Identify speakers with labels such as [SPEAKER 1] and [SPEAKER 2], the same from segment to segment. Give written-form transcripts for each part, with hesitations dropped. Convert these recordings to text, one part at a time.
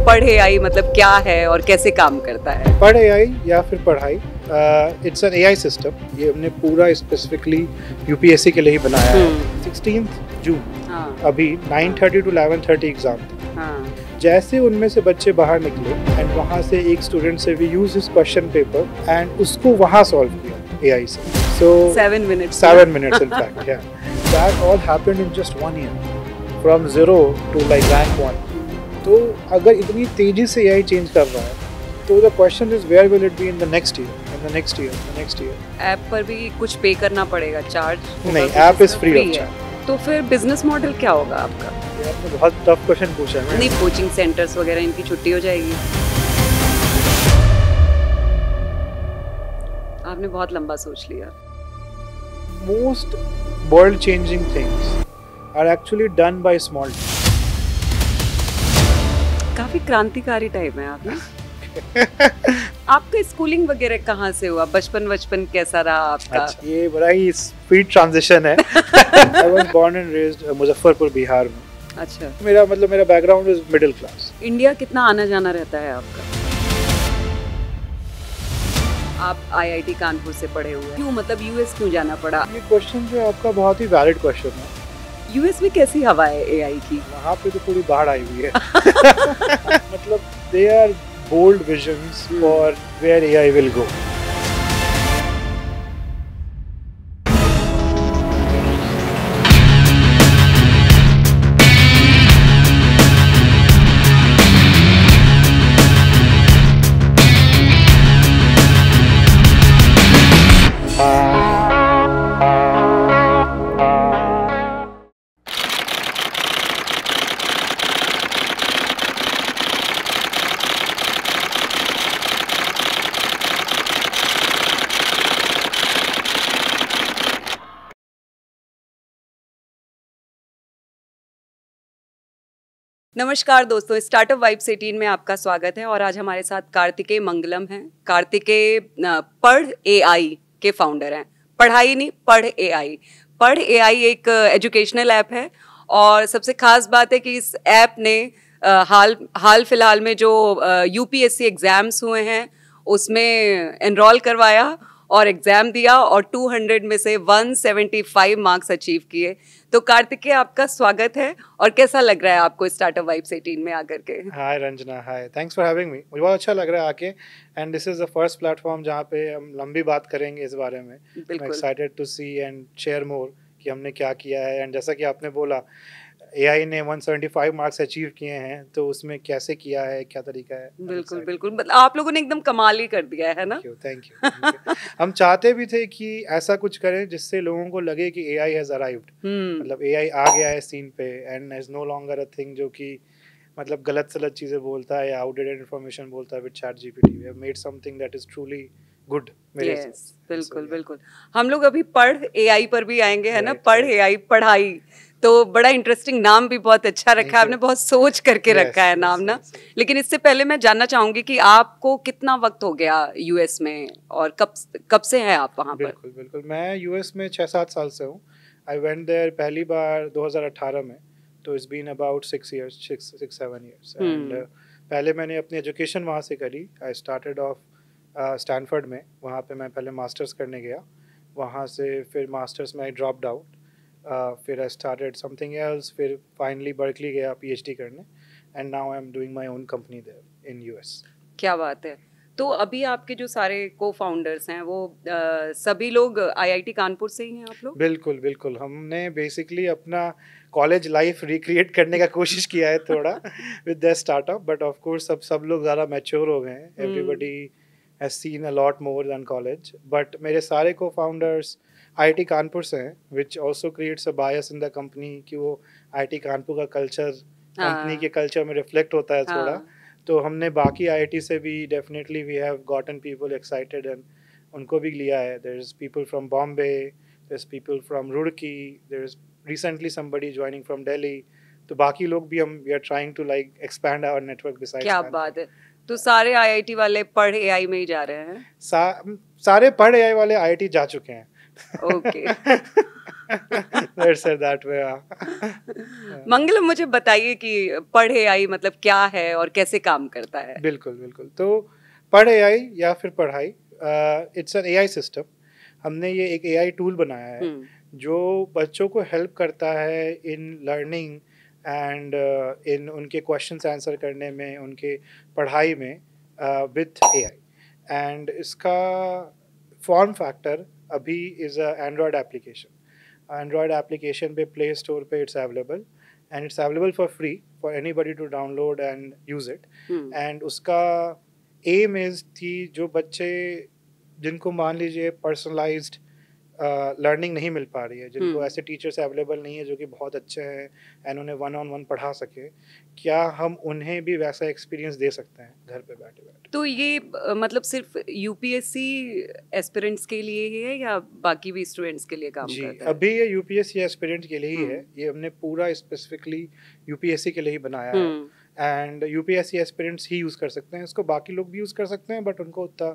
[SPEAKER 1] पढ़ एआई मतलब क्या है और कैसे काम करता है?
[SPEAKER 2] पढ़ एआई या फिर पढ़ाई, इट्स एन एआई सिस्टम। ये हमने पूरा स्पेसिफिकली यूपीएससी के लिए ही बनाया है। 16 जून
[SPEAKER 1] हाँ,
[SPEAKER 2] अभी 9:30 to 11:30 एग्जाम था।
[SPEAKER 1] हाँ,
[SPEAKER 2] जैसे उनमें से बच्चे बाहर निकले एंड वहाँ से एक स्टूडेंट से we use his question paper and उसको वहाँ सॉल्व किया एआई से। सो
[SPEAKER 1] 7 minutes
[SPEAKER 2] 7 minutes in fact, yeah. That all happened in just 1 year, from 0 to like rank 1. तो अगर इतनी तेजी से AI चेंज कर रहा है, तो the question is where will it be in the next year, in the next year, the next year?
[SPEAKER 1] App पर भी कुछ पे करना पड़ेगा, चार्ज?
[SPEAKER 2] नहीं, app is free of charge.
[SPEAKER 1] तो फिर बिजनेस मॉडल क्या होगा आपका?
[SPEAKER 2] ये आपने बहुत टफ क्वेश्चन पूछा है।
[SPEAKER 1] नहीं, कोचिंग सेंटर्स वगैरह इनकी छुट्टी हो जाएगी? आपने बहुत लंबा सोच लिया।
[SPEAKER 2] Most world-changing things are actually done by small teams.
[SPEAKER 1] काफी क्रांतिकारी टाइप है आप ना। आपका स्कूलिंग वगैरह कहाँ से हुआ? बचपन कैसा रहा आपका?
[SPEAKER 2] अच्छा, ये बड़ा ही स्पीड ट्रांजिशन है। I was born and raised Muzaffarpur Bihar में।
[SPEAKER 1] अच्छा,
[SPEAKER 2] मेरा background is middle class.
[SPEAKER 1] India कितना आना जाना रहता है आपका? आप आईआईटी कानपुर से पढ़े हुए हैं, क्यों मतलब यूएस क्यों जाना पड़ा?
[SPEAKER 2] ये क्वेश्चन जो है आपका बहुत ही वैलिड क्वेश्चन है।
[SPEAKER 1] यूएस में कैसी हवा है एआई की?
[SPEAKER 2] वहाँ पे तो पूरी बाढ़ आई हुई है। मतलब they are bold visions for where AI will go.
[SPEAKER 1] नमस्कार दोस्तों, स्टार्टअप वाइब्स 18 में आपका स्वागत है और आज हमारे साथ कार्तिकेय मंगलम हैं। कार्तिकेय पढ़ एआई के फाउंडर हैं। पढ़ाई नहीं, पढ़ एआई। पढ़ एआई एक एजुकेशनल ऐप है और सबसे खास बात है कि इस ऐप ने हाल फिलहाल में जो यूपीएससी एग्जाम्स हुए हैं उसमें एनरोल करवाया और एग्जाम दिया और 200 में से 175 मार्क्स अचीव किए। तो कार्तिकेय, आपका स्वागत है और कैसा लग रहा है आपको स्टार्टअप वाइब्स 18 में आकर के?
[SPEAKER 2] Hi Ranjana, hi, thanks for having me. मुझे बहुत अच्छा लग रहा है आके and this is the first platform जहाँ पे हम लंबी बात करेंगे इस बारे में। I am excited to see and share more कि हमने क्या किया है एंड जैसा कि आपने बोला एआई ने 175 मार्क्स अचीव किए हैं, तो उसमें कैसे किया है, क्या तरीका है।
[SPEAKER 1] बिल्कुल बिल्कुल, मतलब आप लोगों ने एकदम कमाल ही कर दिया है ना।
[SPEAKER 2] Thank you. हम चाहते भी थे कि ऐसा कुछ करें जिससे लोगों को लगे कि एआई हैज अराइव्ड, मतलब एआई आ गया है सीन पे and is no longer a thing जो कि मतलब गलत सलत चीजें बोलता है या आउटडेटेड इंफॉर्मेशन बोलता है with chat GPT. We have made something that is truly good मेरे हिसाब से।
[SPEAKER 1] बिल्कुल बिल्कुल। हम लोग अभी पढ़ एआई पर भी आएंगे, है ना। पढ़ एआई, पढ़ाई, तो बड़ा इंटरेस्टिंग नाम भी बहुत अच्छा रखा है आपने, बहुत सोच करके रखा है नाम ना। लेकिन इससे पहले मैं जानना चाहूंगी कि आपको कितना वक्त हो गया यूएस में और कब से हैं आप वहाँ पर?
[SPEAKER 2] बिल्कुल बिल्कुल, मैं यूएस में 6-7 साल से हूँ। आई वेंट देयर पहली बार 2018 में, तो it's been about 6-7 years and पहले मैंने अपनी एजुकेशन वहाँ से करी। आई स्टार्टेड ऑफ स्टैनफोर्ड में, वहाँ पे मैं पहले मास्टर्स करने गया, वहाँ से फिर मास्टर्स में आई ड्रॉप्ड आउट, फिर आई स्टार्टेड समथिंग एल्स, फिर फाइनली बर्कली गया पीएचडी करने and now I am doing my own company there in US.
[SPEAKER 1] क्या बात है। तो अभी आपके जो सारे को फाउंडर्स हैं वो सभी लोग आईआईटी कानपुर से ही हैं आप लोग?
[SPEAKER 2] बिल्कुल बिल्कुल, हमने बेसिकली अपना कॉलेज लाइफ रिक्रिएट करने का कोशिश किया है थोड़ा with the startup, but of course सब लोग ज़्यादा मैच्योर हो गए हैं। Everybody has seen a lot more than college, but मेरे सारे को फाउंडर्स आईआईटी कानपुर से हैं, which also creates a bias in the company कि वो आईआईटी कानपुर का कल्चर कंपनी के कल्चर में रिफ्लेक्ट होता है थोड़ा। तो हमने बाकी आईआईटी से भी definitely we have gotten people excited and उनको भी लिया है। There is people from Bombay, there is people from Roorkee, there is recently somebody joining from Delhi. तो बाकी लोग भी हम we are trying to like expand our network besides.
[SPEAKER 1] क्या बात है। तो सारे आईआईटी वाले पढ़ एआई में ही जा रहे हैं?
[SPEAKER 2] सारे पढ़ एआई वाले आईआईटी जा चुके हैं।
[SPEAKER 1] Okay.
[SPEAKER 2] Let's say that way.
[SPEAKER 1] मंगलम, मुझे बताइए कि पढ़ एआई मतलब क्या है और कैसे काम करता है?
[SPEAKER 2] बिल्कुल बिल्कुल। तो पढ़ एआई या फिर पढ़ाई, इट्स एन एआई सिस्टम। हमने ये एक एआई टूल बनाया है जो बच्चों को हेल्प करता है इन लर्निंग एंड इन उनके क्वेश्चंस आंसर करने में, उनके पढ़ाई में विथ एआई। एंड इसका फॉर्म फैक्टर अभी is a Android application. Android application पे प्ले स्टोर पे it's available, and it's available for free for anybody to download and use it. And उसका एम इज़ कि जो बच्चे जिनको मान लीजिए पर्सनलाइज्ड लर्निंग नहीं मिल पा रही है, जिनको ऐसे टीचर्स अवेलेबल नहीं है जो कि बहुत अच्छे हैं एंड उन्हें वन ऑन वन पढ़ा सके, क्या हम उन्हें भी वैसा एक्सपीरियंस दे सकते हैं घर पे बैठे बैठे?
[SPEAKER 1] तो ये मतलब सिर्फ यूपीएससी एस्पिरेंट्स के लिए ही है या बाकी भी स्टूडेंट्स के लिए काम
[SPEAKER 2] जी,
[SPEAKER 1] करता है?
[SPEAKER 2] अभी ये यूपीएससी एस्पिरेंट के लिए ही है। ये हमने पूरा स्पेसिफिकली यूपीएससी के लिए ही बनाया है, and UPSC aspirants he use कर सकते हैं इसको। बाकी लोग भी यूज़ कर सकते हैं बट उनको उतना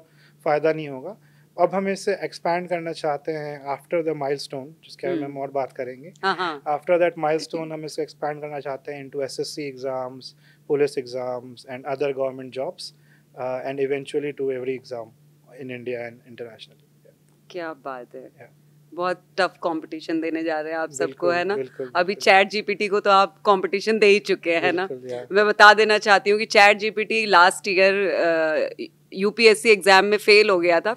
[SPEAKER 2] फ़ायदा नहीं होगा। अब हम इसे एक्सपैंड करना चाहते हैं आफ्टर द माइलस्टोन, जिसके बारे में हम और बात करेंगे। आफ्टर दैट माइलस्टोन हम इसे एक्सपैंड करना चाहते हैं into SSC exams, police exams and other government jobs, and eventually to every exam in India and internationally.
[SPEAKER 1] क्या बात है। बहुत टफ कंपटीशन देने जा रहे हैं आप सबको, है ना?
[SPEAKER 2] बिल्कुल,
[SPEAKER 1] अभी चैट जीपीटी को तो आप कंपटीशन दे ही चुके हैं, है ना?
[SPEAKER 2] बिल्कुल,
[SPEAKER 1] मैं बता देना चाहती हूँ कि chat GPT last year UPSC exam में फेल हो गया था,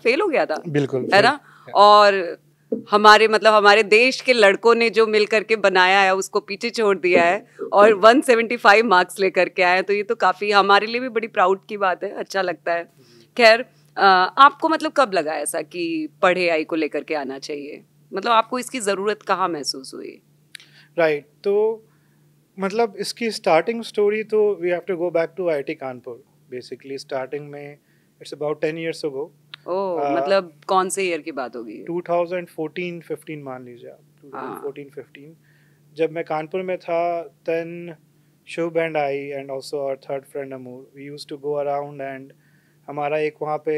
[SPEAKER 2] बिल्कुल,
[SPEAKER 1] है ना? और हमारे देश के लड़कों ने जो मिल करके बनाया है उसको पीछे छोड़ दिया है और 175 मार्क्स लेकर के आए हैं। तो ये तो काफी हमारे लिए भी बड़ी प्राउड की बात है, अच्छा लगता है। खैर, आपको मतलब कब लगा ऐसा कि पढ़ एआई को लेकर के आना चाहिए? मतलब आपको इसकी ज़रूरत कहाँ महसूस हुई?
[SPEAKER 2] राइट, तो मतलब इसकी स्टार्टिंग स्टोरी तो we have to go back to IIT Kanpur. Basically starting में इट्स अबाउट 10 years ago।
[SPEAKER 1] मतलब कौन से ईयर की बात होगी?
[SPEAKER 2] 2014-15 मान लीजिए आप, 2014-15 जब मैं कानपुर में था, then Shubh and I and also our third friend Amur, we used to go around and हमारा एक वहाँ पे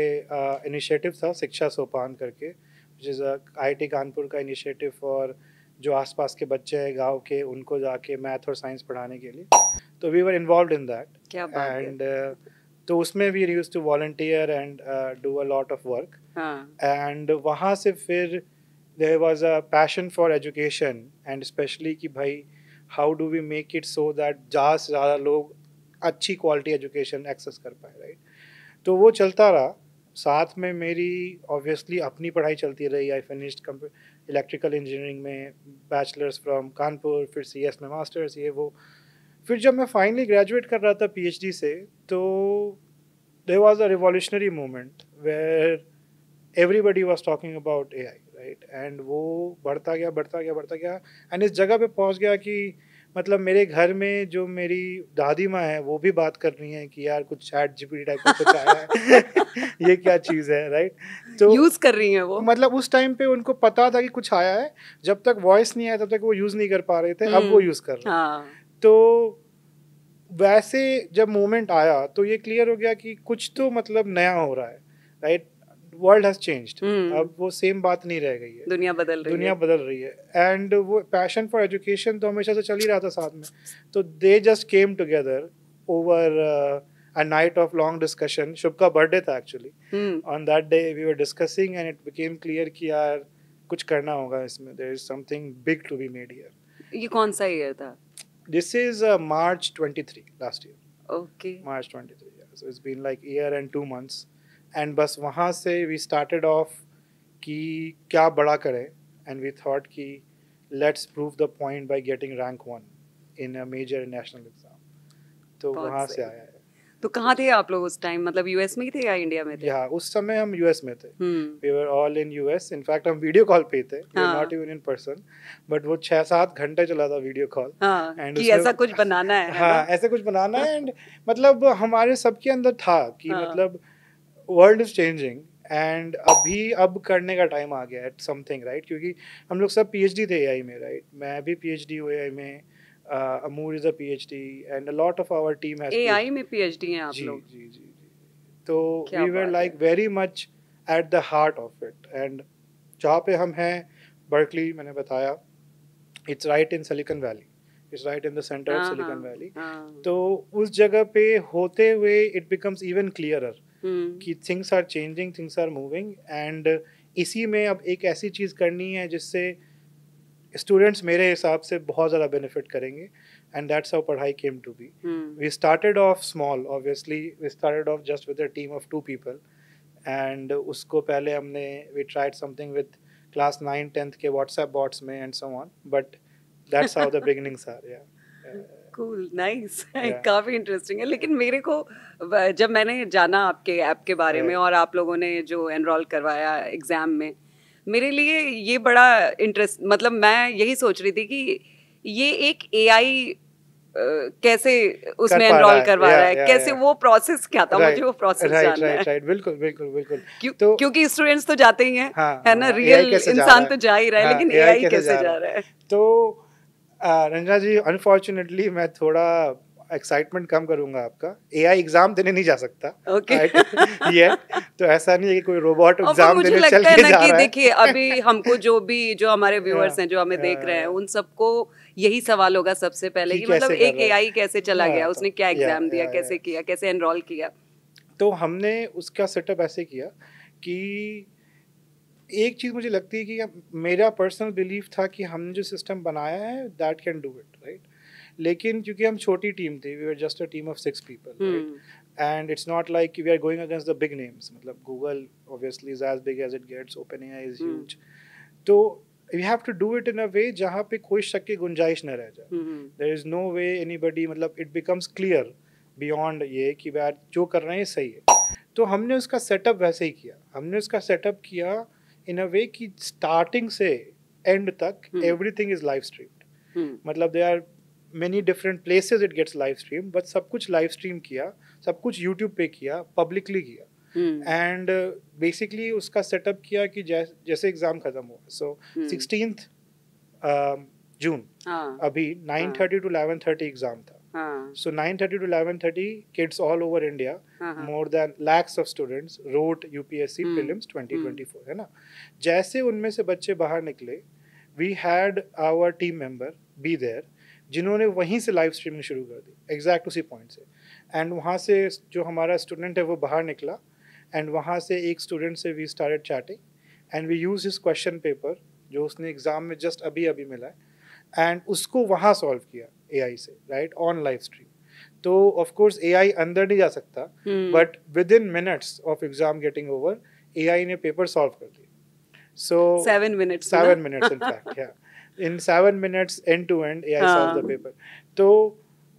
[SPEAKER 2] इनिशिएटिव था शिक्षा सोपान करके, विच इज़ आईआईटी कानपुर का इनिशिएटिव फॉर जो आसपास के बच्चे हैं गांव के, उनको जाके मैथ और साइंस पढ़ाने के लिए। तो we were involved in that.
[SPEAKER 1] क्या बात है।
[SPEAKER 2] एंड तो उसमें we used to volunteer and do a lot of work. And वहाँ से फिर there was a passion for education and specially कि भाई how do we make it so that ज़्यादा से ज़्यादा लोग अच्छी क्वालिटी एजुकेशन एक्सेस कर पाए, राइट? तो वो चलता रहा। साथ में मेरी ऑब्वियसली अपनी पढ़ाई चलती रही। आई फिनिश्ड इलेक्ट्रिकल इंजीनियरिंग में बैचलर्स फ्रॉम कानपुर, फिर सीएस में मास्टर्स, ये वो। फिर जब मैं फाइनली ग्रेजुएट कर रहा था पीएचडी से, तो there was a revolutionary moment where everybody was talking about AI, right? And वो बढ़ता गया एंड इस जगह पे पहुंच गया कि मतलब मेरे घर में जो मेरी दादी माँ है वो भी बात कर रही हैं कि यार कुछ चैट जीपीटी टाइप का कुछ आया है ये क्या चीज़ है, राइट? तो
[SPEAKER 1] यूज कर रही हैं वो,
[SPEAKER 2] मतलब उस टाइम पे उनको पता था कि कुछ आया है, जब तक वॉइस नहीं आया तब तक वो यूज़ नहीं कर पा रहे थे, अब वो यूज़ कर रहे हैं। तो वैसे जब मोमेंट आया तो ये क्लियर हो गया कि कुछ तो मतलब नया हो रहा है, राइट? World has changed. अब वो सेम बात नहीं रह गई है, दुनिया बदल रही है। एंड वो पैशन फॉर एजुकेशन तो हमेशा से चल ही रहा था साथ में। तो they just came together over a night of long discussion. Shubh का बर्थडे था actually. On that day we were discussing and it became clear कि यार कुछ करना होगा इसमें, there is something big to be made here.
[SPEAKER 1] ये कौन सा ईयर था?
[SPEAKER 2] This is March 23 last year.
[SPEAKER 1] Okay.
[SPEAKER 2] March 23, yeah. So it's been like year and 2 months. And बस वहाँ से we started off कि क्या बड़ा करें, and we thought कि let's prove the point by getting rank 1 in a major national exam. तो वहाँ से आया है।
[SPEAKER 1] तो कहाँ थे आप लोग उस टाइम? मतलब यूएस में ही थे या इंडिया में थे?
[SPEAKER 2] Yeah, उस समय हम यूएस में थे। We were all in US. In fact हम वीडियो कॉल पे थे। We were not even in person. But वो 6-7 घंटे चला था वीडियो कॉल।
[SPEAKER 1] कि ऐसा कुछ बनाना है।
[SPEAKER 2] हाँ, ऐसे कुछ बनाना है। एंड मतलब हमारे सबके अंदर था कि मतलब वर्ल्ड इज चेंजिंग एंड अब करने का टाइम आ गया एट समथिंग, राइट? क्योंकि हम लोग सब पीएचडी थे एआई में, राइट? मैं भी पीएचडी हूँ एआई में, Amur is a PhD and a lot of our team has
[SPEAKER 1] AI में पीएचडी हैं आप लोग?
[SPEAKER 2] जी। तो we were like very much at the heart of it. And जहाँ पे हम हैं, बर्कली मैंने बताया, it's right in Silicon Valley, it's right in the center of
[SPEAKER 1] हाँ
[SPEAKER 2] सिलिकॉन वैली।
[SPEAKER 1] हाँ
[SPEAKER 2] तो उस जगह पे होते हुए it becomes even clearer
[SPEAKER 1] hmm
[SPEAKER 2] कि things are changing, things are moving, and इसी में अब एक ऐसी चीज़ करनी है जिससे स्टूडेंट्स मेरे हिसाब से बहुत ज़्यादा बेनिफिट करेंगे, एंड दैट्स हाउ पढ़ाई came to be. We started off small, obviously we started off just with a team of 2 people, and उसको पहले हमने we tried something with class 9th 10th के व्हाट्सएप बॉट्स में and so on, but that's how the beginnings are. Yeah
[SPEAKER 1] cool nice
[SPEAKER 2] Yeah.
[SPEAKER 1] काफी interesting है। लेकिन मेरे को जब मैंने जाना आपके ऐप के बारे में
[SPEAKER 2] Right.
[SPEAKER 1] और आप लोगों ने जो एनरोल करवाया एग्जाम में, मेरे लिए ये बड़ा इंटरेस्ट, मतलब मैं यही सोच रही थी कि ये एक एआई कैसे उसमें
[SPEAKER 2] कर पा रहा
[SPEAKER 1] एनरोल
[SPEAKER 2] है,
[SPEAKER 1] करवा
[SPEAKER 2] yeah,
[SPEAKER 1] रहा है,
[SPEAKER 2] yeah,
[SPEAKER 1] कैसे
[SPEAKER 2] yeah.
[SPEAKER 1] वो प्रोसेस क्या था,
[SPEAKER 2] Right,
[SPEAKER 1] मुझे वो प्रोसेस
[SPEAKER 2] right,
[SPEAKER 1] जानना
[SPEAKER 2] right,
[SPEAKER 1] है।
[SPEAKER 2] right. बिल्कुल बिल्कुल बिल्कुल।
[SPEAKER 1] क्योंकि स्टूडेंट्स तो जाते ही हैं,
[SPEAKER 2] हाँ,
[SPEAKER 1] है ना,
[SPEAKER 2] हाँ,
[SPEAKER 1] रियल
[SPEAKER 2] AI कैसे जा
[SPEAKER 1] इंसान
[SPEAKER 2] रहा
[SPEAKER 1] तो जा ही रहा है,
[SPEAKER 2] हाँ,
[SPEAKER 1] लेकिन
[SPEAKER 2] AI
[SPEAKER 1] एआई कैसे जा रहा है।
[SPEAKER 2] तो रंजना जी, अनफॉर्चुनेटली मैं थोड़ा एक्साइटमेंट कम करूंगा आपका। AI एग्जाम देने नहीं जा सकता
[SPEAKER 1] ओके
[SPEAKER 2] ये तो ऐसा नहीं है कि कोई रोबोट
[SPEAKER 1] और पर
[SPEAKER 2] एग्जाम
[SPEAKER 1] मुझे
[SPEAKER 2] देने चल
[SPEAKER 1] लगता है
[SPEAKER 2] के
[SPEAKER 1] ना
[SPEAKER 2] जा
[SPEAKER 1] कि
[SPEAKER 2] रहा है।
[SPEAKER 1] देखिए अभी हमको जो हमारे व्यूअर्स
[SPEAKER 2] Yeah,
[SPEAKER 1] हैं जो हमें देख रहे हैं,
[SPEAKER 2] yeah,
[SPEAKER 1] उन सबको यही सवाल होगा सबसे पहले
[SPEAKER 2] कि
[SPEAKER 1] कि मतलब
[SPEAKER 2] कैसे कर
[SPEAKER 1] एक
[SPEAKER 2] रहा है।
[SPEAKER 1] एआई कैसे चला गया,
[SPEAKER 2] हाँ,
[SPEAKER 1] उसने
[SPEAKER 2] तो
[SPEAKER 1] क्या
[SPEAKER 2] या
[SPEAKER 1] एग्जाम दिया,
[SPEAKER 2] या
[SPEAKER 1] कैसे किया, कैसे एनरोल किया।
[SPEAKER 2] तो हमने उसका सेटअप ऐसे किया कि एक चीज़ मुझे लगती है कि मेरा पर्सनल बिलीफ था कि हमने जो सिस्टम बनाया है that can do it, right. लेकिन क्योंकि हम छोटी टीम थी, we were just a team of 6 people, right, and it's not like we are going against the big names, मतलब Google obviously is as big as it gets, OpenAI is huge. तो we have to do it in a way जहाँ पे कोई शक की गुंजाइश न रह जाए। There is no way anybody, मतलब इट बिकम्स क्लियर बियॉन्ड ये कि यार जो कर रहे हैं सही है। तो हमने उसका सेटअप वैसे ही किया, हमने उसका सेटअप किया इन अ वे कि स्टार्टिंग से एंड तक एवरीथिंग इज लाइव स्ट्रीम्ड, मतलब they are many different places it gets live stream, but सब कुछ लाइव स्ट्रीम किया, सब कुछ यूट्यूब पे किया, पब्लिकली किया, एंड बेसिकली उसका सेटअप किया कि जैसे एग्जाम खत्म हुआ, सो 16th जून अभी 9:30 to 11:30 एग्जाम था। So 9:30 to 11:30 kids all over India, more than lakhs of students wrote UPSC prelims 2024, है ना। जैसे उनमें से बच्चे बाहर निकले, we had our team member be there, जिन्होंने वहीं से लाइव स्ट्रीमिंग शुरू कर दी, एग्जैक्ट उसी पॉइंट से। एंड वहाँ से जो हमारा स्टूडेंट है वो बाहर निकला, एंड वहाँ से एक स्टूडेंट से we started chatting, and we use his question paper जो उसने एग्जाम में जस्ट अभी अभी मिला है, एंड उसको वहाँ सॉल्व किया एआई से, राइट, ऑन लाइव स्ट्रीम। तो ऑफ कोर्स एआई अंदर नहीं जा सकता, but with in minutes of exam getting over AI ने पेपर सॉल्व कर दिया। सो 7 minutes in fact, yeah, in 7 minutes end to end AI solved the paper। तो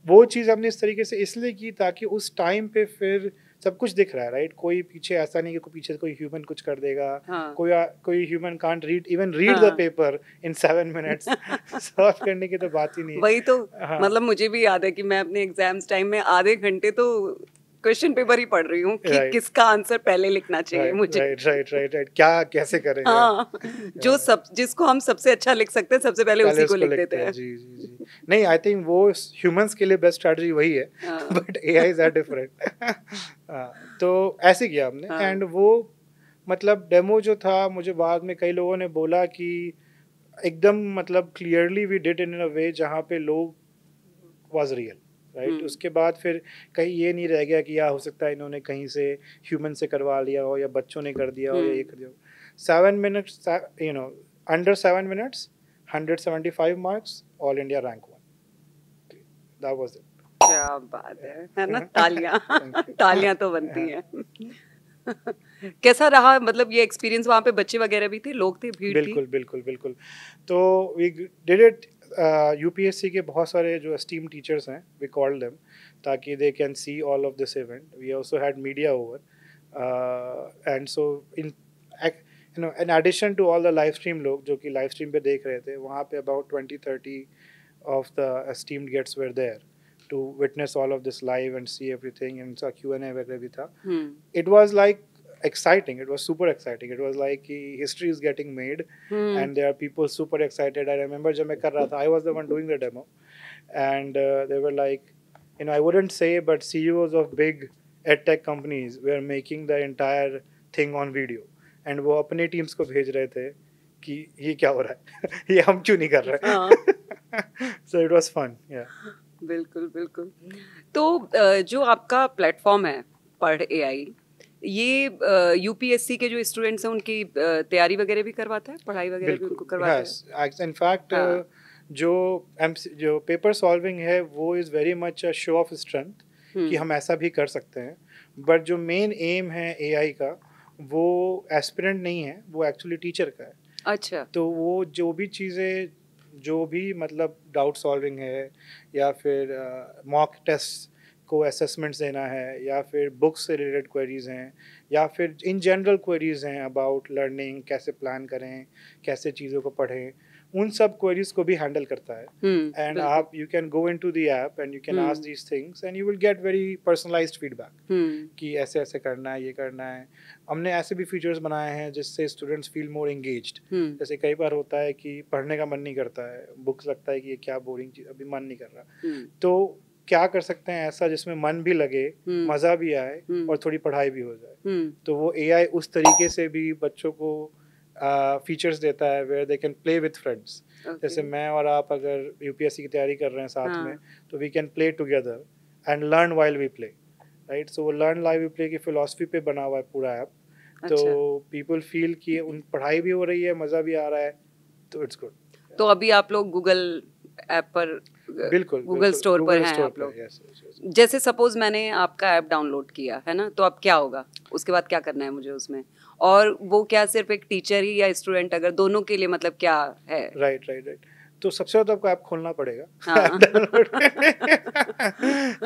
[SPEAKER 2] वो चीज़ हमने इस तरीके से इसलिए की ताकि उस टाइम पे फिर सब कुछ दिख रहा है, राइट, कोई पीछे ऐसा नहीं कि कोई पीछे कोई ह्यूमन कुछ कर देगा, कोई human can't read the paper in 7 minutes solve करने की तो बात ही नहीं है।
[SPEAKER 1] वही तो मतलब मुझे भी याद है कि मैं अपने एग्जाम्स टाइम में आधे घंटे तो क्वेश्चन पेपर ही पढ़ रही हूँ कि किसका आंसर पहले लिखना चाहिए मुझे,
[SPEAKER 2] राइट, क्या कैसे करें।
[SPEAKER 1] हाँ, जिसको हम सबसे अच्छा लिख सकते हैं सबसे पहले उसी को लिख देते हैं।
[SPEAKER 2] जी नहीं, आई थिंक वो ह्यूमंस के लिए बेस्ट स्ट्रेटजी वही है, बट एआईज आर डिफरेंट। तो ऐसे किया हमने, एंड वो मतलब डेमो जो था, मुझे बाद में कई लोगों ने बोला कि एकदम मतलब clearly we did in a way जहाँ पे लोग वाज रियल, राइट। उसके बाद फिर कहीं ये नहीं रह गया कि या हो सकता है इन्होंने कहीं से ह्यूमन से करवा लिया हो, या बच्चों ने कर दिया हो, या ये कर दिया हो। 7 minutes, you know, under 7 minutes, 175 marks, all India rank 1। That was it।
[SPEAKER 1] क्या बात है ना, तालियां तो बनती हैं। कैसा रहा, मतलब ये एक्सपीरियंस? वहाँ पे बच्चे वगैरह भी थे, लोग थे, भीड़ थी?
[SPEAKER 2] बिल्कुल। तो वी डिड इट, यूपीएससी के बहुत सारे जो एस्टीम टीचर्स हैं, वी कॉल्ड देम ताकि they can see all of this event. We also had media over, and so in addition to all the live stream लोग जो कि live stream पे देख रहे थे, वहाँ पे about 20-30 of the esteemed guests were there to witness all of this live and see everything, and so Q&A वगैरह भी था। It was like exciting, it was super exciting, it was like history is getting made, and there are people super excited। I remember जब मैं कर रहा था, I was the one doing the demo, and they were like, you know, I wouldn't say, but CEOs of big edtech companies were making the entire thing on video, and वो अपने teams को भेज रहे थे कि ये क्या हो रहा है ये हम क्यों नहीं कर रहे। So it was fun, yeah.
[SPEAKER 1] बिल्कुल बिल्कुल। तो जो आपका प्लेटफॉर्म है पढ़ एआई, ये यूपीएससी के जो स्टूडेंट्स हैं उनकी तैयारी वगैरह भी करवाता है, पढ़ाई वगैरह भी उनको
[SPEAKER 2] बिल्कुल,
[SPEAKER 1] करवाता
[SPEAKER 2] यस, इन फैक्ट
[SPEAKER 1] हाँ।
[SPEAKER 2] जो पेपर सॉल्विंग है वो is very much a show off strength कि
[SPEAKER 1] हम्म।
[SPEAKER 2] हम ऐसा भी कर सकते हैं, बट जो मेन एम है एआई का वो एस्पिरेंट नहीं है, वो एक्चुअली टीचर का है।
[SPEAKER 1] अच्छा।
[SPEAKER 2] तो वो जो भी चीज़ें, जो भी मतलब डाउट सॉल्विंग है या फिर मॉक टेस्ट को असेसमेंट्स देना है या फिर बुक्स से रिलेटेड क्वेरीज हैं या फिर इन जनरल क्वेरीज हैं अबाउट लर्निंग, कैसे प्लान करें, कैसे चीज़ों को पढ़ें, उन सब क्वेरीज को भी हैंडल करता है। एंड
[SPEAKER 1] बिल्कुल।
[SPEAKER 2] आप you can go into the app and you can ask these things and you will get very personalised feedback कि ऐसे ऐसे करना है, ये करना है। हमने ऐसे भी फीचर्स बनाए हैं जिससे स्टूडेंट्स फील मोर एंगेज्ड। जैसे कई बार होता है कि पढ़ने का मन नहीं करता है, बुक्स लगता है कि ये क्या बोरिंग चीज़, अभी मन नहीं कर रहा, तो क्या कर सकते हैं ऐसा जिसमें मन भी लगे, मज़ा भी आए और थोड़ी पढ़ाई भी हो जाए। तो वो एआई उस तरीके से भी बच्चों को फीचर्स देता है where they can play with friends. जैसे मैं और आप अगर यूपीएससी की तैयारी कर रहे हैं साथ में, तो we can play together and learn while we play, right. So वो लर्न लाइव वी प्ले की फिलॉसफी पे बना हुआ है पूरा ऐप। तो पीपल फील कि उन पढ़ाई भी हो रही है, मज़ा भी आ रहा है, तो इट्स गुड।
[SPEAKER 1] तो अभी आप लोग गूगल ऐप पर,
[SPEAKER 2] बिल्कुल
[SPEAKER 1] गूगल स्टोर पर हैं आप लोग। जैसे सपोज मैंने आपका ऐप डाउनलोड किया है ना, तो अब क्या होगा, उसके बाद क्या करना है मुझे उसमें, और वो क्या सिर्फ एक टीचर ही या स्टूडेंट, अगर दोनों के लिए मतलब क्या है?
[SPEAKER 2] राइट। तो सबसे ज़्यादा आपको ऐप खोलना पड़ेगा।
[SPEAKER 1] हाँ।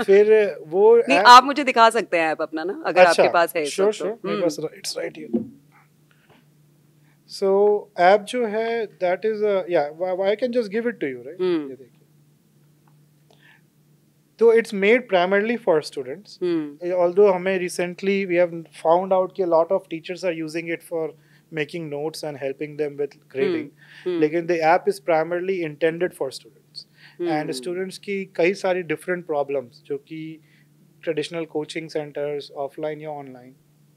[SPEAKER 2] फिर वो
[SPEAKER 1] नहीं,
[SPEAKER 2] ऐप,
[SPEAKER 1] आप मुझे दिखा सकते हैं ऐप अपना ना, अगर आपके पास है इस
[SPEAKER 2] श्योर
[SPEAKER 1] वक्त तो।
[SPEAKER 2] श्योर, मेरे पास it's right here. So app जो है that is yeah I can just give it to you, right. ये देखिए, तो it's made primarily for students, although हमें recently we have found out कि lot of teachers are using it for making notes and helping them with grading, लेकिन the app is primarily intended for students, and students की कई सारी different problems जो कि traditional coaching centers offline या online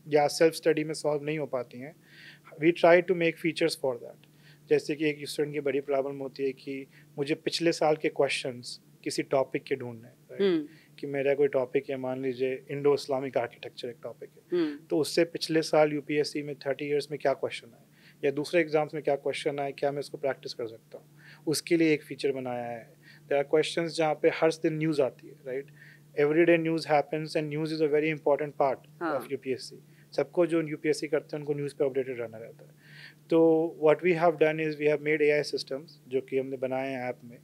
[SPEAKER 2] या self study में solve नहीं हो पाती हैं, we try to make features for that। जैसे कि एक student की बड़ी problem होती है कि मुझे पिछले साल के questions किसी टॉपिक के ढूंढने हैं, राइट। कि मेरा कोई टॉपिक है, मान लीजिए इंडो इस्लामिक आर्किटेक्चर एक टॉपिक है, तो उससे पिछले साल यूपीएससी में 30 इयर्स में क्या क्वेश्चन आए या दूसरे एग्जाम्स में क्या क्वेश्चन आए, क्या मैं इसको प्रैक्टिस कर सकता हूँ, उसके लिए एक फीचर बनाया है। देयर आर क्वेश्चंस जहाँ पे हर दिन न्यूज़ आती है, right. Everyday news happens and news is a very important part of UPSC. सबको जो यूपीएससी करते हैं उनको न्यूज़ पे अपडेटेड रहना रहता है। तो what we have done is we have made AI systems जो कि हमने बनाए हैं ऐप में,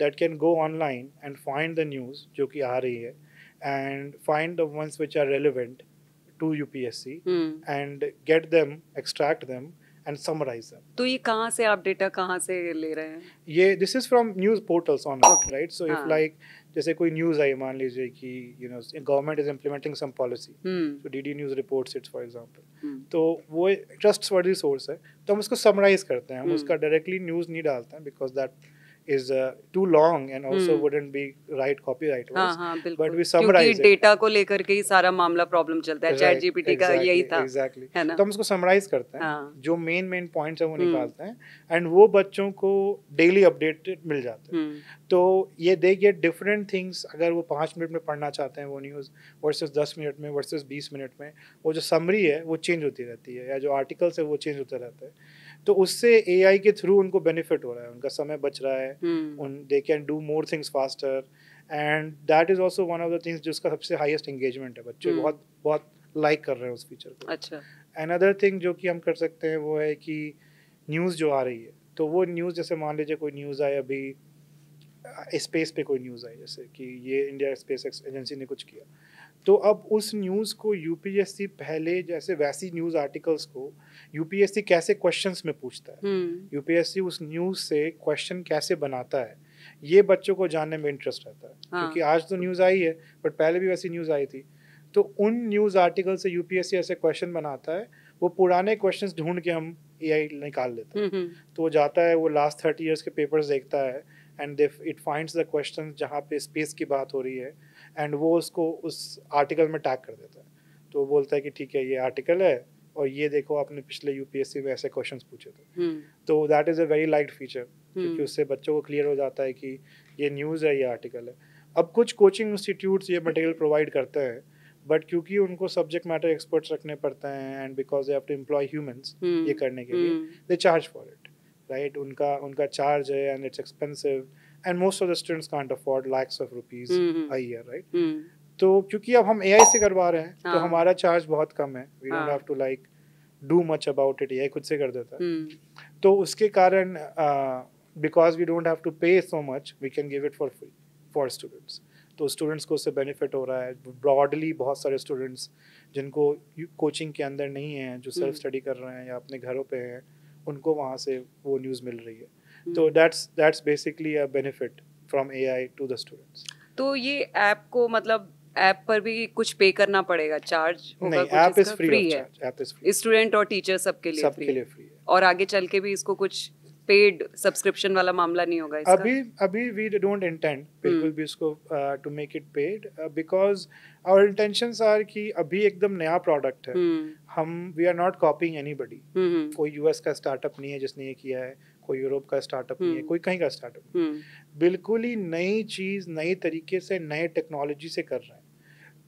[SPEAKER 2] that can go online and find the news जो कि आ रही है and find the ones which are relevant to UPSC and get them, extract them and summarize them।
[SPEAKER 1] तो ये कहाँ से आप डेटा कहाँ से ले रहे हैं?
[SPEAKER 2] ये this is from news portals online, right? So if like जैसे कोई न्यूज़ आई, मान लीजिए कि you know government is implementing some policy, so DD News reports it for example, तो वो trustworthy source है, तो हम उसको summarize करते हैं, हम उसका directly news नहीं डालते हैं because that is too long and also wouldn't be right copyright wise, but we summarize it।
[SPEAKER 1] Data को लेकर के ही सारा मामला प्रॉब्लम चलता है, चैट जीपीटी का यही था, है ना।
[SPEAKER 2] तो हम उसको समराइज करते हैं, जो मेन पॉइंट्स है वो निकालते हैं एंड वो बच्चों को डेली अपडेटेड मिल जाते हैं। तो ये दे गेट डिफरेंट थिंग्स, अगर वो 5 मिनट में पढ़ना चाहते हैं वो न्यूज़ वर्सेस 10 मिनट में वर्सेस 20 मिनट में, वो जो समरी है वो चेंज होती रहती है, या जो आर्टिकल्स है वो चेंज होता रहता है। तो उससे एआई के थ्रू उनको बेनिफिट हो रहा है, उनका समय बच रहा है, they can do more things faster and that is also one of the things जिसका सबसे हाईएस्ट एंगेजमेंट है, बच्चे बहुत बहुत लाइक कर रहे हैं उस फीचर को।
[SPEAKER 1] अच्छा।
[SPEAKER 2] अनदर थिंग जो कि हम कर सकते हैं वो है कि न्यूज़ जो आ रही है, तो वो न्यूज़ जैसे मान लीजिए कोई न्यूज़ आए, अभी स्पेस पे कोई न्यूज़ आई जैसे कि ये इंडिया स्पेस एजेंसी ने कुछ किया, तो अब उस न्यूज़ को यूपीएससी पहले जैसे वैसी न्यूज़ आर्टिकल्स को यूपीएससी कैसे क्वेश्चंस में पूछता है, यूपीएससी उस न्यूज़ से क्वेश्चन कैसे बनाता है, ये बच्चों को जानने में इंटरेस्ट रहता है। क्योंकि आज तो न्यूज़ आई है बट पहले भी वैसी न्यूज़ आई थी, तो उन न्यूज़ आर्टिकल से यूपीएससी ऐसे क्वेश्चन बनाता है, वो पुराने क्वेश्चंस ढूंढ के हम एआई निकाल लेते हैं। तो वो जाता है, वो लास्ट 30 इयर्स के पेपर्स देखता है and it finds the question जहाँ पे स्पेस की बात हो रही है एंड वो उसको उस आर्टिकल में टैग कर देता है। तो वो बोलता है कि ठीक है, ये आर्टिकल है और ये देखो आपने पिछले यूपीएससी में ऐसे क्वेश्चंस पूछे थे। तो that is a very liked feature क्योंकि उससे बच्चों को क्लियर हो जाता है कि ये न्यूज़ है, ये आर्टिकल है। अब कुछ कोचिंग इंस्टीट्यूट्स ये मटेरियल प्रोवाइड करते हैं, बट क्योंकि उनको सब्जेक्ट मैटर एक्सपर्ट्स रखने पड़ते हैं and because they have to employ humans ये करने के लिए, they charge for it, right. उनका चार्ज है and it's expensive and most of the students can't afford lakhs of rupees a year, right. तो क्योंकि अब हम AI से करवा रहे हैं तो हमारा चार्ज बहुत कम है, we don't have to like do much about it, AI खुद से कर देता है। तो उसके कारण because we don't have to pay so much, we can give it for free for students. तो स्टूडेंट्स को उससे बेनिफिट हो रहा है ब्रॉडली। बहुत सारे स्टूडेंट्स जिनको कोचिंग के अंदर नहीं है, जो सेल्फ स्टडी कर रहे हैं या अपने घरों पे हैं, उनको वहाँ से वो न्यूज़ मिल रही है। तो that's basically a benefit from AI to the students.
[SPEAKER 1] तो ये ऐप को मतलब ऐप पर भी कुछ पे करना पड़ेगा, चार्ज होगा?
[SPEAKER 2] नहीं, ऐप इज फ्री है, ऐप इज फ्री,
[SPEAKER 1] स्टूडेंट और टीचर सबके लिए फ्री है। और आगे चल के भी इसको कुछ पेड सब्सक्रिप्शन वाला मामला नहीं होगा इसका?
[SPEAKER 2] अभी वी डोंट इंटेंड बिल्कुल भी इसको to make it paid, because our intentions are कि अभी एकदम नया प्रोडक्ट है। हम we are not copying anybody. कोई यूएस का स्टार्टअप नहीं है जिसने ये किया है, कोई यूरोप का स्टार्टअप नहीं है, कोई कहीं का स्टार्टअप नहीं है। बिल्कुल ही नई चीज, नई तरीके से, नए टेक्नोलॉजी से कर रहे हैं।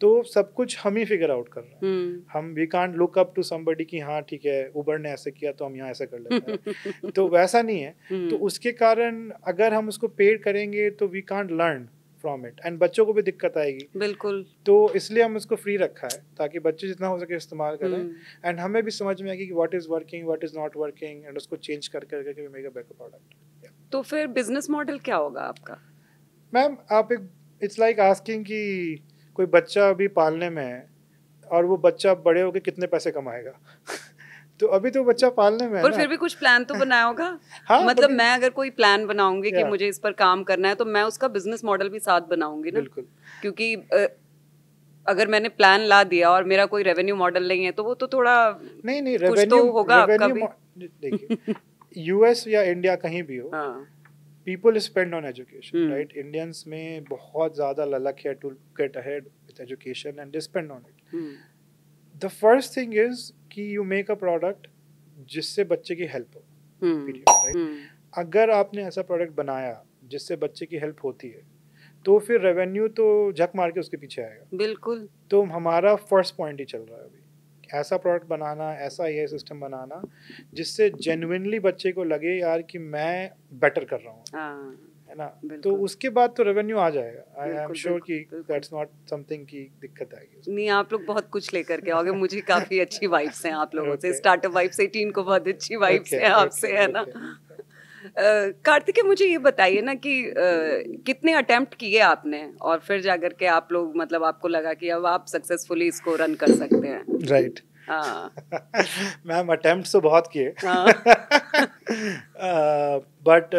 [SPEAKER 2] तो सब कुछ हम ही फिगर आउट कर रहे हैं। हम we can't look up to somebody कि हाँ ठीक है उबर ने ऐसे किया तो हम यहाँ ऐसे कर लेते हैं। तो वैसा नहीं है। तो उसके कारण अगर हम उसको पेड करेंगे तो we can't learn from it and बच्चों को भी दिक्कत आएगी।
[SPEAKER 1] बिल्कुल। तो
[SPEAKER 2] इसलिए हम उसको फ्री रखा है ताकि बच्चे जितना हो सके इस्तेमाल करें एंड हमें भी समझ में आएगी कि what is working, what is not working and उसको चेंज कर करके मेक अ बेटर प्रोडक्ट।
[SPEAKER 1] तो फिर बिजनेस मॉडल क्या होगा आपका?
[SPEAKER 2] मैम आप एक इट्स लाइक आस्किंग कि कोई बच्चा अभी पालने में है और वो बच्चा बड़े होके कितने पैसे कमाएगा। तो अभी तो बच्चा पालने में है
[SPEAKER 1] पर फिर भी कुछ प्लान तो बनाया होगा।
[SPEAKER 2] हाँ,
[SPEAKER 1] मतलब मैं अगर कोई प्लान बनाऊंगी कि मुझे इस पर काम करना है तो मैं उसका बिजनेस मॉडल भी साथ बनाऊंगी ना। बिल्कुल। क्योंकि अगर मैंने प्लान ला दिया और मेरा कोई रेवेन्यू मॉडल नहीं है तो वो तो थोड़ा
[SPEAKER 2] नहीं
[SPEAKER 1] कुछ तो होगा आपका भी।
[SPEAKER 2] देखिए यूएस या इंडिया कहीं भी हो, people spend on education, right? Indians में बहुत ज़्यादा ललक है to get ahead with education and they spend on it. The first thing is कि you make a product जिससे बच्चे की help हो, period, right? अगर आपने ऐसा product बनाया जिससे बच्चे की help होती है तो फिर revenue तो झक मार के उसके पीछे आएगा।
[SPEAKER 1] बिल्कुल।
[SPEAKER 2] तो हमारा first point ही चल रहा है अभी, ऐसा प्रोडक्ट बनाना, ऐसा AI सिस्टम बनाना जिससे जेन्युइनली बच्चे को लगे यार कि मैं बेटर कर रहा हूँ, है ना। तो उसके बाद तो रेवेन्यू आ जाएगा। आई एम श्योर कि दैट्स नॉट समथिंग की दिक्कत आएगी।
[SPEAKER 1] नहीं, आप लोग बहुत कुछ लेकर के आओगे। मुझे काफी अच्छी वाइब्स हैं आप लोगों से। स्टार्टअप वाइब्स 18 को बहुत अच्छी वाइब्स हैं आपसे, है ना। कार्तिकेय मुझे ये बताइए ना कि कितने अटेम्प्ट किए आपने और फिर जाकर के आप लोग मतलब आपको लगा कि अब आप सक्सेसफुली इसको रन कर सकते हैं?
[SPEAKER 2] राइट। मैम अटेम्प्ट्स तो बहुत किए, but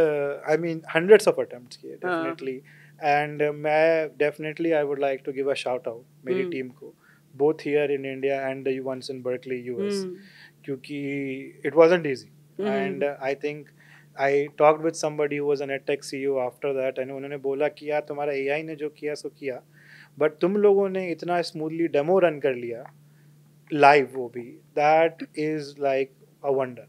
[SPEAKER 2] I mean hundreds of attempts किए डेफिनेटली। एंड मैं definitely I would like to give a shout out मेरी टीम को, both here in India and the ones in Berkeley US, क्योंकि it wasn't easy and I think I talked with somebody who was an EdTech CEO after that and उन्होंने बोला कि यार तुम्हारा AI ने जो किया सो किया, बट तुम लोगों ने इतना स्मूथली डेमो रन कर लिया लाइव, वो भी that is like a wonder.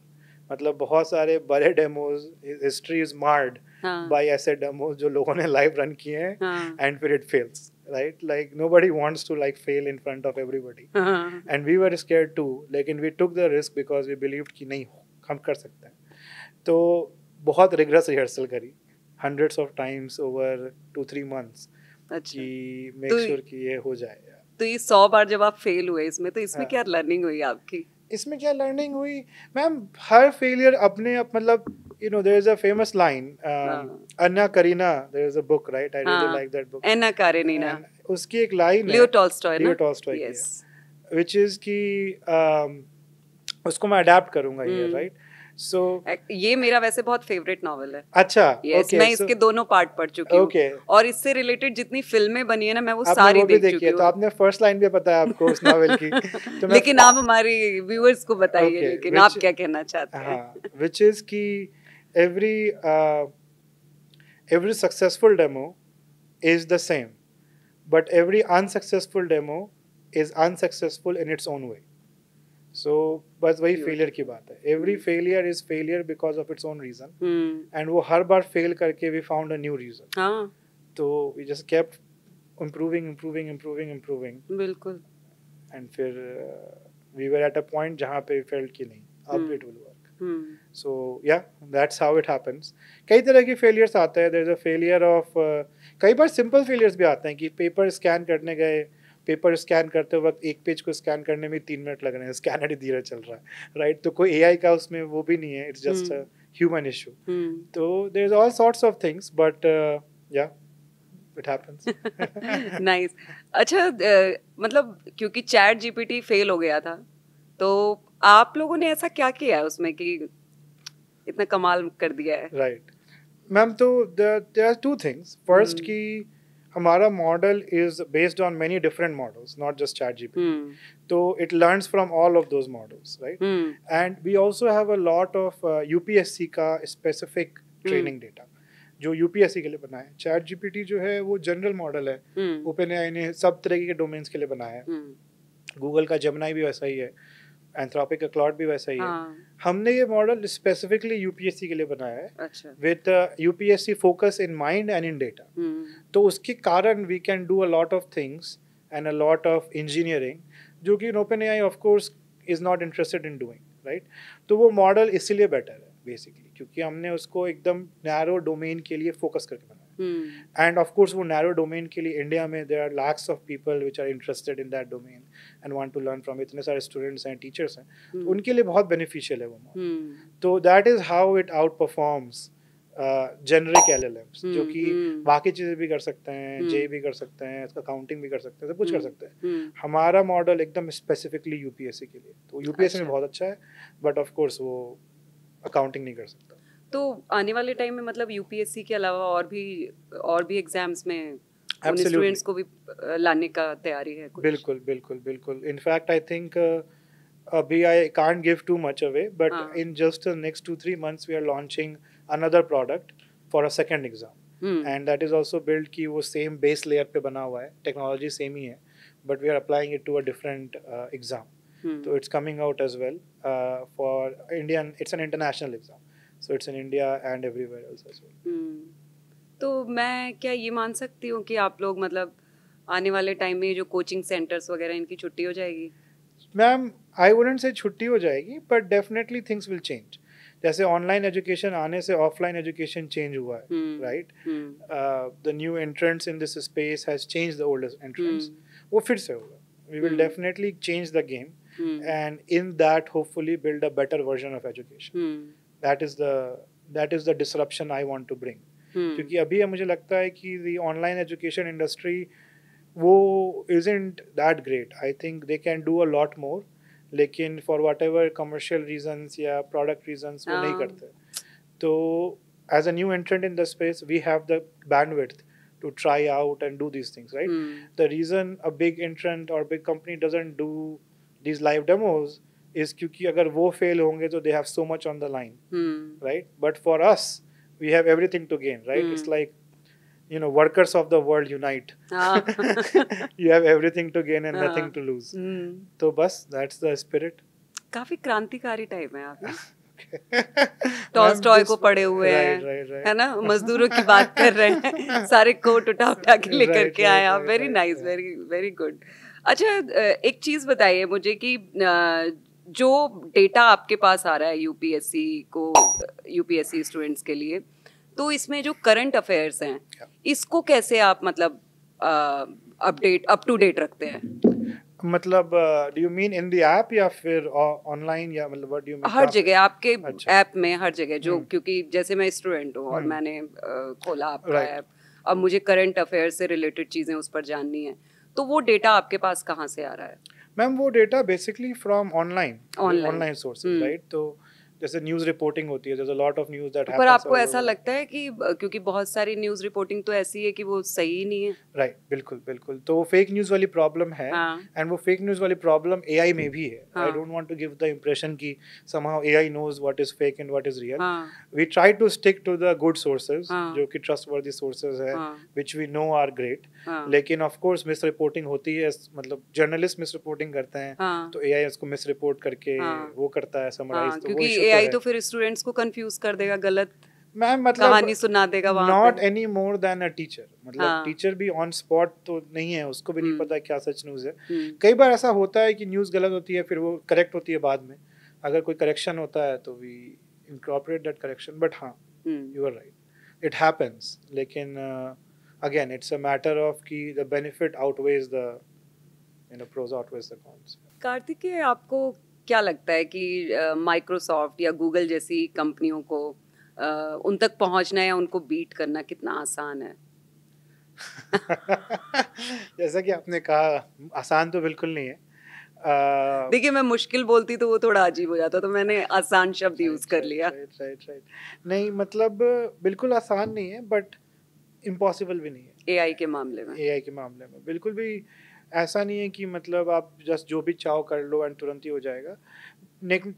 [SPEAKER 2] मतलब बहुत सारे बड़े demos, history is marred by ऐसे डेमोज जो लोगों ने लाइव रन किए हैं एंड फिर it fails, right. Like nobody wants to like fail in front of everybody and we were scared to, लेकिन we took the risk because we believed कि नहीं हम कर सकते हैं। तो बहुत रिग्रेस रिहर्सल करी hundreds of times over 2-3 months कि make sure कि ये हो जाए।
[SPEAKER 1] तो ये 100 बार जब आप फेल हुए इसमें, तो इसमें क्या लर्निंग हुई आपकी?
[SPEAKER 2] इसमें क्या लर्निंग हुई मैम, हर फेलियर अपने मतलब you know there is a famous line, Anna Karenina, there is a book, right? I really like that book,
[SPEAKER 1] Anna Karenina।
[SPEAKER 2] उसकी एक लाइन है,
[SPEAKER 1] लियो टॉल्स्टॉय ना,
[SPEAKER 2] लियो टॉल्स्टॉय की, which is कि उसको मैं अडैप्ट करूंगा ये, राइट। So,
[SPEAKER 1] ये मेरा वैसे बहुत फेवरेट नॉवेल है।
[SPEAKER 2] अच्छा,
[SPEAKER 1] yes, मैं इसके दोनों पार्ट पढ़ चुकी हूँ और इससे रिलेटेड जितनी फिल्में बनी है ना मैं वो सारी देख चुकी हूँ।
[SPEAKER 2] तो आपने फर्स्ट लाइन भी पता है आपको उस नॉवेल की। तो
[SPEAKER 1] लेकिन आप हमारी व्यूअर्स को बताइए, लेकिन आप क्या कहना चाहते हैं?
[SPEAKER 2] which is कि every successful demo is the same, but every unsuccessful demo is unsuccessful in its own way. सो बस वही फेलियर की बात है. Every failure is failure because of its own reason, and वो हर बार फेल करके we found a new reason. तो वी जस्ट केप्ट improving.
[SPEAKER 1] बिल्कुल.
[SPEAKER 2] And फिर we were at a point जहाँ पे felt कि नहीं अब it will work. So yeah, that's how it happens. कई तरह के failures आते हैं. There's a failure of कई बार simple failures भी आते हैं कि पेपर स्कैन करने गए, पेपर स्कैन करते वक्त एक पेज को स्कैन करने में 3 मिनट लग रहे हैं, स्कैनर ही धीरे चल रहा है, राइट? तो कोई AI का उसमें वो भी नहीं है, it's just a human issue. तो there is all sorts of things, but yeah it happens.
[SPEAKER 1] Nice. अच्छा, मतलब क्योंकि चैट जीपीटी फेल हो गया था, तो आप लोगों ने ऐसा क्या किया है उसमें कि इतना कमाल कर दिया है?
[SPEAKER 2] राइट मैम, तो there are two things. First कि हमारा model is based on many different models, not just ChatGPT. तो it learns from all of those models, right? And we also have a lot of UPSC का specific training data जो UPSC के लिए बनाया है. Chat GPT जो है वो जनरल मॉडल है, ओपनएआई ने सब तरह के डोमेन्स के लिए बनाया है. गूगल का जेमिनी भी वैसा ही है, एंथ्रोपिक का क्लाउड भी वैसा ही है. हमने ये मॉडल स्पेसिफिकली यूपीएससी के लिए बनाया है, with UPSC focus in mind and in data. तो उसके कारण we can do a lot of things and a lot of engineering जो कि OpenAI of course is not interested in doing, right? तो वो मॉडल इसीलिए बेटर है basically क्योंकि हमने उसको एकदम नैरो डोमेन के लिए फोकस करके बनाया. एंड ऑफ कोर्स वो नैरो डोमेन के लिए इंडिया में there are lakhs of people which are interested in that domain and want to learn from. इतने सारे स्टूडेंट्स हैं, टीचर्स हैं, तो उनके लिए बहुत बेनिफिशियल है वो मॉडल. तो that is how it out performs generic LLMs जो कि बाकी चीज़ें भी कर सकते हैं, जे भी कर सकते हैं, अकाउंटिंग भी कर सकते हैं, सब कुछ कर सकते हैं. हमारा मॉडल एकदम स्पेसिफिकली यूपीएससी के लिए, तो यूपीएससी में बहुत अच्छा है, बट ऑफ कोर्स वो अकाउंटिंग नहीं कर सकता.
[SPEAKER 1] तो आने वाले टाइम में मतलब यूपीएससी के अलावा और भी एग्जाम्स में उन स्टूडेंट्स को भी लाने का तैयारी है कुछ?
[SPEAKER 2] बिल्कुल बिल्कुल बिल्कुल. इनफैक्ट आई थिंक अभी I can't give too much away, but in just the next 2-3 months we are launching another product for a second exam. And that is also built कि वो same base layer पे बना हुआ है, technology same ही है, but we are applying it to a different exam. So it's coming out as well for Indian. It's an international exam, so it's in India and everywhere else as well.
[SPEAKER 1] तो मैं क्या ये मान सकती हूँ कि आप लोग मतलब आने वाले टाइम में जो कोचिंग सेंटर्स वगैरह इनकी छुट्टी हो जाएगी?
[SPEAKER 2] मैम, आई वुडंट से छुट्टी हो जाएगी, but definitely things will change. जैसे ऑनलाइन एजुकेशन आने से ऑफलाइन एजुकेशन चेंज हुआ है, right? The new entrants in this space has changed the oldest entrants. वो फिर से होगा. We will definitely change the game and in that hopefully build a better version of education. That is the disruption I want to bring. क्योंकि अभी मुझे लगता है कि द ऑनलाइन एजुकेशन इंडस्ट्री वो isn't that great. I think they can do a lot more, लेकिन for whatever commercial reasons या product reasons वो नहीं करते. तो as a new entrant in the space we have the bandwidth to try out and do these things, right? The reason a big entrant और big company doesn't do these live demos is क्योंकि अगर वो fail होंगे तो they have so much on the line, right? But for us we have everything to gain, right? It's like workers of the world unite. You have everything to gain and nothing to lose. तो बस that's the spirit.
[SPEAKER 1] काफी क्रांतिकारी type है आप. Tolstoy को पढ़े हुए हैं, है ना? मजदूरों की बात कर रहे हैं, सारे कोट उठा के लेकर के आए आप. Very nice, very very good. अच्छा, एक चीज बताइए मुझे कि जो डेटा आपके पास आ रहा है यूपीएससी स्टूडेंट्स के लिए, तो इसमें जो करंट अफेयर्स हैं इसको कैसे आप मतलब अप टू डेट रखते हैं?
[SPEAKER 2] मतलब do you mean in the app या फिर ऑनलाइन, या मतलब व्हाट डू यू मीन?
[SPEAKER 1] हर जगह आपके ऐप में, हर जगह जो, क्योंकि जैसे मैं स्टूडेंट हूँ और मैंने खोला आपका ऐप, अब मुझे करंट अफेयर्स से रिलेटेड चीजें उस पर जाननी है, तो वो डेटा आपके पास कहाँ से आ रहा है?
[SPEAKER 2] मैम, वो data basically from online sources, right? तो जैसे न्यूज़ रिपोर्टिंग होती है, there's a lot of news that
[SPEAKER 1] पर
[SPEAKER 2] happens
[SPEAKER 1] आपको
[SPEAKER 2] all
[SPEAKER 1] ऐसा
[SPEAKER 2] over.
[SPEAKER 1] लगता है कि क्योंकि बहुत सारी न्यूज़ रिपोर्टिंग तो ऐसी है कि वो सही ही नहीं है।
[SPEAKER 2] राइट, बिल्कुल बिल्कुल। तो वो फेक न्यूज़ वाली प्रॉब्लम है,
[SPEAKER 1] हाँ
[SPEAKER 2] एंड वो फेक न्यूज़ वाली प्रॉब्लम एआई में भी है। आई
[SPEAKER 1] हाँ
[SPEAKER 2] don't want to give the impression कि somehow AI knows what is fake and what is real.
[SPEAKER 1] हाँ
[SPEAKER 2] We try to stick to the good sources,
[SPEAKER 1] हाँ
[SPEAKER 2] जो कि trustworthy sources है,
[SPEAKER 1] हाँ
[SPEAKER 2] which we know are great.
[SPEAKER 1] हाँ
[SPEAKER 2] लेकिन of course miss reporting होती है, मतलब जर्नलिस्ट मिस रिपोर्टिंग करते हैं,
[SPEAKER 1] हाँ
[SPEAKER 2] तो एआई उसको मिस रिपोर्ट करके
[SPEAKER 1] हाँ
[SPEAKER 2] वो करता है समराइज,
[SPEAKER 1] हाँ,
[SPEAKER 2] तो वो
[SPEAKER 1] क्योंकि
[SPEAKER 2] इशू तो
[SPEAKER 1] एआई
[SPEAKER 2] है।
[SPEAKER 1] तो फिर स्टूडेंट्स को कंफ्यूज कर देगा, गलत
[SPEAKER 2] मैम मतलब
[SPEAKER 1] कहानी सुना देगा वहां
[SPEAKER 2] नॉट
[SPEAKER 1] पे।
[SPEAKER 2] Any more than a teacher, मतलब
[SPEAKER 1] हाँ
[SPEAKER 2] टीचर भी ऑन स्पॉट तो नहीं है, उसको भी नहीं
[SPEAKER 1] हम्म
[SPEAKER 2] पता क्या सच न्यूज़ है।
[SPEAKER 1] हम्म
[SPEAKER 2] कई बार ऐसा होता है कि न्यूज़ गलत होती है, फिर वो करेक्ट होती है बाद में, अगर कोई करेक्शन होता है तो we incorporate that correction, but हाँ,
[SPEAKER 1] hmm.
[SPEAKER 2] You are right, it happens. लेकिन again it's a matter of कि the benefit outweighs the pros outweighs the cons.
[SPEAKER 1] Kartikeya, आपको क्या लगता है कि माइक्रोसॉफ्ट या गूगल जैसी कंपनियों को उन तक पहुंचना या उनको बीट करना कितना आसान है?
[SPEAKER 2] जैसा कि आपने कहा, आसान तो बिल्कुल नहीं है।
[SPEAKER 1] देखिए, मैं मुश्किल बोलती तो वो थोड़ा अजीब हो जाता, तो मैंने आसान शब्द यूज कर लिया।
[SPEAKER 2] राइट। नहीं मतलब बिल्कुल आसान नहीं है, बट इम्पॉसिबल भी नहीं है।
[SPEAKER 1] एआई के मामले में
[SPEAKER 2] एआई के मामले में बिल्कुल भी ऐसा नहीं है कि मतलब आप जस्ट जो भी चाहो कर लो एंड तुरंत ही हो जाएगा।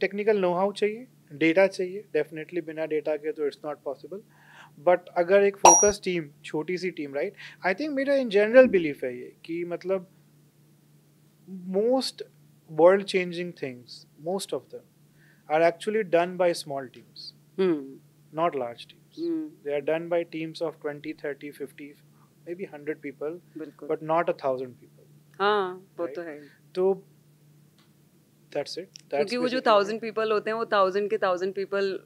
[SPEAKER 2] टेक्निकल नो हाउ चाहिए, डेटा चाहिए, डेफिनेटली बिना डेटा के तो इट्स नॉट पॉसिबल। बट अगर एक फोकस टीम, छोटी सी टीम, राइट, आई थिंक मेरा इन जनरल बिलीफ है ये कि मतलब most world changing things, most of them are actually done by small teams,
[SPEAKER 1] hmm
[SPEAKER 2] not large teams.
[SPEAKER 1] Hmm,
[SPEAKER 2] They are done by teams of 20, 30, 50, maybe 100 people,
[SPEAKER 1] बिल्कुल।
[SPEAKER 2] but not 1,000 people,
[SPEAKER 1] हाँ, वो
[SPEAKER 2] right?
[SPEAKER 1] तो है,
[SPEAKER 2] So that's it. That's
[SPEAKER 1] क्योंकि वो जो
[SPEAKER 2] basically
[SPEAKER 1] 1000 people होते हैं वो 1000 के 1000 पीपल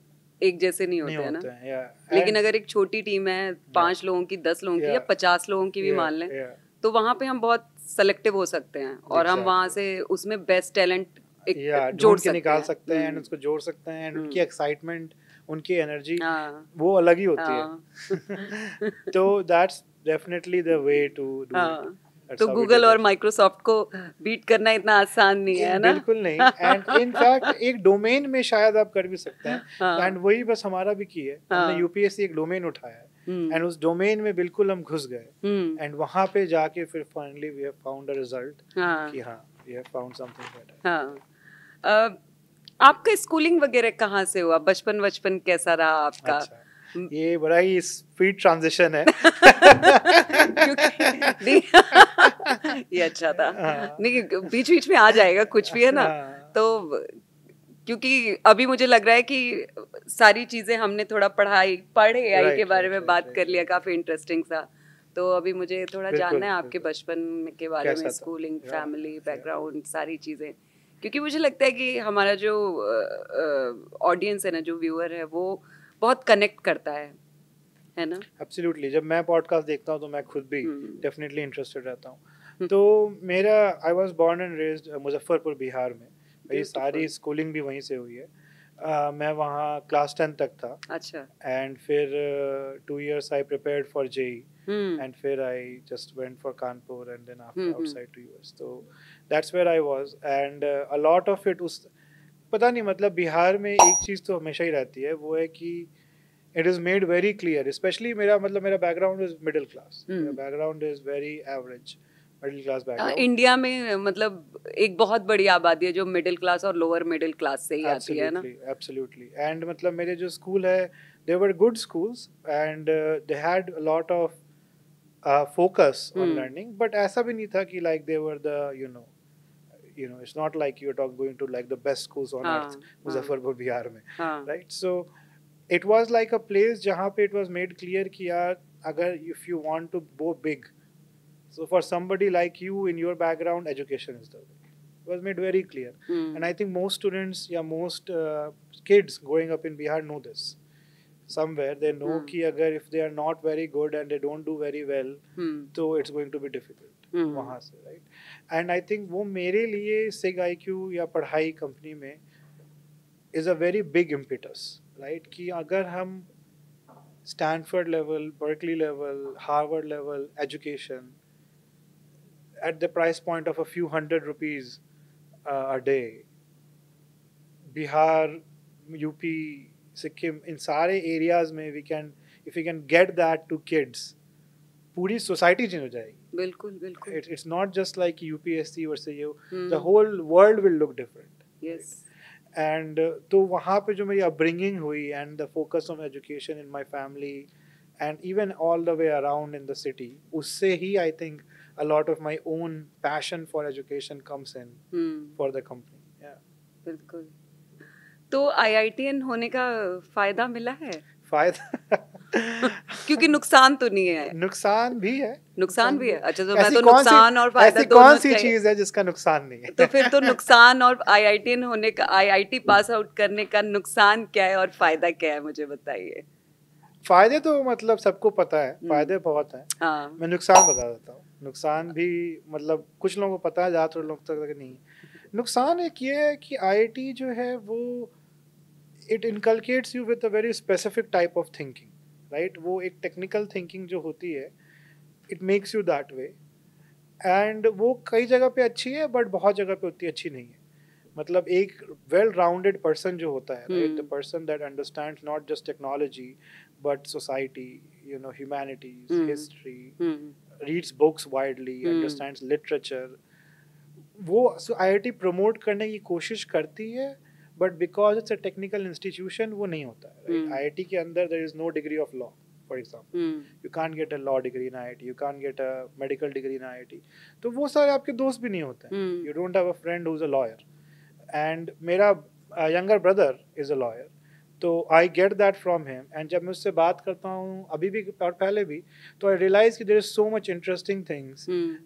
[SPEAKER 1] एक जैसे नहीं
[SPEAKER 2] नहीं
[SPEAKER 1] होते हैं ना।
[SPEAKER 2] होते हैं, yeah.
[SPEAKER 1] लेकिन
[SPEAKER 2] And
[SPEAKER 1] अगर एक छोटी टीम है, 5 लोगों की, 10 लोगों की या
[SPEAKER 2] yeah,
[SPEAKER 1] 50 लोगों की भी
[SPEAKER 2] yeah,
[SPEAKER 1] मान लें,
[SPEAKER 2] yeah,
[SPEAKER 1] तो वहां पे हम बहुत सेलेक्टिव हो सकते हैं और हम वहां
[SPEAKER 2] exactly.
[SPEAKER 1] से उसमें बेस्ट टैलेंट एक
[SPEAKER 2] Yeah,
[SPEAKER 1] जोड़
[SPEAKER 2] ढूंढ के निकाल
[SPEAKER 1] सकते
[SPEAKER 2] सकते हैं एंड
[SPEAKER 1] हैं।
[SPEAKER 2] उसको जोड़ सकते हैं, एंड उनकी
[SPEAKER 1] हम्म,
[SPEAKER 2] एक्साइटमेंट, उनकी एनर्जी
[SPEAKER 1] हाँ
[SPEAKER 2] वो अलग ही होती है।
[SPEAKER 1] हाँ
[SPEAKER 2] तो that's definitely the way to do it.
[SPEAKER 1] हाँ,
[SPEAKER 2] दैट्स
[SPEAKER 1] तो
[SPEAKER 2] हाउ वी
[SPEAKER 1] गूगल
[SPEAKER 2] डिड
[SPEAKER 1] और
[SPEAKER 2] इट।
[SPEAKER 1] माइक्रोसॉफ्ट को बीट करना इतना आसान नहीं है ना।
[SPEAKER 2] बिल्कुल नहीं, एंड इन फैक्ट एक डोमेन में शायद आप कर भी सकते हैं,
[SPEAKER 1] हाँ
[SPEAKER 2] एंड वही बस हमारा भी की है, हमने
[SPEAKER 1] हाँ
[SPEAKER 2] यूपीएससी एक डोमेन उठाया है,
[SPEAKER 1] हम्म
[SPEAKER 2] एंड उस डोमेन में बिल्कुल हम घुस गए,
[SPEAKER 1] हम्म
[SPEAKER 2] एंड वहां पे जाके फिर finally we have found a result
[SPEAKER 1] हाँ
[SPEAKER 2] कि हाँ, we have found something better.
[SPEAKER 1] हाँ। आपका स्कूलिंग वगैरह कहाँ से हुआ? बचपन बचपन कैसा रहा आपका?
[SPEAKER 2] अच्छा, ये बड़ा ही स्पीड ट्रांजिशन है।
[SPEAKER 1] क्योंकि नहीं ये अच्छा था।
[SPEAKER 2] हाँ,
[SPEAKER 1] नहीं, बीच बीच में आ जाएगा कुछ भी, है ना।
[SPEAKER 2] हाँ,
[SPEAKER 1] तो क्योंकि अभी मुझे लग रहा है कि सारी चीजें हमने थोड़ा पढ़ एआई के
[SPEAKER 2] राइट
[SPEAKER 1] बारे
[SPEAKER 2] राइट
[SPEAKER 1] में
[SPEAKER 2] राइट
[SPEAKER 1] बात कर
[SPEAKER 2] राइट
[SPEAKER 1] लिया,
[SPEAKER 2] राइट,
[SPEAKER 1] काफी इंटरेस्टिंग सा। तो अभी मुझे थोड़ा जानना
[SPEAKER 2] बिल्कुल
[SPEAKER 1] है आपके
[SPEAKER 2] बिल्कुल,
[SPEAKER 1] बचपन के बारे में,
[SPEAKER 2] कैसा था,
[SPEAKER 1] स्कूलिंग,
[SPEAKER 2] या
[SPEAKER 1] फैमिली
[SPEAKER 2] या
[SPEAKER 1] बैकग्राउंड, सारी चीजें। क्योंकि मुझे लगता है कि हमारा जो ऑडियंस है ना, जो व्यूअर है, वो बहुत कनेक्ट करता है ना।
[SPEAKER 2] एब्सोल्युटली। जब मैं पॉडकास्ट देखता हूँ तो मैं खुद भी
[SPEAKER 1] हम्म
[SPEAKER 2] डेफिनेटली इंटरेस्टेड रहता हूँ। तो मेरा, I was born and raised Muzaffarpur Bihar में, मेरी सारी
[SPEAKER 1] ब्यूटीफुल।
[SPEAKER 2] स्कूलिंग भी वहीं से हुई है। मैं वहाँ क्लास 10 तक था,
[SPEAKER 1] अच्छा।
[SPEAKER 2] एंड फिर 2 years I prepared for JEE,
[SPEAKER 1] hmm
[SPEAKER 2] and फिर I just went for Kanpur and then after
[SPEAKER 1] hmm
[SPEAKER 2] outside to US. तो that's where I was, and a lot of it उस, पता नहीं, मतलब बिहार में एक चीज़ तो हमेशा ही रहती है, वो है कि it is made very clear, specially मेरा, मतलब मेरा बैकग्राउंड इज मिडिल क्लास, मेरा background is very average middle class background.
[SPEAKER 1] India में मतलब एक बहुत बड़ी आबादी है जो मिडिल क्लास और लोअर मिडिल क्लास से ही आती है ना।
[SPEAKER 2] एब्सोल्युटली एब्सोल्युटली, एंड मतलब मेरे जो स्कूल है, they were good schools, and they had a lot of focus on learning, but ऐसा भी नहीं था कि like they were the it's not like you're going to like the best schools on earth,
[SPEAKER 1] हाँ हाँ
[SPEAKER 2] मुजफ्फरपुर बिहार में,
[SPEAKER 1] हाँ
[SPEAKER 2] right? So it was like a place जहाँ पे it was made clear कि यार, अगर if you want to go big, so for somebody like you in your background, education is the way. It was made very clear, and I think most students, yeah, most kids growing up in Bihar know this. Somewhere they know कि अगर if they are not very good and they don't do very well, तो it's going to be difficult वहाँ से, right? And I think वो मेरे लिए SIG IQ या पढ़ाई कंपनी में is a very big impetus, right? कि अगर हम Stanford level, Berkeley level, Harvard level education at the price point of a few hundred rupees a day, Bihar UP, Sikkim, इन सारे एरियाज में if we can get that to kids, पूरी society change हो जाएगी।
[SPEAKER 1] बिल्कुल बिल्कुल।
[SPEAKER 2] It's not just like UPSC versus you, the
[SPEAKER 1] hmm.
[SPEAKER 2] whole world will look different.
[SPEAKER 1] Yes.
[SPEAKER 2] And तो वहाँ पे जो मेरी upbringing हुई and the focus on education in my family and even all the way around in the city, उससे ही I think a lot of my own passion for education comes in for the company. Yeah.
[SPEAKER 1] बिल्कुल। तो IITN होने का फायदा मिला है?
[SPEAKER 2] फायदा
[SPEAKER 1] क्योंकि नुकसान तो नहीं है।
[SPEAKER 2] नुकसान भी है।
[SPEAKER 1] नुकसान भी है। अच्छा, तो मैं
[SPEAKER 2] ऐसी
[SPEAKER 1] तो
[SPEAKER 2] कौन सी
[SPEAKER 1] नुकसान और फायदा
[SPEAKER 2] ऐसी
[SPEAKER 1] दोनों
[SPEAKER 2] कौन सी
[SPEAKER 1] चाहिए।
[SPEAKER 2] चीज है जिसका नुकसान नहीं है?
[SPEAKER 1] तो फिर तो नुकसान और IITN होने का, IIT पास आउट करने का नुकसान क्या है और फायदा क्या है, मुझे बताइए।
[SPEAKER 2] फायदे तो मतलब सबको पता है, फायदे बहुत हैं।
[SPEAKER 1] हाँ।
[SPEAKER 2] मैं नुकसान बता देता हूँ। नुकसान भी मतलब कुछ लोगों को पता है, ज़्यादातर लोग तक नहीं। नुकसान एक ये है कि IIT जो है वो it inculcates you with a very specific type of thinking, right? वो एक टेक्निकल थिंकिंग जो होती है, it makes you that way. And वो कई जगह पे अच्छी है बट बहुत जगह पे उतनी अच्छी नहीं है। मतलब एक वेल राउंडेड पर्सन जो होता है, right, the person that understands not just technology but society, you know, humanities, history, reads books widely, understands literature, वो IIT प्रमोट करने की कोशिश करती है but because it's a technical institution वो नहीं होता है, राइट? IIT के अंदर there is no degree of law, for example. You can't get a law degree in IIT. You can't get a medical degree in IIT. तो वो सारे आपके दोस्त भी नहीं होते हैं. You don't have a friend who's a lawyer. And मेरा younger brother is a lawyer. तो I get that from him. And जब मैं उससे बात करता हूँ अभी भी और पहले भी, तो I realize कि there is so much interesting things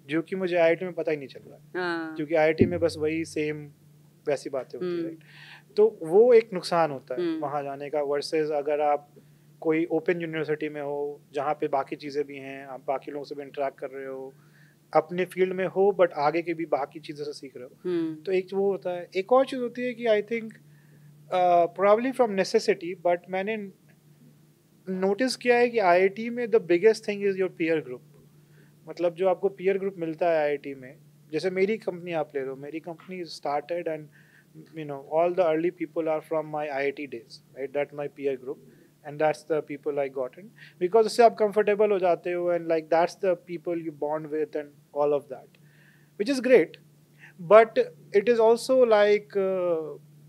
[SPEAKER 2] जो कि मुझे IIT में पता ही नहीं चल रहा है, क्योंकि IIT में बस वही सेम वैसी बातें होती है, राइट? तो वो एक नुकसान होता है वहाँ जाने का, वर्सेस अगर आप कोई ओपन यूनिवर्सिटी में हो जहाँ पे बाकी चीज़ें भी हैं, आप बाकी लोगों से भी इंटरेक्ट कर रहे हो, अपने फील्ड में हो बट आगे के भी बाकी चीज़ों से सीख रहे हो, तो एक वो होता है। एक और चीज़ होती है कि I think probably from necessity, but मैंने नोटिस किया है कि IIT में the biggest thing is your peer group. मतलब जो आपको पीयर ग्रुप मिलता है IIT में, जैसे मेरी कंपनी आप ले लो, मेरी company started and you know all the early people are from my IIT days, right? That's my peer group and that's the people I got in, because उससे आप comfortable हो जाते हो and like that's the people you bond with and all of that, which is great, but it is also like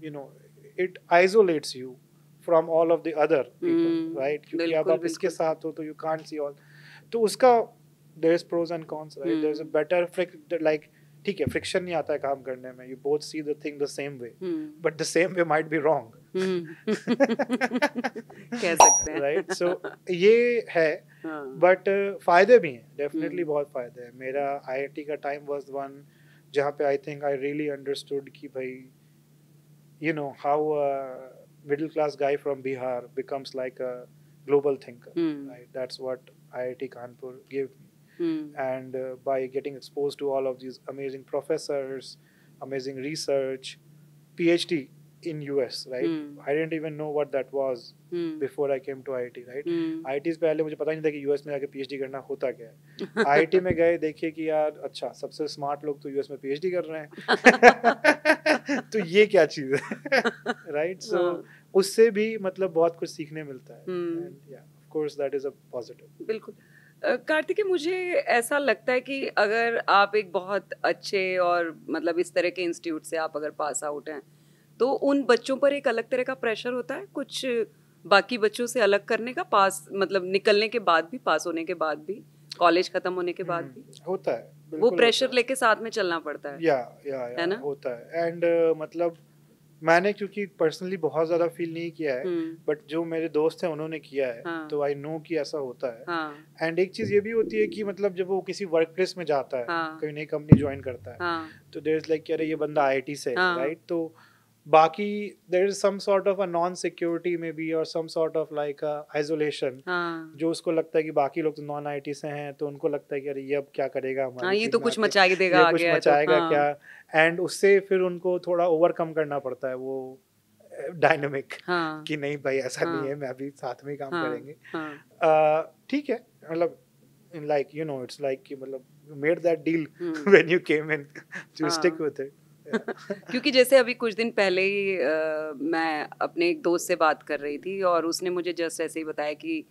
[SPEAKER 2] you know, it isolates you from all of the other people, right? क्योंकि अब आप इसके साथ हो तो you can't see all, तो उसका there is pros and cons, right? There is a better like ठीक है, फ्रिक्शन नहीं आता है काम करने में, you both see the thing the same way but the same way might be wrong,
[SPEAKER 1] कह सकते हैं,
[SPEAKER 2] राइट? सो ये है, बट फायदे भी हैं, डेफिनेटली बहुत फायदे हैं। मेरा IIT का टाइम वाज वन जहाँ पे I think I really understood कि भाई you know how middle class guy from Bihar becomes like a global thinker, right? That's what IIT Kanpur give me. And by getting exposed to all of these amazing professors, amazing research, PhD in US, right? I didn't even know what that was before I came to IIT, right? IIT से पहले मुझे पता नहीं था कि US में जाके PhD करना होता क्या है। IIT में गए, देखिए कि यार अच्छा, सबसे स्मार्ट लोग तो US में PhD कर रहे हैं तो ये क्या चीज़ है, right? So उससे भी मतलब बहुत कुछ सीखने मिलता है, and yeah, of course that is a positive.
[SPEAKER 1] बिल्कुल। कार्तिक, मुझे ऐसा लगता है कि अगर आप एक बहुत अच्छे और मतलब इस तरह के इंस्टीट्यूट से आप अगर पास आउट हैं तो उन बच्चों पर एक अलग तरह का प्रेशर होता है, कुछ बाकी बच्चों से अलग करने का, पास मतलब निकलने के बाद भी, पास होने के बाद भी, कॉलेज खत्म होने के बाद भी
[SPEAKER 2] होता है,
[SPEAKER 1] वो प्रेशर लेके साथ में चलना पड़ता है,
[SPEAKER 2] या
[SPEAKER 1] है ना?
[SPEAKER 2] होता है। एंड मतलब मैंने क्योंकि पर्सनली बहुत ज़्यादा फील नहीं किया है, बट जो मेरे दोस्त हैं उन्होंने किया है, तो आई नो कि ऐसा होता है। एंड एक चीज़ ये भी होती है कि मतलब जब वो किसी वर्क प्लेस में जाता है, कोई नई कंपनी ज्वाइन करता है, तो देयर इज लाइक अरे ये बंदा IIT से है, राइट? तो बाकी there is some sort of a non security में भी, और some sort of like isolation, जो उसको लगता है कि बाकी लोग तो नॉन IIT से हैं, तो उनको लगता है कि अरे ये अब क्या करेगा हमारी,
[SPEAKER 1] ये तो कुछ मचा देगा,
[SPEAKER 2] ये कुछ मचाएगा क्या, एंड उससे फिर उनको थोड़ा ओवरकम करना पड़ता है वो डायनामिक, कि नहीं भाई ऐसा नहीं है, मैं अभी साथ में ही काम करेंगे, ठीक है। मतलब like you know it's like कि मतलब you made that deal when you came in to stick with it.
[SPEAKER 1] क्योंकि जैसे अभी कुछ दिन पहले ही मैं अपने एक दोस्त से बात कर रही थी और उसने मुझे जस्ट ऐसे ही बताया कि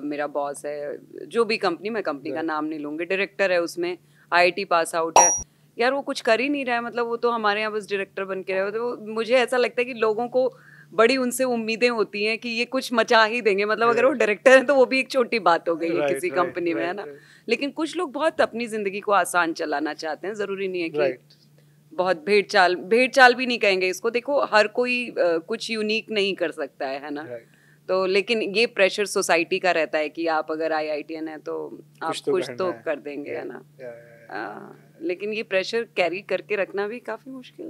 [SPEAKER 1] मेरा बॉस है, जो भी कंपनी, मैं कंपनी का नाम नहीं लूँगी, डायरेक्टर है उसमें, आईआईटी पास आउट है। यार वो कुछ कर ही नहीं रहा है, मतलब वो तो हमारे यहाँ बस डायरेक्टर बन के रहे हो। तो मुझे ऐसा लगता है कि लोगों को बड़ी उनसे उम्मीदें होती हैं कि ये कुछ मचा ही देंगे, मतलब अगर वो डायरेक्टर है तो वो भी एक छोटी बात हो गई है किसी कंपनी में, है ना। लेकिन कुछ लोग बहुत अपनी जिंदगी को आसान चलाना चाहते हैं, जरूरी नहीं है कि बहुत भेड़ चाल भी नहीं कहेंगे इसको। देखो हर कोई कुछ यूनिक नहीं कर सकता है ना। तो लेकिन ये प्रेशर सोसाइटी का रहता है कि आप अगर आईआईटीएन है तो आप कुछ तो कर देंगे, है ना। लेकिन ये प्रेशर कैरी करके रखना भी काफी मुश्किल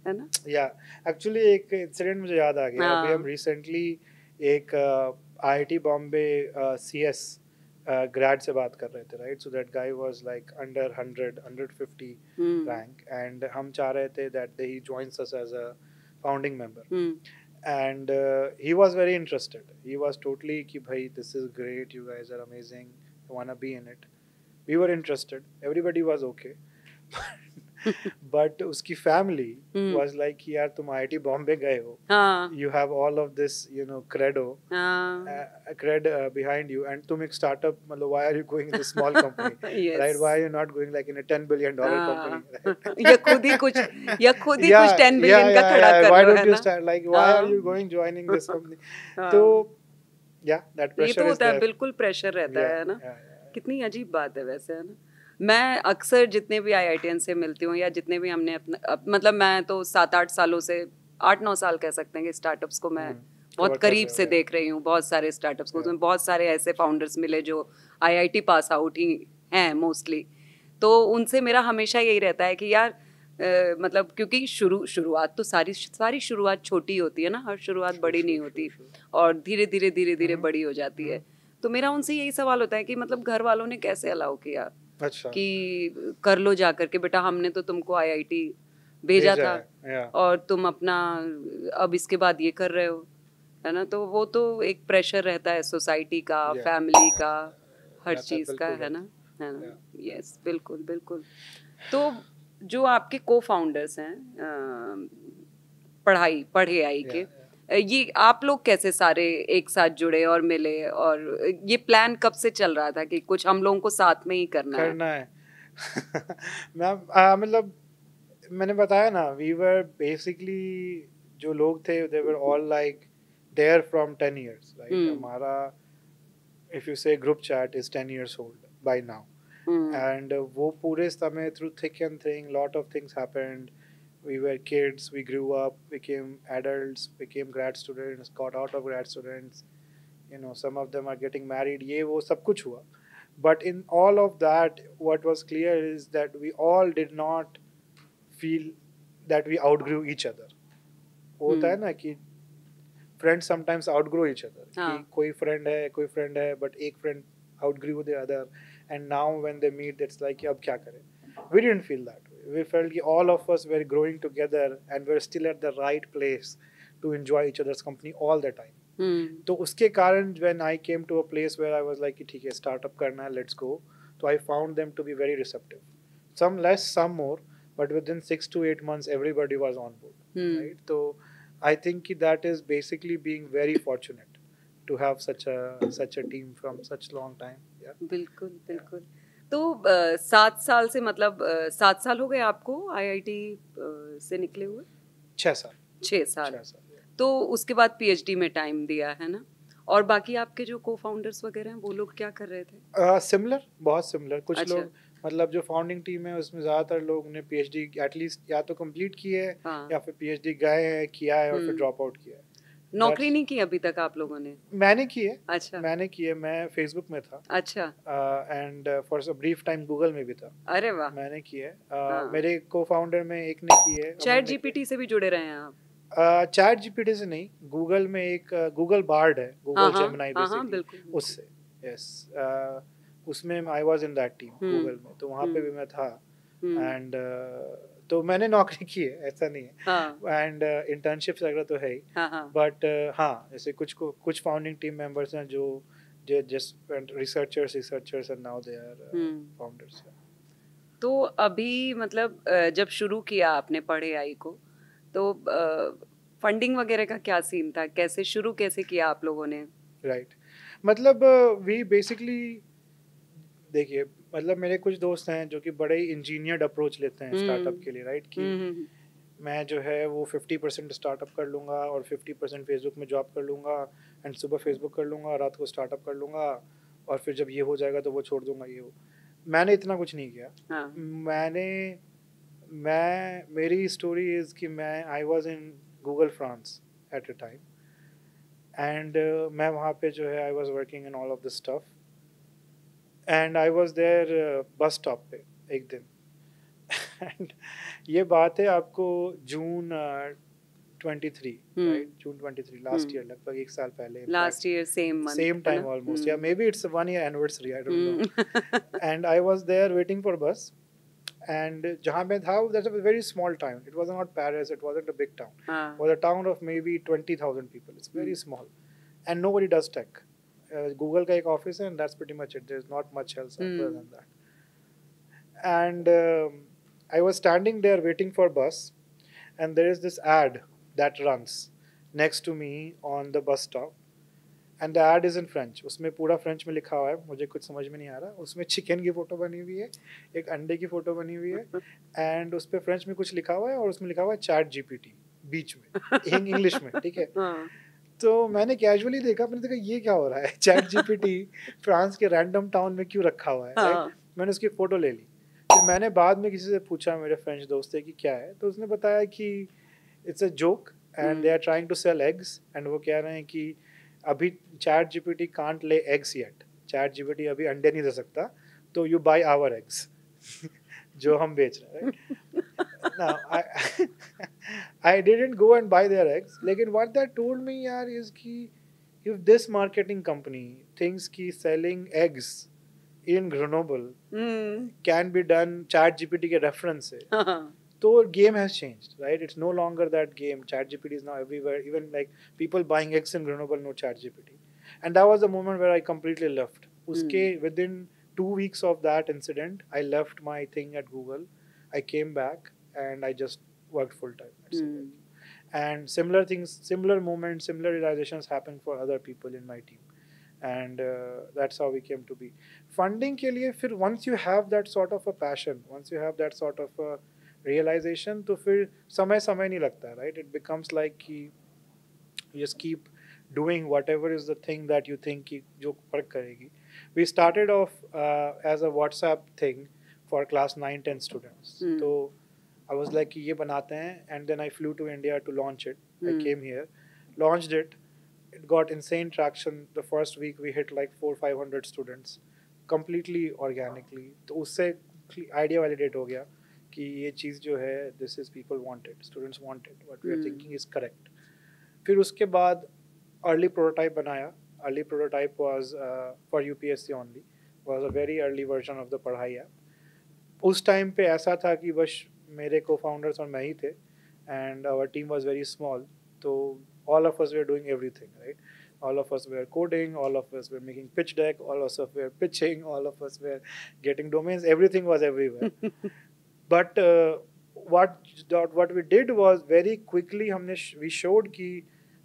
[SPEAKER 1] है ना।
[SPEAKER 2] या एक्चुअली एक इंसिडेंट मुझे याद आ गया। अभी हम रिसेंटली एक आईआईटी बॉम्बे सीएस ग्रेड से बात कर रहे थे, right. So that guy was like under 150 rank and हम चाह रहे थे that he joins us as a founding member and he was very interested. He was totally ki bhai, this is great, you guys are amazing, I want to be in it. We were interested, everybody was okay. But uski family was like कि यार तुम IIT Bombay गए हो, you have all of this, you know, cred behind you, and तुम एक startup, मतलब why are you going in this small company? Yes. Right, why are you not going like in a $10 billion company, right?
[SPEAKER 1] या खुद ही कुछ कुछ 10 billion का खड़ा कर लो,
[SPEAKER 2] why don't you start like why are you joining this company? तो that pressure
[SPEAKER 1] ये तो होता है, बिल्कुल प्रेशर रहता है ना। कितनी अजीब बात है वैसे, है ना। मैं अक्सर जितने भी आईआईटीएन से मिलती हूँ या जितने भी हमने मतलब मैं तो 7-8 सालों से, 8-9 साल कह सकते हैं कि स्टार्टअप्स को मैं बहुत करीब से देख रही हूँ, बहुत सारे स्टार्टअप्स को। उसमें बहुत सारे ऐसे फाउंडर्स मिले जो आईआईटी पास आउट ही हैं मोस्टली। तो उनसे मेरा हमेशा यही रहता है कि यार मतलब क्योंकि शुरुआत तो सारी शुरुआत छोटी होती है ना, हर शुरुआत बड़ी नहीं होती, और धीरे धीरे बड़ी हो जाती है। तो मेरा उनसे यही सवाल होता है कि मतलब घर वालों ने कैसे अलाउ किया कि कर लो जा करके, बेटा हमने तो तुमको आईआईटी भेजा था और तुम अपना अब इसके बाद ये कर रहे हो, है ना। तो वो तो एक प्रेशर रहता है सोसाइटी का, फैमिली का, हर चीज का, है ना। यस, बिल्कुल बिल्कुल। तो जो आपके को फाउंडर्स हैं पढ़े आई के, ये आप लोग कैसे सारे एक साथ जुड़े और मिले, और ये प्लान कब से चल रहा था कि कुछ हम लोगों को साथ में ही करना है?
[SPEAKER 2] मैम मतलब मैंने बताया ना, वी वर बेसिकली जो लोग थे they were all like there from 10 years, right. हमारा if you say group chat is 10 years old by now. And वो पूरे समय through thick and thin, lot of things happened. We were kids, we grew up, became adults, became grad students, got out of grad students, you know, some of them are getting married, ये वो सब कुछ हुआ. But in all of that, what was clear is that we all did not feel that we outgrew each other. होता है ना कि friends sometimes outgrow each other. कि कोई friend है but एक friend outgrew the other, and now when they meet it's like अब क्या करें. We didn't feel that way. We felt कि all of us were growing together and we're still at the right place to enjoy each other's company all the time. तो उसके कारण when I came to a place where I was like कि ठीक है startup करना है, let's go. So I found them to be very receptive. Some less, some more, but within 6 to 8 months everybody was on board, right? So I think that is basically being very fortunate to have such a team from such long time. Yeah.
[SPEAKER 1] बिल्कुल। तो 7 साल से, मतलब 7 साल हो गए आपको IIT से निकले हुए? 6 साल। तो उसके बाद पीएचडी में टाइम दिया, है ना। और बाकी आपके जो को फाउंडर्स वगैरह हैं वो लोग क्या कर रहे थे?
[SPEAKER 2] सिमिलर, बहुत सिमिलर। कुछ लोग मतलब जो फाउंडिंग टीम है उसमें ज्यादातर लोग ने पीएचडी एटलीस्ट या तो कंप्लीट की है, या फिर पीएचडी गए हैं, किया है और फिर ड्रॉप आउट किया है।
[SPEAKER 1] नौकरी नहीं की अभी तक आप लोगों ने?
[SPEAKER 2] मैंने की है।
[SPEAKER 1] अच्छा।
[SPEAKER 2] मैंने की है, मैं फेसबुक में था।
[SPEAKER 1] अच्छा।
[SPEAKER 2] And for a brief time Google में भी था।
[SPEAKER 1] अरे वाह।
[SPEAKER 2] मैंने की है। मेरे को फाउंडर में एक ने की है।
[SPEAKER 1] चैट जीपीटी से भी जुड़े रहे हैं आप?
[SPEAKER 2] चैट जीपीटी से नहीं, गूगल में एक गूगल बार्ड है, गूगल जेमिनी बेसिकली, उससे। यस, उसमें I was in that team Google में, तो वहाँ पे भी मैं था। एंड तो मैंने नौकरी की है, ऐसा नहीं है। एंड इंटर्नशिप्स वगैरह तो है ही, बट हाँ जैसे कुछ फाउंडिंग टीम मेंबर्स हैं जो just researchers and now they are founders.
[SPEAKER 1] तो अभी मतलब जब शुरू किया आपने पढ़ एआई को, तो फंडिंग वगैरह का क्या सीन था, कैसे शुरू कैसे किया आप लोगों ने?
[SPEAKER 2] राइट, मतलब वी बेसिकली, देखिए, मतलब मेरे कुछ दोस्त हैं जो कि बड़े ही इंजीनियर्ड अप्रोच लेते हैं स्टार्टअप के लिए, राइट, कि
[SPEAKER 1] हम्म।
[SPEAKER 2] मैं जो है वो 50% स्टार्टअप कर लूँगा और 50% फेसबुक में जॉब कर लूँगा, एंड सुबह फेसबुक कर लूँगा, रात को स्टार्टअप कर लूँगा, और फिर जब ये हो जाएगा तो वो छोड़ दूँगा, ये वो। मैंने इतना कुछ नहीं किया।
[SPEAKER 1] हाँ।
[SPEAKER 2] मेरी स्टोरी इज़ कि I was in Google France at a time, and मैं वहाँ पे जो है I was working in all of this stuff, and I was there bus stop पे एक दिन। एंड ये बात है आपको June 23, right, June 23 last year, लगभग एक साल पहले,
[SPEAKER 1] last year same month,
[SPEAKER 2] same time almost, yeah maybe it's 1 year anniversary, I don't know. And I was there waiting for bus, and जहाँ मैं था that's a very small town, it was not Paris, it wasn't a big town, was a town of maybe 20,000 people, it's very small, and nobody does take. Google का एक office है, and that's pretty much it, there is not much else other than that. And I was standing there waiting for bus, and there is this ad that runs next to me on the bus stop, and the ad is in French. उसमें पूरा French में लिखा हुआ है, मुझे कुछ समझ में नहीं आ रहा। उसमें चिकन की फोटो बनी हुई है, एक अंडे की फोटो बनी हुई है, एंड उस पर फ्रेंच में कुछ लिखा हुआ है, और उसमें लिखा हुआ है चैट जीपीटी बीच में, इंग्लिश में, ठीक है। तो मैंने कैजुअली देखा, मैंने देखा ये क्या हो रहा है, चैट जीपीटी फ्रांस के रैंडम टाउन में क्यों रखा हुआ है, राइट। मैंने उसकी फोटो ले ली। फिर मैंने बाद में किसी से पूछा, मेरे फ्रेंच दोस्त है, कि क्या है, तो उसने बताया कि it's a joke and they are trying to sell eggs, and वो कह रहे हैं कि अभी chat GPT can't lay eggs yet, chat GPT अभी अंडे नहीं दे सकता, तो यू बाय आवर एग्स जो हम बेच रहे हैं। Now, I didn't go and buy their eggs. लेकिन what that told me यार is कि if this marketing company thinks कि selling eggs in Grenoble can be done chat GPT के reference से, तो game has changed, right? It's no longer that game. Chat GPT is now everywhere. Even like people buying eggs in Grenoble know chat GPT. And that was the moment where I completely left. उसके within 2 weeks of that incident, I left my thing at Google. I came back and I just worked full time. And similar things, similar moments, similar realizations happen for other people in my team. And that's how we came to be. Funding के लिए फिर once you have that sort of a passion, once you have that sort of a realization, तो फिर समय नहीं लगता, right? It becomes like कि you just keep doing whatever is the thing that you think कि जो फर्क करेगी. We started off as a WhatsApp thing for class 9-10 students. So I was like ये बनाते हैं, and then I flew to India to launch it. I came here, launched it. It got insane traction. The first week we hit like 400-500 students, completely organically. तो उससे idea validate हो गया कि ये चीज़ जो है, this is people want it, students want it, what we are thinking is correct. फिर उसके बाद early prototype बनाया. Early prototype was for UPSC only. Was a very early version of the पढ़ाई app. उस टाइम पे ऐसा था कि बस मेरे co-founders और मैं ही थे, and our team was very small. तो all of us were doing everything, right? All of us were coding, all of us were making pitch deck, all of us were pitching, all of us were getting domains. Everything was everywhere. But what we did was very quickly we showed कि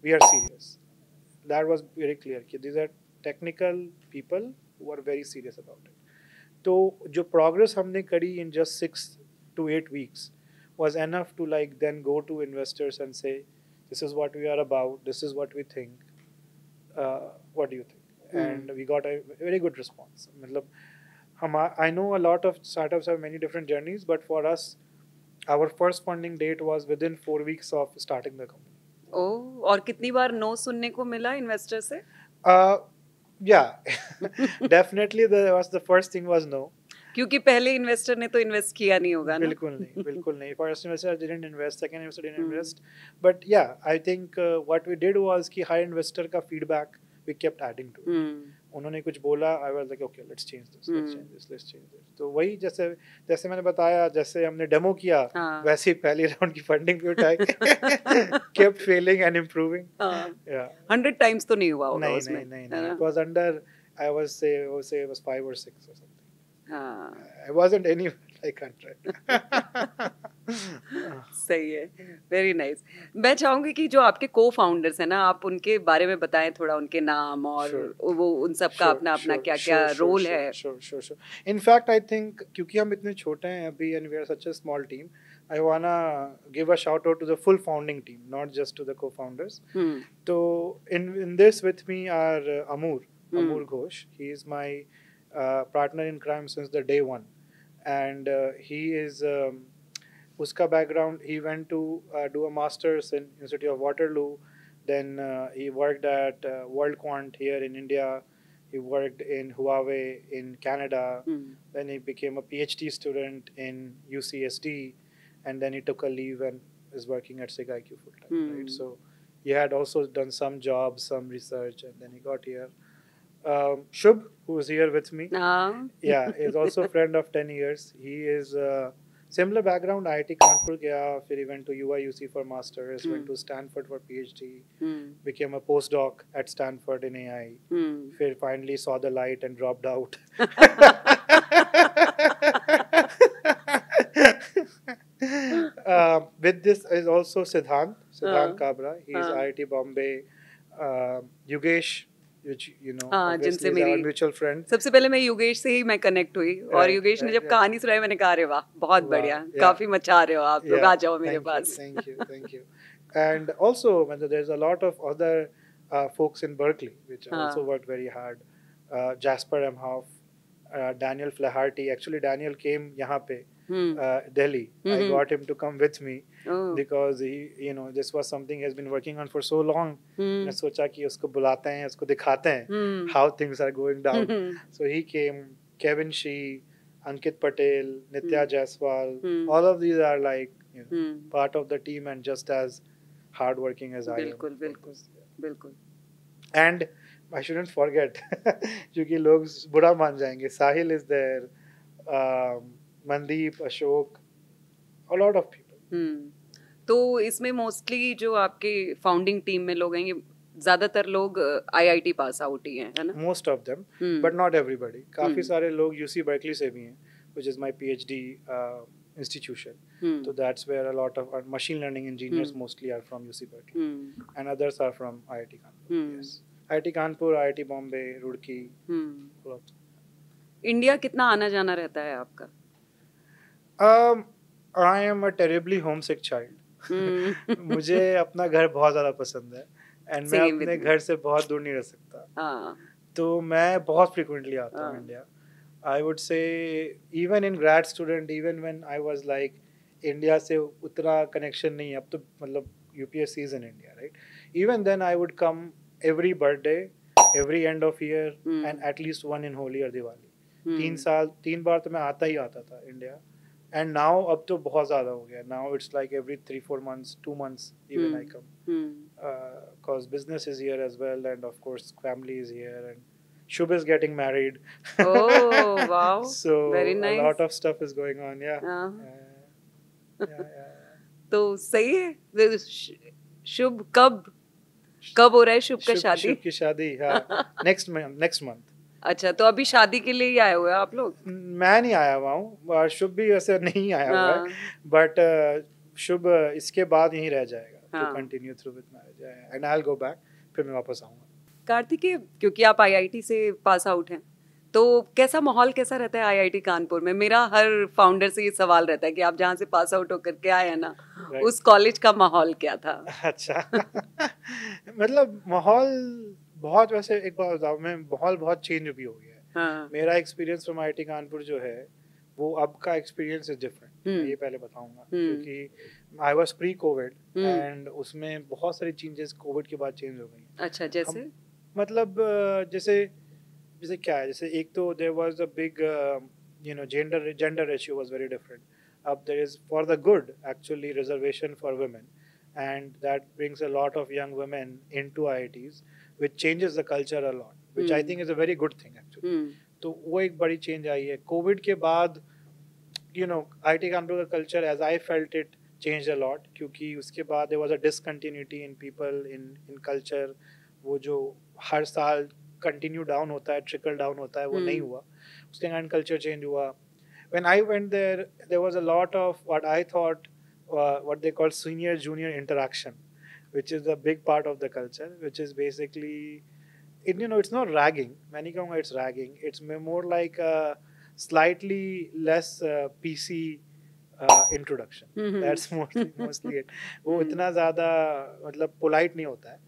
[SPEAKER 2] we are serious. That was very clear कि these are technical people who are very serious about it. तो जो progress हमने करी in just 6 to 8 weeks was enough to like then go to investors and say, this is what we are about, this is what we think, what do you think? And we got a very good response. I know a lot of startups have many different journeys, but for us, our first funding date was within 4 weeks of starting the company.
[SPEAKER 1] ओह, और कितनी बार no सुनने को मिला investor से?
[SPEAKER 2] Yeah, definitely the first thing was no.
[SPEAKER 1] क्योंकि पहले investor ने तो इन्वेस्ट किया नहीं होगा ना?
[SPEAKER 2] बिल्कुल नहीं. First investor didn't invest, second investor didn't invest. But yeah, I think what we did was कि high investor का feedback we kept adding to it. उन्होंने कुछ बोला, I was like, okay, let's change this. तो वही जैसे मैंने बताया, जैसे हमने डेमो किया, वैसे ही पहली राउंड की फंडिंग भी उठाई, kept failing and improving. Yeah.
[SPEAKER 1] 100 times तो नहीं हुआ होगा उसमें.
[SPEAKER 2] नहीं. It was under, I would say it was 5 or 6 or something. I wasn't like 100.
[SPEAKER 1] सही है, वेरी नाइस। मैं चाहूंगी कि जो आपके को फाउंडर्स हैं ना, आप उनके बारे में बताएं थोड़ा, उनके नाम और
[SPEAKER 2] Sure.
[SPEAKER 1] वो उन सब का अपना अपना क्या क्या रोल है।
[SPEAKER 2] Sure. In fact, I think क्योंकि हम इतने छोटे हैं अभी and we are such a small team, I wanna give a shout out to the full founding team, not just to the co-founders. So in this with me are Amur Ghosh. He is my partner in crime since the day one, and he is uska background. He went to do a masters in University of Waterloo. Then he worked at WorldQuant here in India. He worked in Huawei in Canada. Then he became a PhD student in UCSD, and then he took a leave and is working at SIGIQ full time. Right, so he had also done some jobs, some research, and then he got here. Shubh, who is here with me, yeah, is also a friend of 10 years. He is similar background, IIT Kanpur gaya, फिर he went to UIUC for masters, went to Stanford for PhD, became a postdoc at Stanford in AI, फिर finally saw the light and dropped out. With this is also Siddhant Kabra. He is IIT Bombay. Yogesh, which you know,
[SPEAKER 1] जिनसे
[SPEAKER 2] obviously is
[SPEAKER 1] मेरी
[SPEAKER 2] our mutual friend.
[SPEAKER 1] सबसे पहले मैं योगेश से ही मैं connect हुई, और योगेश ने जब कहानी सुनाई मैंने कहा अरे वाह बहुत बढ़िया, काफी मचा रहे हो आप लोग, आ जाओ मेरे पास।
[SPEAKER 2] Thank you. And also there's a lot of other folks in Berkeley which also worked very hard. Jasper Emhoff, Daniel Flaherty. Actually Daniel came यहाँ पे Delhi. I got him to come with me because he, this was something he has been working on for so long. मैं सोचा कि उसको बुलाते हैं, उसको दिखाते हैं how things are going down. So he came. Kevin Shee, Ankit Patel, Nitya Jaiswal. All of these are like part of the team and just as hardworking as I am.
[SPEAKER 1] बिल्कुल.
[SPEAKER 2] And I shouldn't forget, क्योंकि लोग बुरा मान जाएंगे. Sahil is there, Mandeep, Ashok, a lot of people.
[SPEAKER 1] तो इसमें mostly जो आपके फाउंडिंग टीम में लोग हैं, ये ज्यादातर लोग आईआईटी पास आउट ही हैं, है ना?
[SPEAKER 2] Most of them, but not everybody. काफी सारे लोग UC Berkeley से भी हैं, which is my PhD institution. So that's where a lot of machine learning engineers mostly are from UC Berkeley, and others are from IIT Kanpur. Yes, IIT Kanpur, IIT Bombay, Roorkee.
[SPEAKER 1] India कितना आना जाना रहता है आपका?
[SPEAKER 2] I am a terribly homesick child. मुझे अपना घर बहुत ज़्यादा पसंद है, and मैं अपने घर से बहुत दूर नहीं रह सकता. तो मैं बहुत frequently आता हूँ India. I would say even in grad student, even when I was like India से उतना connection नहीं है, अब तो मतलब UPSC is in India, right? Even then I would come every birthday, every end of year, and at least one in Holi or Diwali. 3 बार तो मैं आता ही आता था इंडिया. And now अब तो बहुत ज़्यादा हो गया. Now it's like every 3-4 months, 2 months even I come. Cause business is here as well, and of course family is here, and Shubh is getting married.
[SPEAKER 1] Oh wow!
[SPEAKER 2] So
[SPEAKER 1] very nice.
[SPEAKER 2] A lot of stuff is going on. Yeah.
[SPEAKER 1] तो सही है. शुभ कब हो रहा है शुभ का शादी?
[SPEAKER 2] शुभ की शादी हाँ next month.
[SPEAKER 1] अच्छा, तो अभी शादी के लिए ही आए हुए हैं आप लोग?
[SPEAKER 2] मैं नहीं आया हुआ हूँ, शुभ भी वैसे नहीं आया हुआ है, बट शुभ इसके बाद यहीं रह जाएगा to continue through with marriage, and I'll go back, फिर मैं वापस आऊँगा.
[SPEAKER 1] कार्तिकेय, क्योंकि आप आईआईटी से पास आउट हैं, तो कैसा माहौल कैसा रहता है आईआईटी कानपुर में? मेरा हर फाउंडर से ये सवाल रहता है कि आप जहाँ से पास आउट होकर के आए हैं ना, उस कॉलेज का माहौल क्या था?
[SPEAKER 2] अच्छा मतलब माहौल बहुत, वैसे एक बात बताऊँ मैं, माहौल बहुत चेंज भी हो गया है. मेरा एक्सपीरियंस फ्रॉम आईआईटी कानपुर जो है वो अब का एक्सपीरियंस इज डिफरेंट. ये पहले बताऊंगा क्योंकि I was pre Covid and उसमें बहुत सारी चेंजेस कोविड के बाद चेंज हो गई.
[SPEAKER 1] अच्छा, जैसे
[SPEAKER 2] मतलब जैसे क्या है, जैसे एक तो there was a big gender ratio was very different. अब there is for the good actually reservation for women, and that brings a lot of young women into IITs, which changes the culture a lot, which I think is a very good thing actually. तो वो एक बड़ी change आई है Covid के बाद. IIT Kanpur का culture as I felt it changed a lot, क्योंकि उसके बाद there was a discontinuity in people, in culture. वो जो हर साल कंटिन्यू डाउन होता है, ट्रिकल डाउन होता है, वो नहीं हुआ. उसके कारण कल्चर चेंज हुआ. when I went there, there was a lot of what I thought, what they call senior junior interaction, which is a big part of the culture, which is basically, it's not ragging. मैं नहीं कहूँगा it's ragging. It's more like a slightly less PC introduction. That's mostly it. वो इतना ज़्यादा मतलब polite नहीं होता है.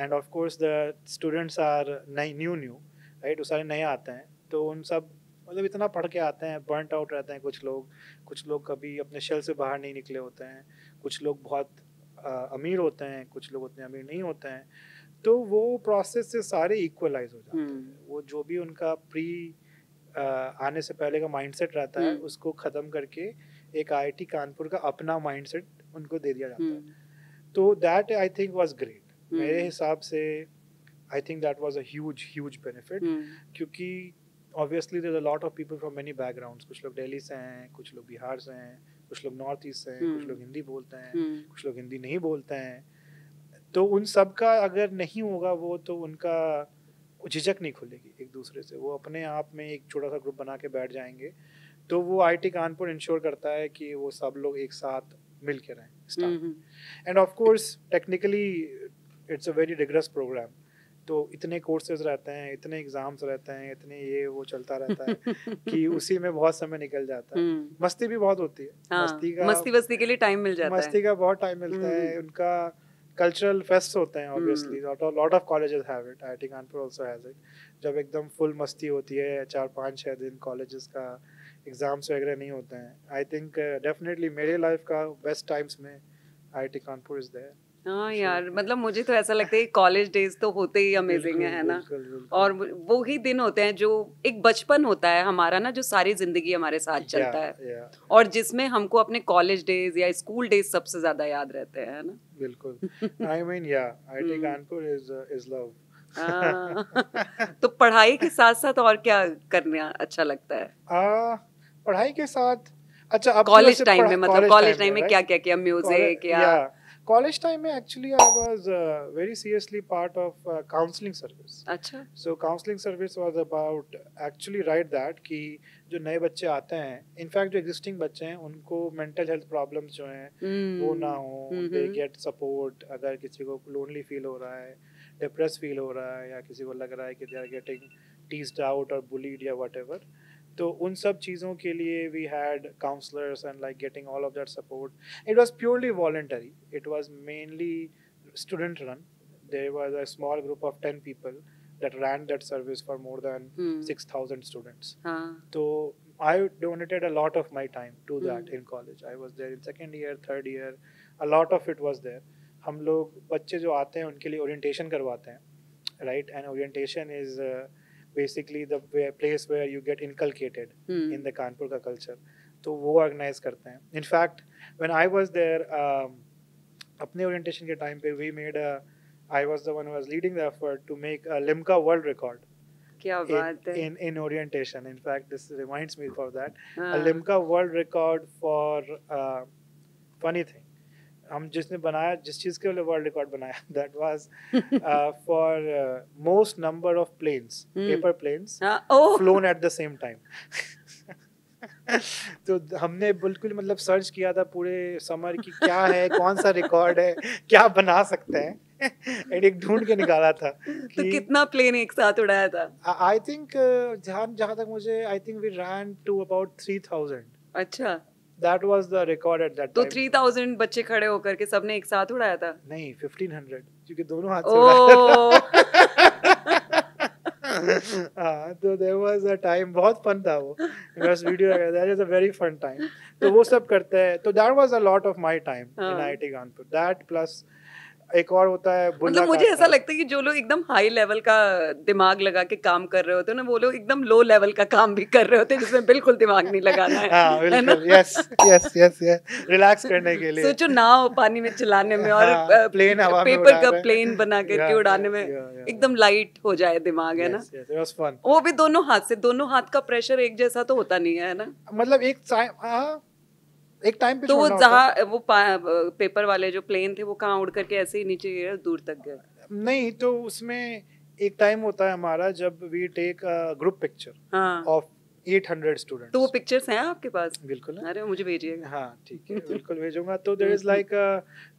[SPEAKER 2] And of course the students are new, right? वो सारे नए आते हैं, तो उन सब मतलब इतना पढ़ के आते हैं, बर्नट आउट रहते हैं कुछ लोग कभी अपने शेल से बाहर नहीं निकले होते हैं, कुछ लोग बहुत अमीर होते हैं, कुछ लोग उतने अमीर नहीं होते हैं, तो वो प्रोसेस से सारे इक्वलाइज हो जाते हैं. वो जो भी उनका आने से पहले का माइंडसेट रहता है, उसको ख़त्म करके एक IIT कानपुर का अपना माइंडसेट उनको दे दिया जाता है. तो that I think was great. मेरे हिसाब से I think that was a huge benefit, क्योंकि obviously there is a lot of people from many backgrounds. कुछ लोग दिल्ली से हैं, कुछ लोग बिहार से हैं, कुछ लोग नॉर्थ ईस्ट से हैं, कुछ लोग हिंदी बोलते हैं, कुछ लोग हिंदी नहीं बोलते हैं. तो उन सब का अगर नहीं होगा वो, तो उनका झिझक नहीं खुलेगी एक दूसरे से. वो अपने आप में एक छोटा सा ग्रुप बना के बैठ जाएंगे. तो वो IIT कानपुर इंश्योर करता है कि वो सब लोग एक साथ मिल के रहें. And of course technically it's a very rigorous programme. तो इतने कोर्सेज रहते हैं, इतने एग्जाम्स रहते हैं, इतने ये वो चलता रहता है कि उसी में बहुत समय निकल जाता है. मस्ती भी बहुत होती है.
[SPEAKER 1] मस्ती के लिए टाइम मिल जाता है.
[SPEAKER 2] मस्ती का बहुत टाइम मिलता है. उनका कल्चरल फेस्ट होते हैं obviously. Lot of colleges have it. IIT Kanpur also has it. जब एकदम फुल मस्ती होती है, 4-5-6 दिन कॉलेजेस का एग्जाम्स वगैरह नहीं होते हैं. आई थिंक डेफिनेटली मेरे लाइफ का बेस्ट टाइम्स में IIT कानपुर इज देयर.
[SPEAKER 1] हाँ यार, मतलब मुझे तो ऐसा लगता है कॉलेज डेज तो होते ही अमेजिंग है ना. और वो ही दिन होते हैं जो एक बचपन होता है हमारा ना, जो सारी जिंदगी हमारे साथ चलता है, और जिसमें हमको अपने कॉलेज डेज या स्कूल डेज सबसे ज्यादा याद रहते हैं ना.
[SPEAKER 2] बिल्कुल. I mean IIT Kanpur is love.
[SPEAKER 1] तो पढ़ाई के साथ साथ और क्या करना अच्छा लगता है?
[SPEAKER 2] पढ़ाई के साथ अच्छा, अब
[SPEAKER 1] कॉलेज टाइम में, मतलब कॉलेज टाइम में क्या क्या किया? म्यूजिक या
[SPEAKER 2] college time mein actually I was very seriously part of counseling service.
[SPEAKER 1] अच्छा.
[SPEAKER 2] So counseling service was about actually right that कि जो नए बच्चे आते हैं, in fact जो existing बच्चे हैं, उनको mental health problems जो हैं वो ना हो, they get support. अगर किसी को lonely feel हो रहा है, depressed feel हो रहा है, या किसी को लग रहा है कि they are getting teased out or bullied या whatever, तो उन सब चीज़ों के लिए we had counselors and like getting all of that support. It was purely voluntary. It was mainly student run. There was a small group of 10 people that ran that service for more than 6,000 students. So I donated a lot of my time to that in college. I was there in second year, third year. A lot of it was there. हम लोग बच्चे जो आते हैं उनके लिए orientation करवाते हैं, right? And orientation is basically the place where you get inculcated in the Kanpur ka culture. तो वो organize करते हैं. In fact, when I was there, अपने orientation के time पे I was the one who was leading the effort to make a Limca world record.
[SPEAKER 1] क्या बात है.
[SPEAKER 2] In orientation. In fact, this reminds me of that. A Limca world record for funny thing. हम जिसने बनाया, जिस चीज के लिए वर्ल्ड रिकॉर्ड बनाया, that was for most number of planes, paper planes flown at the same time. तो हमने बिल्कुल मतलब सर्च किया था पूरे समर की क्या है, कौन सा रिकॉर्ड है, क्या बना सकते हैं, एंड एक ढूंढ के निकाला था
[SPEAKER 1] कि तो कितना प्लेन एक साथ उड़ाया था.
[SPEAKER 2] आई थिंक जहाँ तक मुझे, I think we ran to about 3,000.
[SPEAKER 1] अच्छा.
[SPEAKER 2] That was the record at that
[SPEAKER 1] तो
[SPEAKER 2] time.
[SPEAKER 1] 3,000 बच्चे खड़े होकर के सबने एक साथ उड़ाया था?
[SPEAKER 2] नहीं, 1,500, क्योंकि दोनों हाथ से उड़ाया था. तो there was a time, बहुत फन था वो. बस वीडियो है, that is a very fun time. तो वो सब करते हैं. तो that was a lot of my time in IIT Kanpur. That plus एक और होता है,
[SPEAKER 1] मतलब मुझे ऐसा लगता है कि जो लोग एकदम हाई लेवल का दिमाग लगा के काम कर रहे होते हैं ना, वो लोग एकदम लो लेवल का काम भी कर रहे होते हैं जिसमें बिल्कुल दिमाग नहीं लगाना है.
[SPEAKER 2] हाँ, बिल्कुल. यस, रिलैक्स करने के लिए.
[SPEAKER 1] सोचो नाव पानी में चलाने में और
[SPEAKER 2] प्लेन हवा में
[SPEAKER 1] पेपर का प्लेन बना करके उड़ाने में एकदम लाइट हो जाए दिमाग, है ना.
[SPEAKER 2] It was fun.
[SPEAKER 1] वो भी दोनों हाथ का प्रेशर एक जैसा तो होता नहीं है ना.
[SPEAKER 2] मतलब एक टाइम पे
[SPEAKER 1] तो वो जहाँ वो पेपर वाले जो प्लेन थे वो कहाँ उड़ करके ऐसे ही नीचे दूर तक गए?
[SPEAKER 2] नहीं, तो उसमें एक टाइम होता है हमारा जब we take a group picture of 800 students.
[SPEAKER 1] तो वो पिक्चर्स हैं आपके पास?
[SPEAKER 2] बिल्कुल है।
[SPEAKER 1] अरे मुझे भेजिएगा।
[SPEAKER 2] हाँ ठीक है, बिल्कुल भेजूंगा। तो देयर इज लाइक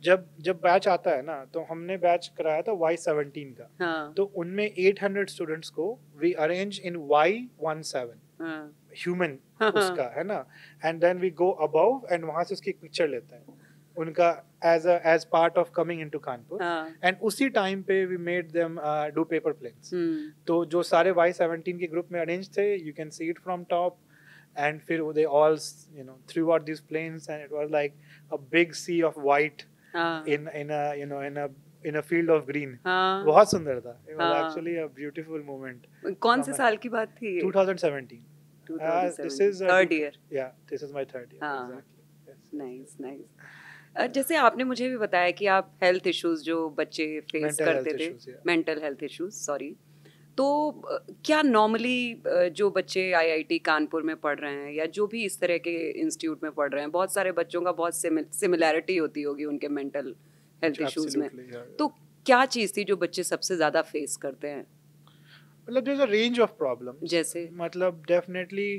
[SPEAKER 2] जब जब बैच आता है ना, तो हमने बैच कराया था Y17 का।
[SPEAKER 1] हाँ
[SPEAKER 2] तो उनमें 800 स्टूडेंट्स को वी अरेंज इन Y17
[SPEAKER 1] हाँ
[SPEAKER 2] ह्यूमन
[SPEAKER 1] हाँ
[SPEAKER 2] उसका है ना, and then we go above and वहां से उसकी एक पिक्चर लेते हैं उनका as part of coming into Kanpur.
[SPEAKER 1] हाँ।
[SPEAKER 2] एंड उसी टाइम पे we made them do paper planes.
[SPEAKER 1] हम्म
[SPEAKER 2] तो जो सारे Y17 के ग्रुप में अरेंज थे, you can see it from top, and फिर they all threw out these planes, and it was like a big sea of white
[SPEAKER 1] हाँ
[SPEAKER 2] in a field of green.
[SPEAKER 1] हाँ
[SPEAKER 2] बहुत सुंदर था। It was
[SPEAKER 1] हाँ।
[SPEAKER 2] actually a beautiful moment.
[SPEAKER 1] कौन से
[SPEAKER 2] from
[SPEAKER 1] साल की बात थी ये?
[SPEAKER 2] 2017.
[SPEAKER 1] 2017
[SPEAKER 2] This is
[SPEAKER 1] third year.
[SPEAKER 2] yeah, this is my third year.
[SPEAKER 1] हाँ।
[SPEAKER 2] Exactly. Yes.
[SPEAKER 1] Nice nice. जैसे आपने मुझे भी बताया कि आप हेल्थ इश्यूज जो बच्चे फेस
[SPEAKER 2] Mental
[SPEAKER 1] करते
[SPEAKER 2] health
[SPEAKER 1] थे,
[SPEAKER 2] issues, yeah.
[SPEAKER 1] Mental health issues, sorry, तो क्या नॉर्मली जो बच्चे आईआईटी कानपुर में पढ़ रहे हैं या जो भी इस तरह के इंस्टीट्यूट में पढ़ रहे हैं, बहुत सारे बच्चों का बहुत सिमिलैरिटी होती होगी उनके मेंटल हेल्थ इश्यूज में,
[SPEAKER 2] Absolutely, yeah.
[SPEAKER 1] तो क्या चीज़ थी जो बच्चे सबसे ज़्यादा फेस करते हैं?
[SPEAKER 2] मतलब there's a range of problems.
[SPEAKER 1] जैसे
[SPEAKER 2] मतलब definitely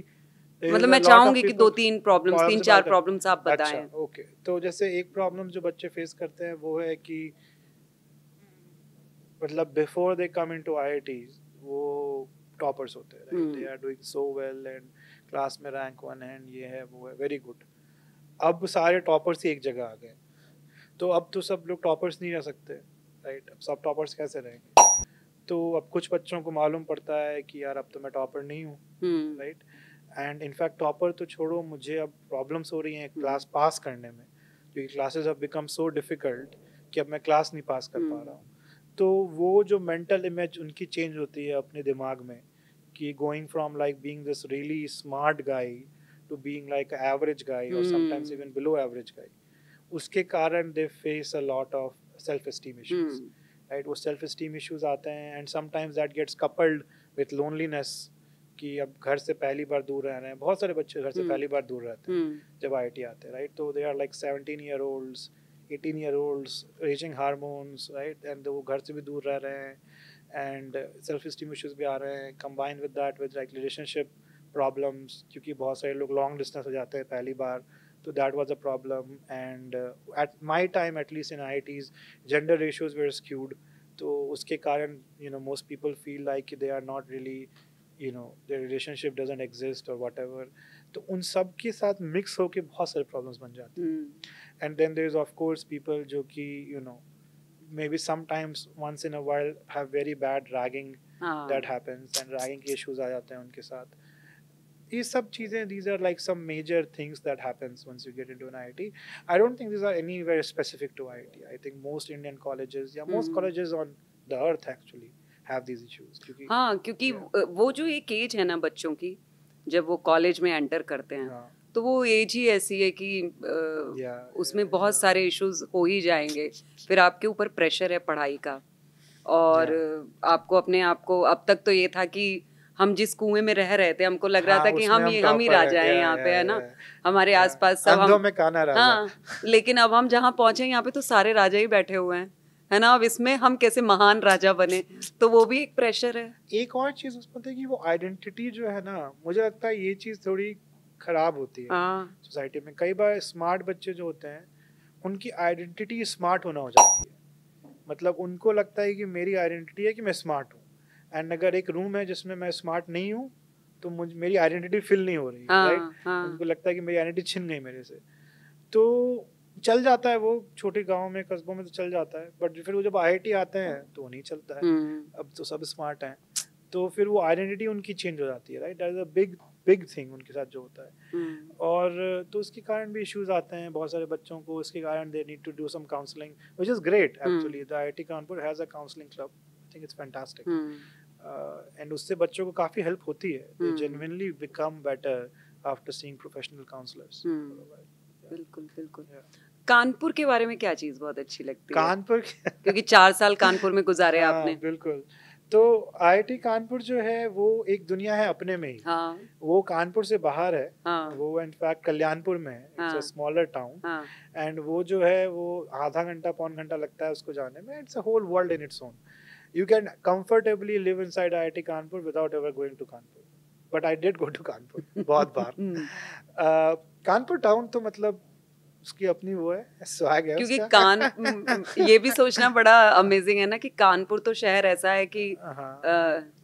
[SPEAKER 1] मतलब मैं चाहूंगी कि 2-3 प्रॉब्लम्स, 3-4 प्रॉब्लम्स आप
[SPEAKER 2] अच्छा,
[SPEAKER 1] बताएं।
[SPEAKER 2] ओके। तो जैसे एक प्रॉब्लम जो बच्चे फेस करते हैं वो है कि मतलब before they come into IITs वो टॉपर्स होते हैं, right? They are doing so well and class में रैंक 1 है, ये है वो है, वेरी गुड। अब सारे टॉपर्स ही एक जगह आ गए, तो अब तो सब लोग टॉपर्स नहीं रह सकते, राइट? अब सब टॉपर्स कैसे रहेंगे? तो अब कुछ बच्चों को मालूम पड़ता है कि यार अब तो मैं टॉपर नहीं हूँ, राइट? एंड इनफैक्ट टॉपर तो छोड़ो, मुझे अब प्रॉब्लम्स हो रही हैं क्लास पास करने में, क्योंकि classes have become so difficult कि अब मैं क्लास नहीं पास कर पा रहा हूँ। तो वो जो मेंटल इमेज उनकी चेंज होती है अपने दिमाग में, कि going from like being this really smart guy to being like average guy और sometimes even below average guy, उसके कारण they face a lot of self esteem issues, right? वो सेल्फ एस्टीम इश्यूज आते हैं and sometimes that gets coupled with loneliness, कि अब घर से पहली बार दूर रह रहे हैं। बहुत सारे बच्चे घर से पहली बार दूर रहते हैं जब आईआईटी आते हैं, राइट? तो they are like 17-year-olds, 18-year-olds, raging hormones, right? And वो घर से भी दूर रह रहे हैं एंड सेल्फ एस्टीम इश्यूज भी आ रहे हैं, combine with that with like relationship problems, क्योंकि बहुत सारे लोग लॉन्ग डिस्टेंस हो जाते हैं पहली बार, तो that was a problem. And at my time at least in IITs gender ratios were skewed, तो उसके कारण most people feel like they are not really their relationship doesn't exist or whatever, तो उन सब के साथ मिक्स होके बहुत सारे प्रॉब्लम्स बन जाते हैं। And then there is of course people जो कि maybe sometimes once in a while have very bad ragging that happens, and ragging के issues आ जाते हैं उनके साथ। ये सब चीज़ें, these are like some major things that happens once you get into an IIT. I don't think these are anywhere specific to IIT. I think most Indian colleges, या most colleges on the earth actually have these issues,
[SPEAKER 1] क्योंकि वो जो एक as है ना बच्चों की, जब वो कॉलेज में एंटर करते हैं, तो वो एज ही ऐसी है कि उसमें बहुत सारे इश्यूज हो ही जाएंगे। फिर आपके ऊपर प्रेशर है पढ़ाई का, और आपको अपने आप को, अब तक तो ये था कि हम जिस कुएं में रह रहे थे हमको लग रहा था कि हम ही राजा हैं यहाँ पे, है ना? हमारे आसपास सब हम
[SPEAKER 2] में काना राजा।
[SPEAKER 1] हाँ, लेकिन अब हम जहाँ पहुंचे यहाँ पे तो सारे राजा ही बैठे हुए हैं, है ना? अब इसमें हम कैसे महान राजा बने, तो वो भी एक प्रेशर है।
[SPEAKER 2] एक और चीज उसमें है कि वो आइडेंटिटी जो है ना, मुझे लगता है ये चीज थोड़ी खराब होती है सोसाइटी में। कई बार स्मार्ट बच्चे जो होते हैं उनकी आइडेंटिटी स्मार्ट होना हो जाती है, मतलब उनको लगता है कि मेरी आइडेंटिटी है कि मैं स्मार्ट हूँ, एंड अगर एक रूम है जिसमें मैं स्मार्ट नहीं हूँ तो मेरी आइडेंटिटी फिल नहीं हो रही, राइट? उनको लगता है कि मेरी आइडेंटिटी छिन गई मेरे से। तो चल जाता है वो छोटे गांव में, कस्बों में तो चल जाता है, बट फिर वो जब आईआईटी आते हैं तो नहीं चलता है। अब तो सब स्मार्ट हैं, तो फिर वो आइडेंटिटी उनकी चेंज हो जाती है, right? That is a big thing उनके साथ जो होता है। और तो उसके कारण भी इश्यूज आते हैं बहुत सारे बच्चों को। इसके कारण they need to do some counselling, which is great actually. The IIT Kanpur has a counselling club, I think it's fantastic. And उससे बच्चों को काफी हेल्प होती है, they genuinely become better after seeing professional counsellors.
[SPEAKER 1] बिल्कुल बिल्कुल। कानपुर के बारे में क्या चीज बहुत अच्छी लगती है?
[SPEAKER 2] कानपुर
[SPEAKER 1] क्योंकि 4 साल कानपुर में गुजारे आपने।
[SPEAKER 2] बिल्कुल। तो आईआईटी कानपुर जो है वो एक दुनिया है अपने में ही। वो कानपुर से बाहर है। वो इनफैक्ट कल्याणपुर में है, it's a smaller town, and वो जो है वो आधा घंटा पौन घंटा लगता है उसको जाने में। It's a whole world in its own. You can comfortably live inside IIT Kanpur without ever going to Kanpur. But I did go to Kanpur बहुत बार। कानपुर टाउन तो मतलब उसकी अपनी वो है, स्वैग है
[SPEAKER 1] क्योंकि
[SPEAKER 2] उसका।
[SPEAKER 1] ये भी सोचना बड़ा अमेजिंग है ना कि कानपुर तो शहर ऐसा है कि
[SPEAKER 2] हाँ,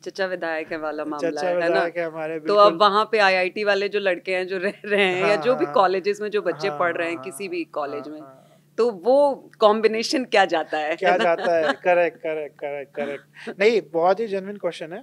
[SPEAKER 1] चचा विधायक है वाला मामला
[SPEAKER 2] चचा
[SPEAKER 1] है ना।
[SPEAKER 2] विधायक है हमारे,
[SPEAKER 1] तो
[SPEAKER 2] बिल्कुल।
[SPEAKER 1] अब वहां पे आईआईटी वाले जो लड़के हैं जो रह रहे हैं, या
[SPEAKER 2] हाँ
[SPEAKER 1] जो भी
[SPEAKER 2] हाँ
[SPEAKER 1] कॉलेजेस में जो बच्चे
[SPEAKER 2] हाँ
[SPEAKER 1] पढ़ रहे हैं
[SPEAKER 2] हाँ
[SPEAKER 1] किसी भी कॉलेज
[SPEAKER 2] हाँ
[SPEAKER 1] में,
[SPEAKER 2] हाँ,
[SPEAKER 1] तो वो कॉम्बिनेशन क्या जाता है
[SPEAKER 2] क्या
[SPEAKER 1] ना।
[SPEAKER 2] जाता है, करेक्ट करेक्ट करेक्ट करेक्ट। नहीं, बहुत ही जेन्युइन क्वेश्चन है।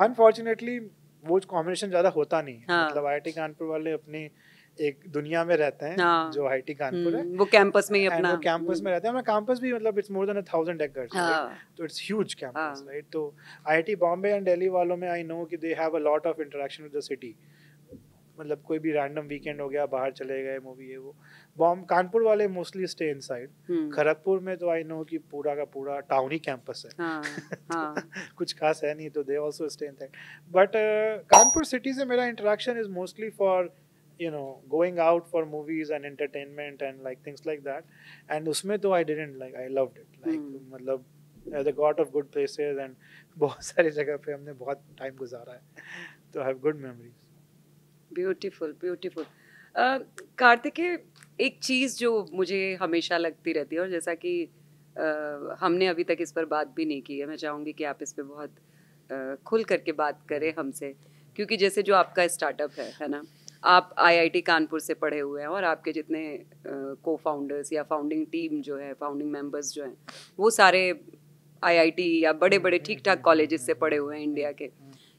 [SPEAKER 2] अनफॉर्चुनेटली वो कॉम्बिनेशन ज़्यादा होता नहीं है।
[SPEAKER 1] हाँ
[SPEAKER 2] मतलब आईआईटी कानपुर वाले अपनी एक दुनिया में रहते हैं,
[SPEAKER 1] हाँ।
[SPEAKER 2] जो आईआईटी कानपुर है,
[SPEAKER 1] वो कैंपस में ही
[SPEAKER 2] एंड
[SPEAKER 1] अपना
[SPEAKER 2] वो कैंपस में रहते हैं। हमारा कैंपस भी मतलब it's more than 1,000 acres, right?
[SPEAKER 1] हाँ
[SPEAKER 2] तो इट्स ह्यूज कैंपस,
[SPEAKER 1] हाँ।
[SPEAKER 2] राइट? तो आईआईटी बॉम्बे एंड दिल्ली वालों में आई नो कि they have a lot of interaction with the city. मतलब कोई भी रैंडम वीकेंड हो गया, बाहर चले गए, मूवी है वो। बॉम्ब कानपुर वाले मोस्टली स्टे इनसाइड। खड़गपुर में तो आई नो कि पूरा का पूरा टाउन ही कैंपस है।
[SPEAKER 1] हाँ
[SPEAKER 2] तो
[SPEAKER 1] हाँ।
[SPEAKER 2] कुछ खास है नहीं, तो they also stay inside. But Kanpur city से मेरा interaction is mostly for going out for movies and entertainment and like things like that. And उसमें तो I didn't like, I loved it, like मतलब they got of good places and बहुत सारी जगह पे हमने बहुत टाइम गुजारा है, तो I have good memories.
[SPEAKER 1] Beautiful beautiful. Kartikeya, एक चीज़ जो मुझे हमेशा लगती रहती है, और जैसा कि हमने अभी तक इस पर बात भी नहीं की है, मैं चाहूँगी कि आप इस पे बहुत खुल करके बात करें हमसे, क्योंकि जैसे जो आपका स्टार्टअप है ना, आप आईआईटी कानपुर से पढ़े हुए हैं, और आपके जितने को फाउंडर्स या फाउंडिंग टीम जो है, फाउंडिंग मेंबर्स जो हैं, वो सारे आईआईटी या बड़े बड़े ठीक ठाक कॉलेजेस से पढ़े हुए हैं इंडिया के।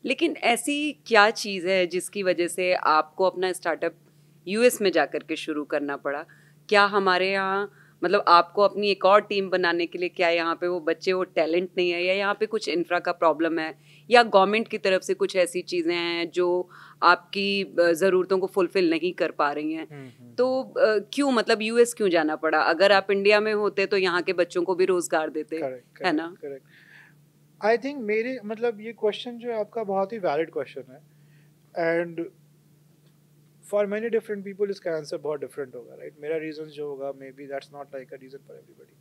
[SPEAKER 1] लेकिन ऐसी क्या चीज़ है जिसकी वजह से आपको अपना स्टार्टअप यूएस में जाकर के शुरू करना पड़ा? क्या हमारे यहाँ, मतलब आपको अपनी एक और टीम बनाने के लिए, क्या यहाँ पे वो बच्चे, वो टैलेंट नहीं है, या यहाँ पे कुछ इंफ्रा का प्रॉब्लम है, या गवर्नमेंट की तरफ से कुछ ऐसी चीज़ें हैं जो आपकी ज़रूरतों को फुलफिल नहीं कर पा रही हैं? तो क्यों, मतलब यूएस क्यों जाना पड़ा? अगर आप इंडिया में होते तो यहाँ के बच्चों को भी रोजगार देते,
[SPEAKER 2] करेक्ट
[SPEAKER 1] है ना?
[SPEAKER 2] Correct correct. आई थिंक मेरे मतलब ये क्वेश्चन जो है आपका बहुत ही वैलिड क्वेश्चन है, and for many different people इसका आंसर बहुत डिफरेंट होगा, राइट? मेरा रीज़न जो होगा, maybe that's not like a reason for everybody.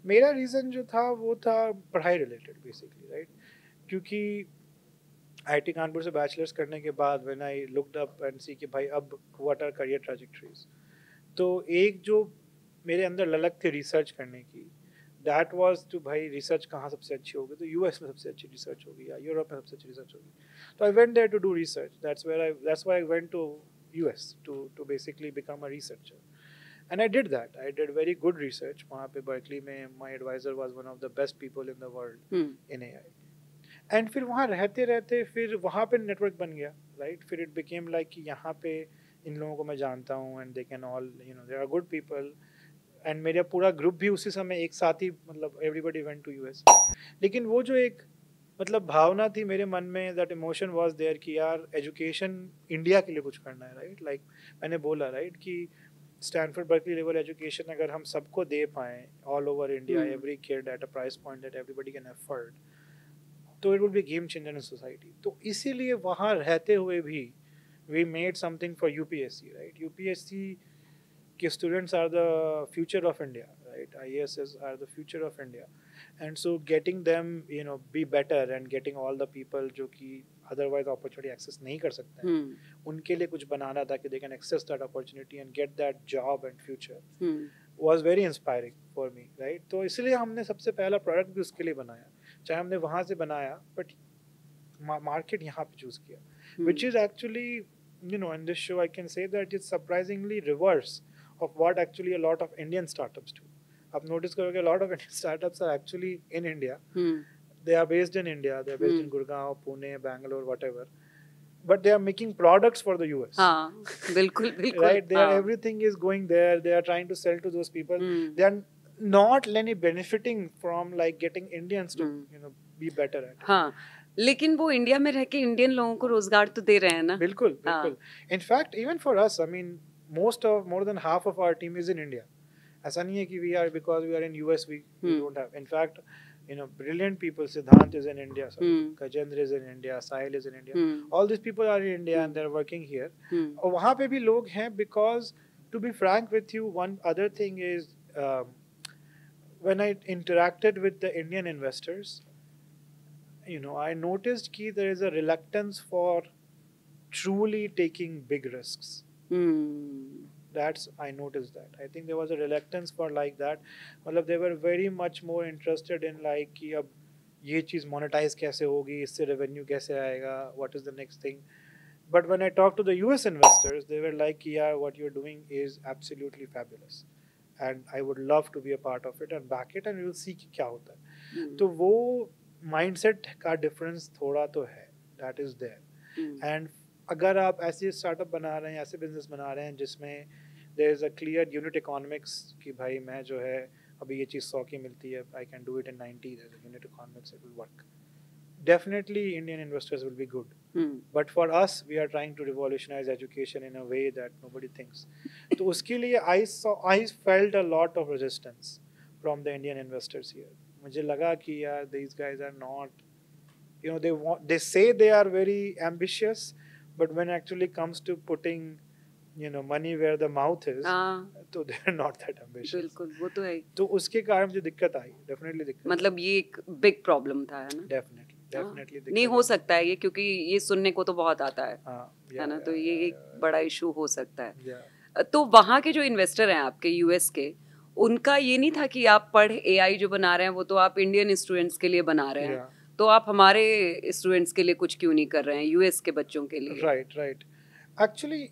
[SPEAKER 2] मेरा रीज़न जो था वो था पढ़ाई रिलेटेड बेसिकली, राइट? क्योंकि आईआईटी कानपुर से बैचलर्स करने के बाद when I looked up and see कि भाई अब व्हाट आर करियर ट्रैजेक्टरीज, तो एक जो मेरे अंदर ललक थी रिसर्च करने की, दैट वाज टू भाई रिसर्च कहाँ सबसे अच्छी होगी, तो यूएस में सबसे अच्छी रिसर्च होगी या यूरोप में सबसे अच्छी रिसर्च होगी। तो I went there to do research, that's why I went to US to basically become a researcher, and I did that. I did very good research वहाँ पे बर्कली में। My advisor was one of the best people in the world in AI. And फिर वहाँ रहते रहते फिर वहाँ पे नेटवर्क बन गया, राइट? फिर इट बिकेम लाइक कि यहाँ पे इन लोगों को मैं जानता हूँ, and they can all they are good people, and मेरा पूरा ग्रुप भी उसी समय एक साथ ही, मतलब एवरीबडी वेंट टू यूएस। लेकिन वो जो एक मतलब भावना थी मेरे मन में, दैट इमोशन वाज देयर कि यार एजुकेशन इंडिया के लिए कुछ करना है, राइट? लाइक मैंने बोला, राइट, कि स्टैनफोर्ड बर्कली लेवल एजुकेशन अगर हम सबको दे पाएँ all over India, every kid at a price point that everybody can afford, तो it would be game changer in society. तो इसीलिए वहाँ रहते हुए भी we made something for UPSC, right? UPSC के students are the future of India, right? IASs are the future of India, and so getting them be better and getting all the people जो कि otherwise opportunity access नहीं कर सकते हैं, उनके लिए कुछ बनाना था कि they can access that opportunity and get that job and future was very inspiring for me, right? तो इसलिए हमने सबसे पहला प्रोडक्ट भी उसके लिए बनाया, चाहे हमने वहाँ से बनाया बट मार्केट यहाँ पे चूज किया, which is actually in this show I can say that it's surprisingly reverse of what actually a lot of Indian startups do. आप notice करोगे a lot of Indian startups are actually in India. They are based in India. They are based in Gurgaon, Pune, Bangalore, whatever. But they are making products for the US.
[SPEAKER 1] हाँ, बिल्कुल बिल्कुल.
[SPEAKER 2] Right? They are, everything is going there. They are trying to sell to those people. They are not any benefiting from like getting Indians to be better at it.
[SPEAKER 1] हाँ, लेकिन वो India में रह के Indian लोगों को रोजगार तो दे रहे हैं ना.
[SPEAKER 2] बिल्कुल बिल्कुल. In fact, even for us, I mean, more than half of our team is in India. ऐसा नहीं है कि we are, because we are in US we don't have. In fact, brilliant people. Siddhant is in India. Kajendra is in India. Sahil is in India. All these people are in India and they're working here. और वहाँ पे भी लोग हैं, because to be frank with you, one other thing is when I interacted with the Indian investors, I noticed कि there is a reluctance for truly taking big risks. That's I noticed that. I think there was a reluctance for like that. मतलब they were very much more interested in like कि अब ये चीज़ monetize कैसे होगी, इससे revenue कैसे आएगा, what is the next thing. But when I talked to the US investors, they were like, yeah, what you're doing is absolutely fabulous. And I would love to be a part of it and back it and we'll see कि क्या होता है. तो वो mindset का difference थोड़ा तो है. That is there. And अगर आप ऐसे स्टार्टअप बना रहे हैं, ऐसे बिजनेस बना रहे हैं जिसमें there is a clear unit economics कि भाई मैं जो है अभी ये चीज़ 100 की मिलती है, I can do it in 90, there is a unit economics, it will work. Definitely Indian investors will be good. But for us, we are trying to revolutionize education in a way that nobody thinks. तो उसके लिए I felt a lot of resistance from the Indian investors here. मुझे लगा कि यार these guys are not, you know, they say they are very ambitious, but when actually comes to putting, you know, money where the mouth is, तो they are not that ambitious.
[SPEAKER 1] बिल्कुल, वो तो है.
[SPEAKER 2] तो उसके कारण मुझे दिक्कत आई, definitely दिक्कत.
[SPEAKER 1] मतलब ये एक big problem था, है ना?
[SPEAKER 2] Definitely
[SPEAKER 1] नहीं हो सकता है ये, क्योंकि ये सुनने को तो बहुत आता है, है ना? तो ये एक बड़ा इशू हो सकता है. तो वहाँ के जो इन्वेस्टर हैं आपके यूएस के, उनका ये नहीं था कि आप पढ़ एआई जो बना रहे हैं वो तो आप इंडियन स्टूडेंट्स के लिए बना रहे हैं, तो आप हमारे स्टूडेंट्स के लिए कुछ क्यों नहीं कर रहे हैं, यूएस के बच्चों के लिए?
[SPEAKER 2] Right. Actually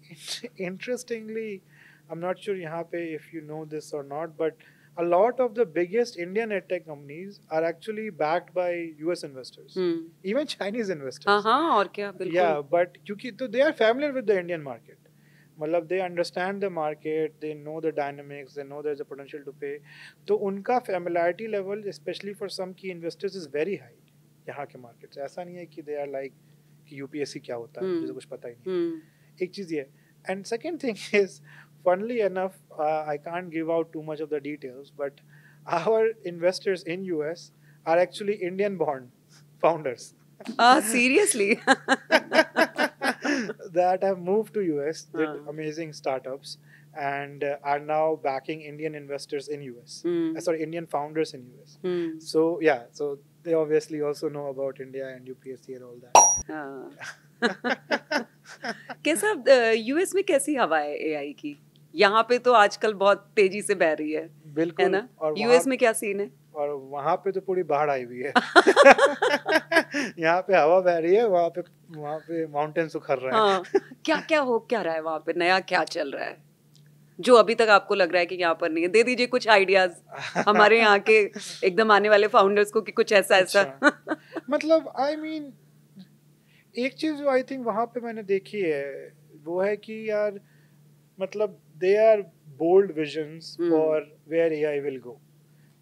[SPEAKER 2] interestingly, I am not sure यहाँ पे इफ यू नो दिस और not, but a lot of the biggest Indian edtech companies are actually backed by US investors, even Chinese investors.
[SPEAKER 1] और क्या, बिल्कुल.
[SPEAKER 2] Yeah, but क्योंकि तो they are familiar with the Indian market. मतलब they understand the market, they know the dynamics, they know there's a potential to pay. तो उनका familiarity level, especially for some key investors, is very high. यहाँ के markets ऐसा नहीं है कि they are like कि UPSC क्या होता है, मुझे कुछ पता ही नहीं. एक चीज़ ये. And second thing is, funnily enough, I can't give out too much of the details, but our investors in US are actually Indian-born founders.
[SPEAKER 1] Seriously?
[SPEAKER 2] That have moved to US, did amazing startups, and are now backing Indian investors in US. Sorry, Indian founders in US. So yeah, so they obviously also know about India and UPSC and all that.
[SPEAKER 1] कैसा US में कैसी हवा है AI की? यहाँ पे तो आजकल बहुत तेजी से बह रही है,
[SPEAKER 2] बिल्कुल,
[SPEAKER 1] है ना? और यूएस में क्या सीन है?
[SPEAKER 2] और वहाँ पे तो पूरी बाढ़ आई हुई है. यहाँ पे हवा बह रही है, वहाँ पे माउंटेन्स उखड़ रहे हैं.
[SPEAKER 1] क्या रहा है वहाँ पे, नया क्या चल रहा है जो अभी तक आपको लग रहा है कि यहाँ पर नहीं है? दे दीजिए कुछ आइडियाज हमारे यहाँ के एकदम आने वाले फाउंडर्स को कि कुछ ऐसा.
[SPEAKER 2] मतलब आई मीन एक चीज जो आई थिंक वहाँ पे मैंने देखी है वो है कि यार मतलब they are bold visions for where AI will go,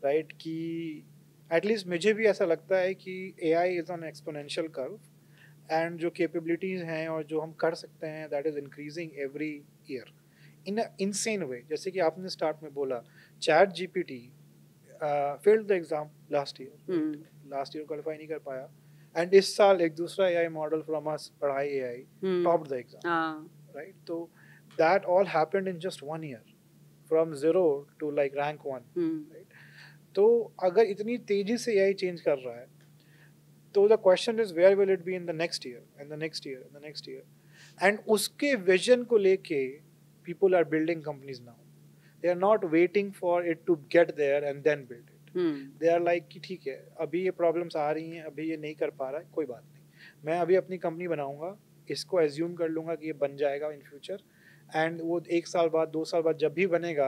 [SPEAKER 2] right? कि एटलीस्ट मुझे भी ऐसा लगता है कि AI is on exponential curve and जो कैपेबिलिटीज हैं और जो हम कर सकते हैं that is increasing every year in a insane way. जैसे कि आपने स्टार्ट में बोला, ChatGPT failed the exam last year qualify नहीं कर पाया, एंड इस साल एक दूसरा एआई मॉडल फ्रॉम अस पढ़ाई AI topped the exam, right? तो that all happened in just 1 year, from 0 to like rank 1, right? तो अगर इतनी तेजी से AI change कर रहा है, तो the question is where will it be in the next year and the next year and the next year? And उसके vision को लेके people are building companies now. They are not waiting for it to get there and then build it. They are like कि ठीक है, अभी ये problems आ रही हैं, अभी ये नहीं कर पा रहा है, कोई बात नहीं, मैं अभी अपनी कंपनी बनाऊंगा, इसको assume कर लूंगा कि ये बन जाएगा in future, एंड वो 1 साल बाद 2 साल बाद जब भी बनेगा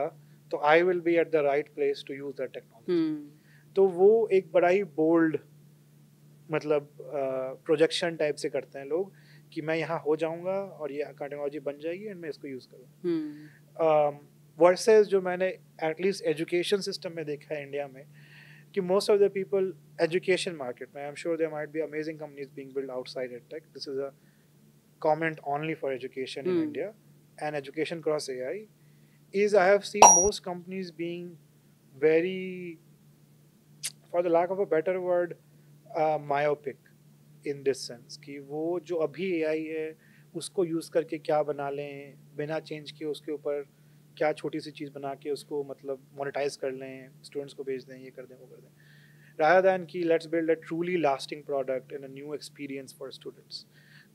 [SPEAKER 2] तो I will be at the right place to use that technology. तो वो एक बड़ा ही बोल्ड मतलब प्रोजेक्शन टाइप से करते हैं लोग कि मैं यहाँ हो जाऊँगा और ये टेक्नोलॉजी बन जाएगी एंड मैं इसको यूज़ करूँगा. वर्सेस जो मैंने एटलीस्ट एजुकेशन सिस्टम में देखा है इंडिया में कि most of the people education market में, I am sure there might be amazing companies being build outside edtech, this is a comment only for education in India and education across AI, is I have seen most companies being very, for the lack of a better word, myopic in this sense कि वो जो अभी AI है उसको use करके क्या बना लें, बिना चेंज किए उसके ऊपर क्या छोटी सी चीज़ बना के उसको मतलब मोनेटाइज कर लें, स्टूडेंट्स को भेज दें, ये कर दें, वो कर दें, rather than कि let's build a truly lasting product and a new experience for students.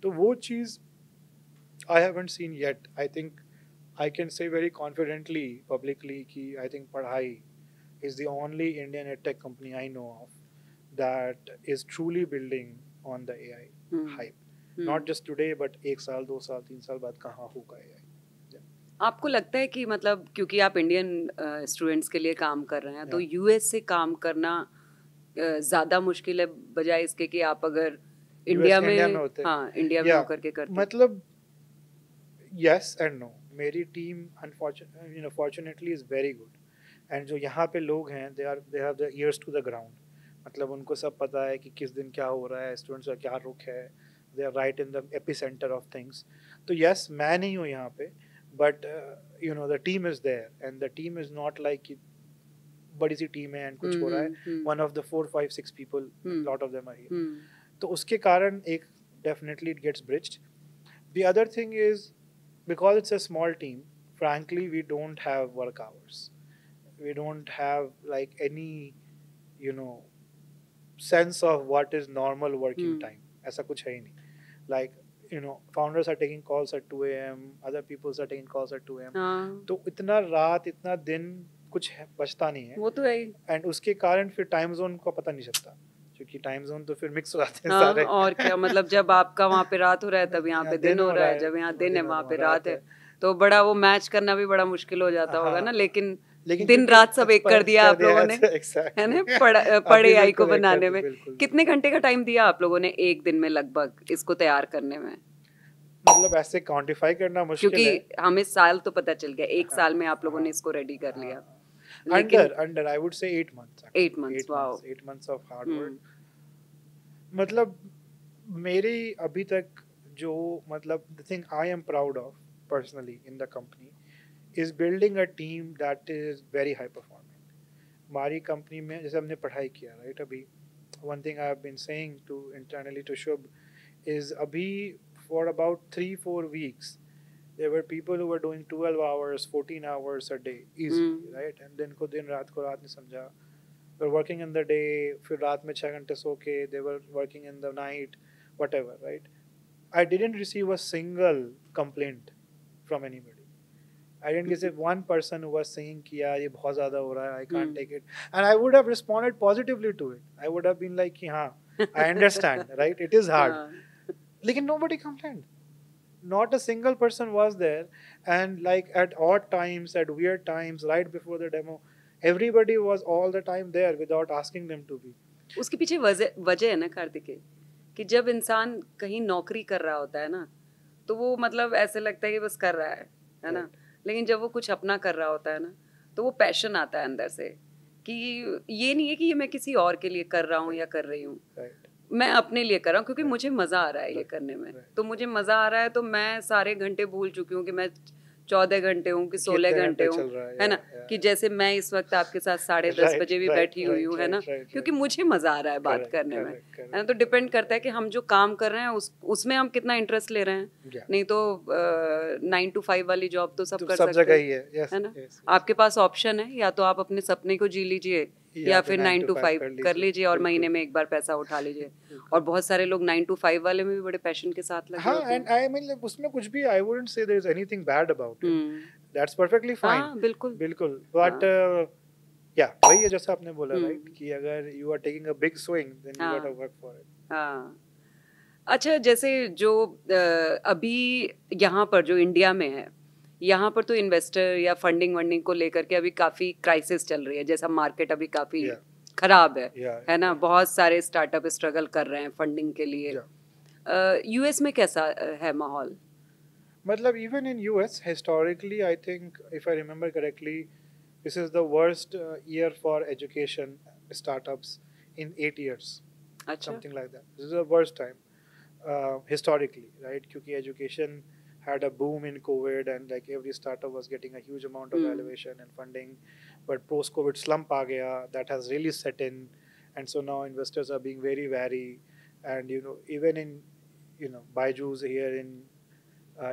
[SPEAKER 2] तो वो चीज़ I haven't seen yet. I think I can say very confidently, publicly, कि I think Padhai is the only Indian edtech company I know of that is truly building on the AI hype. Not just today, but 1 साल, 2 साल, 3 साल बाद कहाँ होगा AI?
[SPEAKER 1] आपको लगता है कि मतलब क्योंकि आप इंडियन स्टूडेंट्स के लिए काम कर रहे हैं तो यूएस से काम करना ज़्यादा मुश्किल है बजाय इसके कि आप अगर इंडिया में
[SPEAKER 2] होते
[SPEAKER 1] हाँ इंडिया में होकर के करते
[SPEAKER 2] मतलब yes and no. मेरी team fortunately is very good. And जो यहाँ पे लोग हैं they have the ears to the ground. मतलब उनको सब पता है कि किस दिन क्या हो रहा है, स्टूडेंट्स का क्या रुख है, they are right in the epicenter of things. तो yes, मैं नहीं हूँ यहाँ पे, but the team is there and the team is not like कि बड़ी सी टीम है and कुछ हो रहा है. One of the 4, 5, 6 people, lot of them are here. तो उसके कारण एक definitely it gets bridged. The other thing is because it's a small team, frankly, we don't have work hours. We don't have like any, sense of what is normal working time. ऐसा कुछ है ही नहीं. Like, founders are taking calls at 2 a.m. Other people are taking calls at 2 a.m. तो इतना रात, इतना दिन कुछ बचता नहीं है.
[SPEAKER 1] वो तो है ही.
[SPEAKER 2] And उसके कारण फिर टाइम जोन को पता नहीं चलता. क्योंकि टाइम जोन तो फिर मिक्स हो जाते हैं सारे.
[SPEAKER 1] और क्या मतलब जब आपका वहाँ पे रात हो रहा है तब यहाँ पे दिन हो रहा है, जब यहाँ दिन है वहाँ पे रात है, तो बड़ा वो मैच करना भी बड़ा मुश्किल हो जाता होगा ना. लेकिन दिन रात सब एक कर दिया आप लोगों ने, है ना, पढ़े AI को बनाने में. कितने घंटे का टाइम दिया आप लोगों ने एक दिन में लगभग इसको तैयार करने में?
[SPEAKER 2] मतलब ऐसे क्वांटिफाई करना मुश्किल है
[SPEAKER 1] क्योंकि हमें साल तो पता चल गया, 1 साल में आप लोगों ने इसको रेडी कर लिया.
[SPEAKER 2] Under I would say 8 months.
[SPEAKER 1] 8 months, wow.
[SPEAKER 2] 8 months of hard work. मतलब मेरी अभी तक जो मतलब the thing I am proud of personally in the company is building a team that is very high performing. हमारी company में जैसे हमने पढ़ाई किया right अभी one thing I have been saying to internally to Shubh is अभी for about 3-4 weeks there were people who were doing 12 hours 14 hours a day easily right and then को दिन रात नहीं समझा. They were working in the day, फिर रात में 6 घंटे सो के they were working in the night, whatever, right? I didn't receive a single complaint from anybody. I didn't get one person who was saying कि यार ये बहुत ज़्यादा हो रहा है, I can't take it. And I would have responded positively to it. I would have been like कि हाँ, I understand, right? It is hard. लेकिन nobody complained. Not a single person was there. And like at odd times, at weird times, right before the demo, everybody was all the time there without asking them to be.
[SPEAKER 1] उसके पीछे वजह है ना कार्तिकेय कि जब इंसान कहीं नौकरी कर रहा होता है ना तो वो मतलब ऐसे लगता है कि बस कर रहा है ना. लेकिन जब वो कुछ अपना कर रहा होता है ना तो वो पैशन आता है अंदर से कि ये नहीं है कि ये मैं किसी और के लिए कर रहा हूँ या कर रही हूँ. मैं अपने लिए कर रहा हूँ क्योंकि मुझे मजा आ रहा है ये करने में. तो मुझे मजा आ रहा है तो मैं सारे घंटे भूल चुकी हूँ कि मैं 14 घंटे हूँ कि 16 घंटे हूँ, है ना. कि जैसे मैं इस वक्त आपके साथ 10:30 बजे भी बैठी हुई हूँ, है ना, क्योंकि मुझे मजा आ रहा है बात करने में, है ना. तो डिपेंड करता है कि हम जो काम कर रहे हैं उसमें हम कितना इंटरेस्ट ले रहे हैं. नहीं तो 9 to 5 वाली जॉब तो सब कर सकते हैं, है ना. आपके पास ऑप्शन है, या तो आप अपने सपने को जी लीजिए या फिर 9 to 5 कर लीजिए और महीने में एक बार पैसा उठा लीजिए. और बहुत सारे लोग 9 to 5 वाले में भी बड़े पैशन के साथ लगे होते हैं.
[SPEAKER 2] एंड आई मीन उसमें कुछ भी I wouldn't say there is anything bad about it. That's perfectly fine.
[SPEAKER 1] हाँ, बिल्कुल.
[SPEAKER 2] But yeah, वही है जैसा आपने बोला right कि अगर you are taking a big swing then you got to work for it.
[SPEAKER 1] हाँ. अच्छा, जैसे जो अभी यहाँ पर जो इंडिया में है, यहाँ पर तो इन्वेस्टर या फंडिंग को लेकर के अभी काफी क्राइसिस चल रही है. जैसा मार्केट अभी काफी खराब है ना. बहुत सारे स्टार्टअप स्ट्रगल कर रहे हैं फंडिंग के लिए. यूएस में कैसा है माहौल?
[SPEAKER 2] मतलब even in US historically I think if I remember correctly this is the worst year for education startups in 8 years. Something like that. This is the worst time historically, right? क्योंकि education had a boom in COVID and like every startup was getting a huge amount of valuation and funding, but post-COVID slump आ गया, that has really set in, and so now investors are being very wary, and even in Byju's here in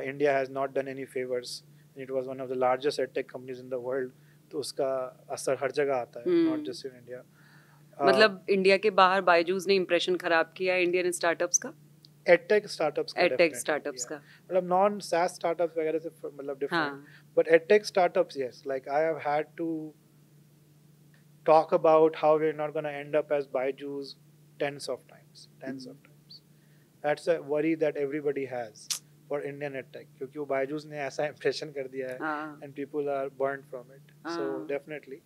[SPEAKER 2] India has not done any favors, and it was one of the largest edtech companies in the world, तो उसका असर हर जगह आता है, not just in India.
[SPEAKER 1] मतलब India के बाहर बायजूस ने इम्प्रेशन खराब किया इंडियन स्टार्टअप्स का?
[SPEAKER 2] एडटेक स्टार्टअप्स का
[SPEAKER 1] एडटेक
[SPEAKER 2] definitely,
[SPEAKER 1] स्टार्टअप्स
[SPEAKER 2] yeah.
[SPEAKER 1] का,
[SPEAKER 2] मतलब नॉन SaaS स्टार्टअप्स वगैरह से मतलब डिफरेंट,
[SPEAKER 1] हाँ
[SPEAKER 2] but edtech startups yes, like I have had to talk about how we're not going to end up as Byju's tens of times, tens of times. That's a worry that everybody has for Indian edtech, क्योंकि वो Byju's ने ऐसा impression कर दिया है
[SPEAKER 1] हाँ
[SPEAKER 2] and people are burnt from it. So
[SPEAKER 1] हाँ
[SPEAKER 2] definitely.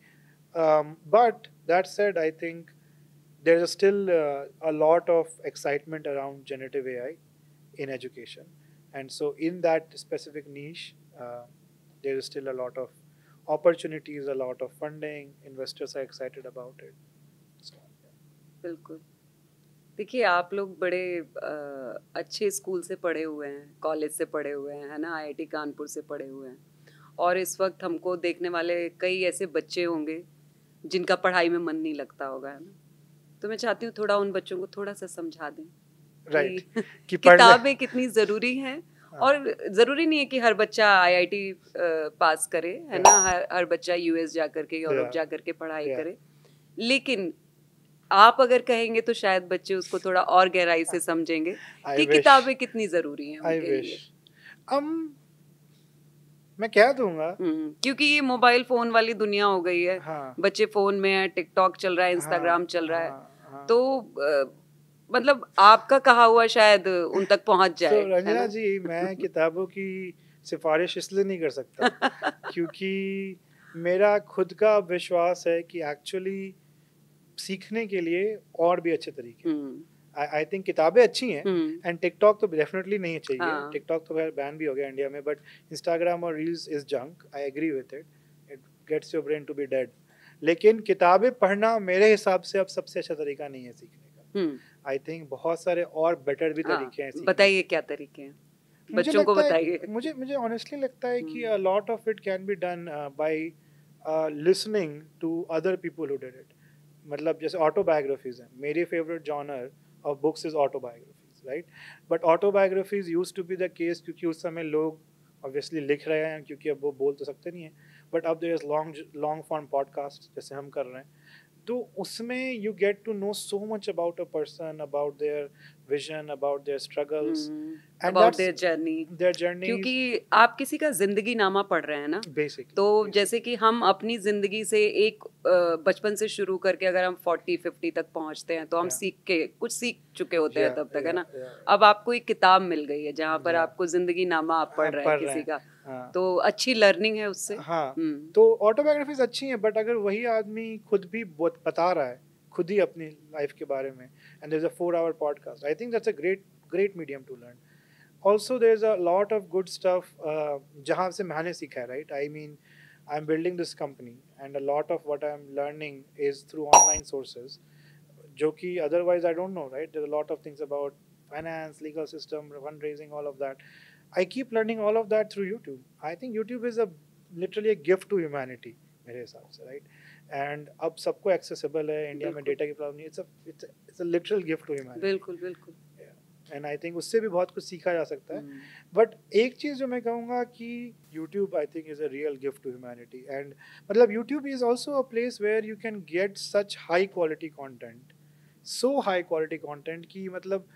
[SPEAKER 2] But that said, I think there's still a lot of excitement around generative AI in education. And so in that specific niche, there is still a lot of opportunities, a lot of funding, investors are excited about it. So,
[SPEAKER 1] बिल्कुल। देखिए आप लोग बड़े अच्छे school से पढ़े हुए हैं, कॉलेज से पढ़े हुए हैं, है ना, आईआईटी कानपुर से पढ़े हुए हैं, और इस वक्त हमको देखने वाले कई ऐसे बच्चे होंगे जिनका पढ़ाई में मन नहीं लगता होगा, है ना। तो मैं चाहती हूँ थोड़ा उन बच्चों को थोड़ा सा समझा दें
[SPEAKER 2] right.
[SPEAKER 1] कि
[SPEAKER 2] कि पढ़ ले।
[SPEAKER 1] किताबें कितनी ज़रूरी हैं,
[SPEAKER 2] हाँ।
[SPEAKER 1] और ज़रूरी नहीं है कि हर बच्चा आईआईटी पास करे, है ना, हर बच्चा यूएस जा करके, यूरोप
[SPEAKER 2] Yeah.
[SPEAKER 1] जा करके पढ़ाई
[SPEAKER 2] Yeah.
[SPEAKER 1] करे, लेकिन आप अगर कहेंगे तो शायद बच्चे उसको थोड़ा और गहराई से समझेंगे
[SPEAKER 2] I
[SPEAKER 1] कि
[SPEAKER 2] wish.
[SPEAKER 1] किताबें कितनी ज़रूरी हैं
[SPEAKER 2] I
[SPEAKER 1] उनके लिए।
[SPEAKER 2] wish. मैं कह दूंगा।
[SPEAKER 1] क्योंकि ये मोबाइल फोन वाली दुनिया हो गई है,
[SPEAKER 2] हाँ।
[SPEAKER 1] बच्चे फोन में है, टिकटॉक चल रहा है, इंस्टाग्राम चल रहा है,
[SPEAKER 2] हाँ।
[SPEAKER 1] तो मतलब आपका कहा हुआ शायद उन तक पहुंच जाए,
[SPEAKER 2] तो
[SPEAKER 1] है
[SPEAKER 2] रंजना
[SPEAKER 1] ना?
[SPEAKER 2] जी, मैं किताबों की सिफारिश इसलिए नहीं कर सकता क्योंकि मेरा खुद का विश्वास है कि एक्चुअली सीखने के लिए और भी अच्छे तरीके हैं। आई थिंक किताबें अच्छी हैं, एंड टिकटॉक तो डेफिनेटली नहीं चाहिए।
[SPEAKER 1] हाँ।
[SPEAKER 2] टिकटॉक तो खैर बैन भी हो गया इंडिया में, बट इंस्टाग्राम और reels is junk, I agree with it, it gets your brain to be dead. लेकिन किताबें पढ़ना मेरे हिसाब से अब सबसे अच्छा तरीका नहीं है सीखने का। आई थिंक बहुत सारे और बेटर भी तरीके हैं सीखने के।
[SPEAKER 1] बताइए क्या तरीके हैं, बच्चों को बताइए।
[SPEAKER 2] मुझे ऑनेस्टली लगता है कि a lot of it can be done by listening to other people who did it. मतलब जैसे ऑटोबायोग्राफीज हैं, मेरी favourite genre of books is autobiographies, right. But autobiographies used to be the case क्योंकि उस समय लोग ऑब्वियसली लिख रहे हैं, क्योंकि अब वो बोल तो सकते नहीं हैं, बट अब there is long form podcast जैसे हम कर रहे हैं, तो उसमें you get to know so much about a person, about their vision, about their struggles, and
[SPEAKER 1] about their journey, क्योंकि आप किसी का जिंदगी नामा पढ़ रहे हैं ना,
[SPEAKER 2] बेसिकली।
[SPEAKER 1] तो जैसे कि हम अपनी जिंदगी से एक बचपन से शुरू करके अगर हम 40-50 तक पहुंचते हैं तो हम कुछ सीख चुके होते हैं तब तक, है ना। अब आपको एक किताब मिल गई है जहाँ पर आपको जिंदगी नामा आप पढ़ रहे हैं किसी का, तो अच्छी लर्निंग है उससे।
[SPEAKER 2] हाँ, तो ऑटोबायोग्राफीज अच्छी हैं, बट अगर वही आदमी खुद भी बता रहा है खुद ही अपनी लाइफ के बारे में, and there is a 4-hour podcast, I think that's a great medium to learn. Also there's a lot of good stuff जहाँ से मैंने सीखा है, right? I mean, I'm building this company and a lot of what I'm learning is through online sources, जो कि otherwise I don't know, right? There's a lot of things about finance, legal system, fundraising, all of that. I keep learning all of that through YouTube. I think YouTube is literally a gift to humanity मेरे हिसाब से, right? And अब सबको accessible है, India में data की problem नहीं, it's a literal gift to humanity.
[SPEAKER 1] बिल्कुल।
[SPEAKER 2] एंड आई थिंक उससे भी बहुत कुछ सीखा जा सकता है। बट एक चीज़ जो मैं कहूँगा कि YouTube I think is a real gift to humanity, and मतलब YouTube is also a place where you can get such high quality content, so high quality content कि मतलब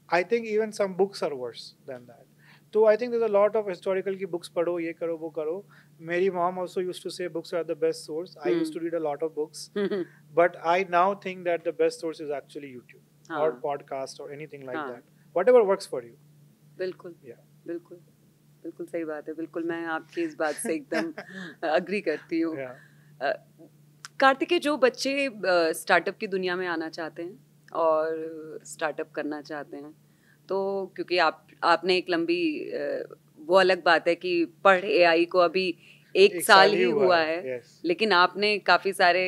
[SPEAKER 2] I think even some books are worse than that. तो I think there is a lot of historical की books पढ़ो, ये करो वो करो। मेरी mom also used to say books are the best source. I used to read a lot of books, but I now think that the best source is actually YouTube or podcast or anything like that, whatever works for you.
[SPEAKER 1] बिल्कुल,
[SPEAKER 2] yeah,
[SPEAKER 1] बिल्कुल सही बात है, बिल्कुल मैं आपकी इस बात से एकदम अग्री करती हूँ। कार्तिकेय, जो बच्चे स्टार्टअप की दुनिया में आना चाहते हैं और स्टार्टअप करना चाहते हैं, तो क्योंकि आपने एक लंबी वो अलग बात है कि पढ़ एआई को अभी एक साल ही हुआ है,
[SPEAKER 2] yes.
[SPEAKER 1] लेकिन आपने काफ़ी सारे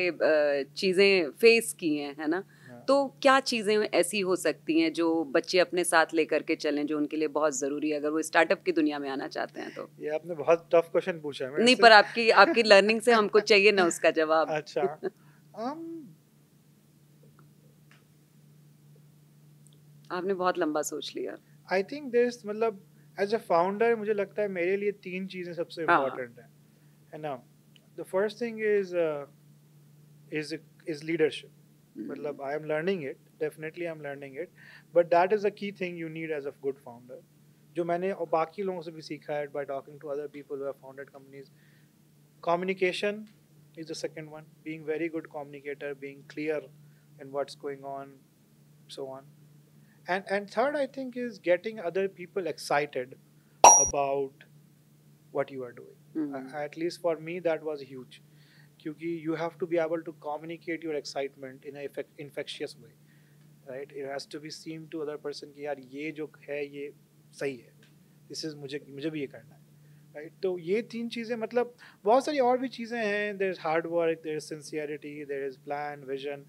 [SPEAKER 1] चीज़ें फेस की हैं, है ना। तो क्या चीज़ें ऐसी हो सकती हैं जो बच्चे अपने साथ लेकर के चलें, जो उनके लिए बहुत ज़रूरी है अगर वो स्टार्टअप की दुनिया में आना चाहते हैं? तो
[SPEAKER 2] ये आपने बहुत टफ क्वेश्चन पूछा है।
[SPEAKER 1] नहीं, पर आपकी लर्निंग से हमको चाहिए ना उसका जवाब।
[SPEAKER 2] अच्छा,
[SPEAKER 1] आपने बहुत लंबा सोच लिया।
[SPEAKER 2] आई थिंक दिस, मतलब एज अ फाउंडर मुझे लगता है मेरे लिए 3 चीज़ें सबसे इम्पोर्टेंट हैं, है ना। The first thing is leadership. मतलब I am learning it, definitely I'm learning it, but that is the key thing you need as a good founder. जो मैंने और बाकी लोगों से भी सीखा है by talking to other people who have founded companies, communication is the second one. Being very good communicator, being clear in what's going on, so on. And third, I think, is getting other people excited about what you are doing. At least for me, that was huge. क्योंकि you have to be able to communicate your excitement in a infectious way, right? It has to be seen to other person कि यार ये जो है ये सही है, this is मुझे भी ये करना है, right? तो ये तीन चीज़ें, मतलब बहुत सारी और भी चीज़ें हैं. there is hard work, there is sincerity, there is plan, vision,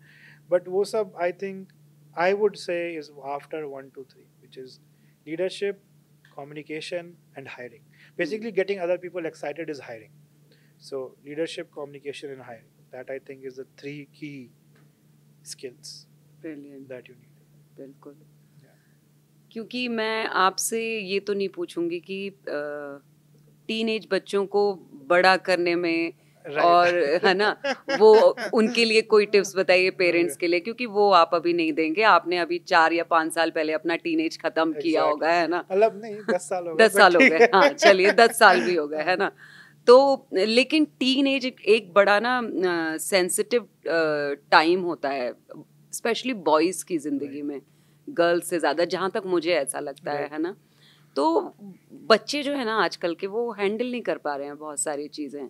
[SPEAKER 2] but वो सब I think I would say is after 1 2 3, which is leadership, communication, and hiring. Basically, getting other people excited is hiring. So leadership, communication, and hiring. That I think is the 3 key skills.
[SPEAKER 1] Brilliant.
[SPEAKER 2] That you need.
[SPEAKER 1] बिल्कुल.
[SPEAKER 2] Yeah.
[SPEAKER 1] क्योंकि मैं आपसे ये तो नहीं पूछूंगी कि teenage बच्चों को बड़ा करने में और है ना वो उनके लिए कोई टिप्स बताइए पेरेंट्स के लिए, क्योंकि वो आप अभी नहीं देंगे. आपने अभी 4 या 5 साल पहले अपना टीनेज खत्म किया होगा, है ना?
[SPEAKER 2] मतलब नहीं 10 साल हो गए.
[SPEAKER 1] 10 साल हो गए, हाँ चलिए 10 साल भी हो गए, है ना? तो लेकिन टीनेज एक बड़ा ना सेंसिटिव टाइम होता है, स्पेशली बॉयज की जिंदगी में गर्ल्स से ज्यादा, जहाँ तक मुझे ऐसा लगता है ना? तो बच्चे जो है ना आजकल के वो हैंडल नहीं कर पा रहे हैं बहुत सारी चीज़ें.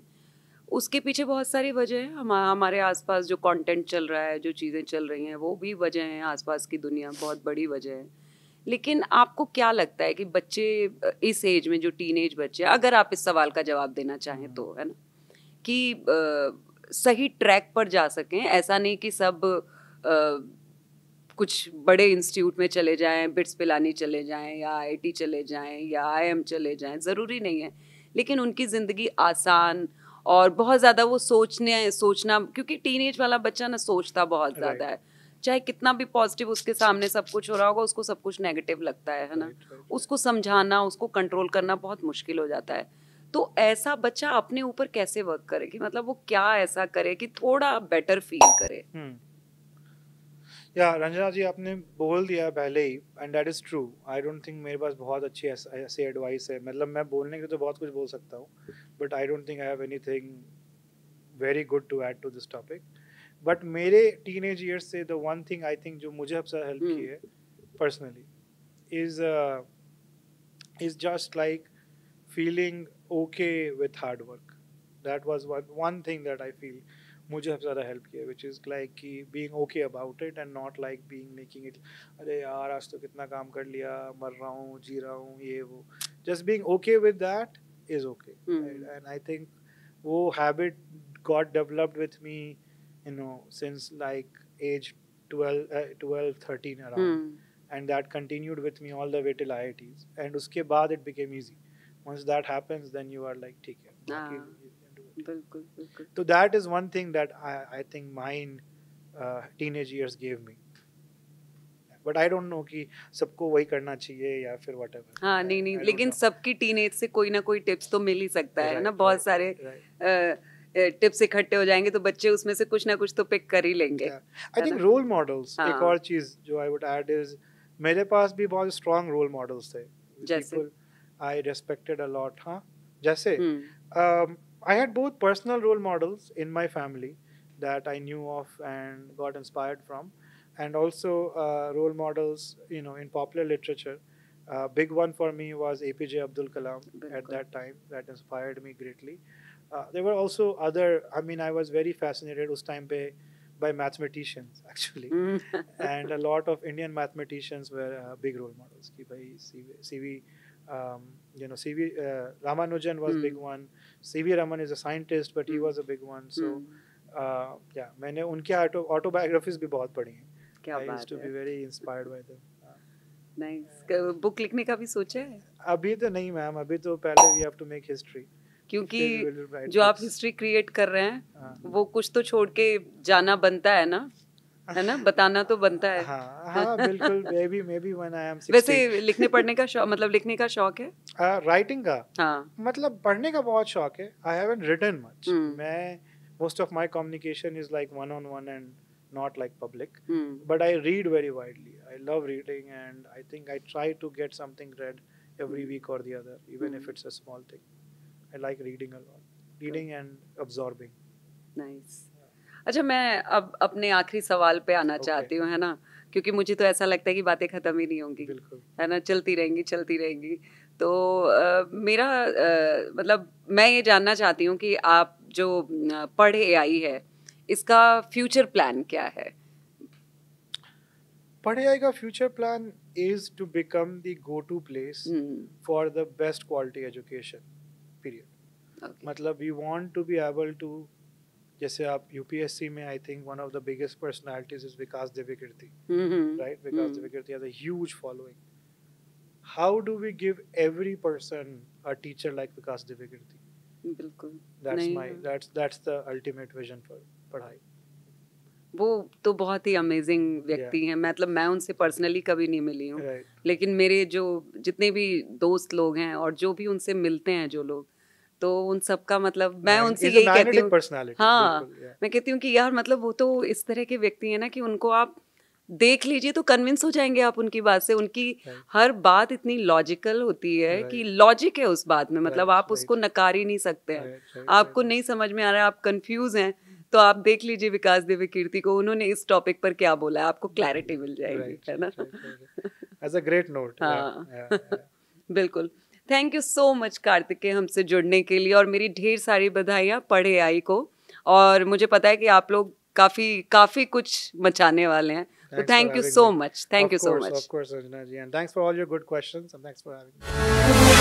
[SPEAKER 1] उसके पीछे बहुत सारी वजह है. हमारे आसपास जो कंटेंट चल रहा है, जो चीज़ें चल रही हैं, वो भी वजह है. आसपास की दुनिया बहुत बड़ी वजह है. लेकिन आपको क्या लगता है कि बच्चे इस एज में, जो टीनेज बच्चे, अगर आप इस सवाल का जवाब देना चाहें तो, है ना, कि सही ट्रैक पर जा सकें? ऐसा नहीं कि सब कुछ बड़े इंस्टीट्यूट में चले जाएं, बिट्स पिलानी चले जाएं, या आईआईटी चले जाएं, या आईएम चले जाएं, ज़रूरी नहीं है. लेकिन उनकी ज़िंदगी आसान और बहुत ज़्यादा वो सोचना, क्योंकि टीनेज वाला बच्चा ना सोचता बहुत ज़्यादा है. चाहे कितना भी पॉजिटिव उसके सामने सब कुछ हो रहा होगा, उसको सब कुछ नेगेटिव लगता है ना? उसको समझाना, उसको कंट्रोल करना बहुत मुश्किल हो जाता है. तो ऐसा बच्चा अपने ऊपर कैसे वर्क करे, कि मतलब वो क्या ऐसा करे कि थोड़ा बेटर फील करे?
[SPEAKER 2] या रंजना जी, आपने बोल दिया पहले ही, and that is true. I don't think मेरे पास बहुत अच्छी ऐसी एडवाइस है. मतलब मैं बोलने के तो बहुत कुछ बोल सकता हूँ, but I don't think I have anything very good to add to this topic. But मेरे टीनेज ईयर्स से the one thing I think जो मुझे सबसे हेल्प की है personally is just like feeling okay with hard work. That was one thing that I feel मुझे सबसे ज़्यादा हेल्प किया, which is like कि being okay about it and not like making it अरे यार आज तो कितना काम कर लिया, मर रहा हूँ, जी रहा हूँ, ये वो. Just being okay with that is okay. Right? And I think वो habit got developed with me, you know, since like age 12, 13 around. And that continued with me all the way till IITs. And उसके बाद it became easy. Once that happens, then you are like, ठीक है, बाकी you can do it.
[SPEAKER 1] बिल्कुल बिल्कुल.
[SPEAKER 2] So that is one thing that I think mine teenage years gave me. But I don't know कि सबको वही करना चाहिए या फिर whatever.
[SPEAKER 1] हाँ नहीं, लेकिन सबकी टीनेज से कोई ना कोई टिप्स तो मिल ही सकता है ना? बहुत सारे टिप्स इकट्ठे हो जाएंगे तो बच्चे उसमें से कुछ ना कुछ तो पिक कर ही लेंगे.
[SPEAKER 2] I think role models, एक और चीज जो I would add is मेरे पास भी बहुत strong role models थे.
[SPEAKER 1] जैसे?
[SPEAKER 2] People I respected a lot. हाँ, जैसे I had both personal role models in my family that I knew of and got inspired from, and also role models, you know, in popular literature. Big one for me was APJ Abdul Kalam at that time. That inspired me greatly. There were also other, I mean, I was very fascinated उस time पे by mathematicians actually. And a lot of Indian mathematicians were big role models. कि भाई CV you know, CV Ramanujan was big one. CV Raman is a scientist, but he was a big one. So yeah, मैंने उनके autobiographies भी बहुत पढ़ी हैं. I used to be very inspired by them.
[SPEAKER 1] Nice. Book लिखने का भी सोचा है?
[SPEAKER 2] अभी तो नहीं मैम, अभी तो पहले we have to make history.
[SPEAKER 1] क्योंकि जो आप हिस्ट्री क्रिएट कर रहे हैं वो कुछ तो छोड़ के जाना बनता है ना, है ना? बताना तो बनता है.
[SPEAKER 2] हाँ बिल्कुल. maybe when I am 60.
[SPEAKER 1] वैसे लिखने पढ़ने का शौक, मतलब लिखने का शौक है?
[SPEAKER 2] राइटिंग का?
[SPEAKER 1] हाँ.
[SPEAKER 2] मतलब पढ़ने का बहुत शौक है. I haven't written much. मैं most of my communication is like one-on-one and not like public. But I read very widely. I love reading, and I think I try to get something read every week or the other, even if it's a small thing. I like reading a lot. Reading and absorbing.
[SPEAKER 1] Nice. अच्छा, मैं अब अपने आखिरी सवाल पे आना चाहती हूँ, है ना, क्योंकि मुझे तो ऐसा लगता है कि बातें खत्म ही नहीं होंगी, है ना, चलती रहेंगी. तो मेरा मतलब मैं ये जानना चाहती हूँ कि आप जो पढ़ AI है, इसका फ्यूचर प्लान क्या है?
[SPEAKER 2] पढ़ AI का future plan is to become the go-to place for the best quality education, period. Okay. मतलब we want to be able to, जैसे आप UPSC में I think one of the biggest personalities is Vikas Divikirti, right? Vikas Divikirti has a huge following. How do we give every person a teacher like Vikas Divikirti?
[SPEAKER 1] बिल्कुल.
[SPEAKER 2] That's the ultimate vision for पढ़ाई.
[SPEAKER 1] वो तो बहुत ही amazing व्यक्ति हैं. मतलब मैं उनसे पर्सनली कभी नहीं मिली हूँ, लेकिन मेरे जो जितने भी दोस्त लोग हैं और जो भी उनसे मिलते हैं जो लोग, तो उन सब का मतलब मैं उनसे यही कहती हूँ, हाँ, मैं कहती हूँ कि यार मतलब वो तो इस तरह के व्यक्ति हैं ना कि उनको आप देख लीजिए तो कन्विंस हो जाएंगे आप उनकी बात से. उनकी हर बात इतनी लॉजिकल होती है कि लॉजिक है उस बात में, मतलब आप उसको नकार ही नहीं सकते हैं. आपको नहीं समझ में आ रहा है, आप कंफ्यूज हैं, तो आप देख लीजिए विकास दिव्यकीर्ति को, उन्होंने इस टॉपिक पर क्या बोला है, आपको क्लैरिटी मिल जाएगी, है ना.
[SPEAKER 2] As a great note.
[SPEAKER 1] हाँ, बिल्कुल. Thank you so much Kartikeya हमसे जुड़ने के लिए, और मेरी ढेर सारी बधाइयाँ पढ़ AI को. और मुझे पता है कि आप लोग काफी कुछ मचाने वाले हैं. So thank you so much. Thank you so much.
[SPEAKER 2] Of course, Anjana ji, and thanks for all your good questions, and thanks for having me.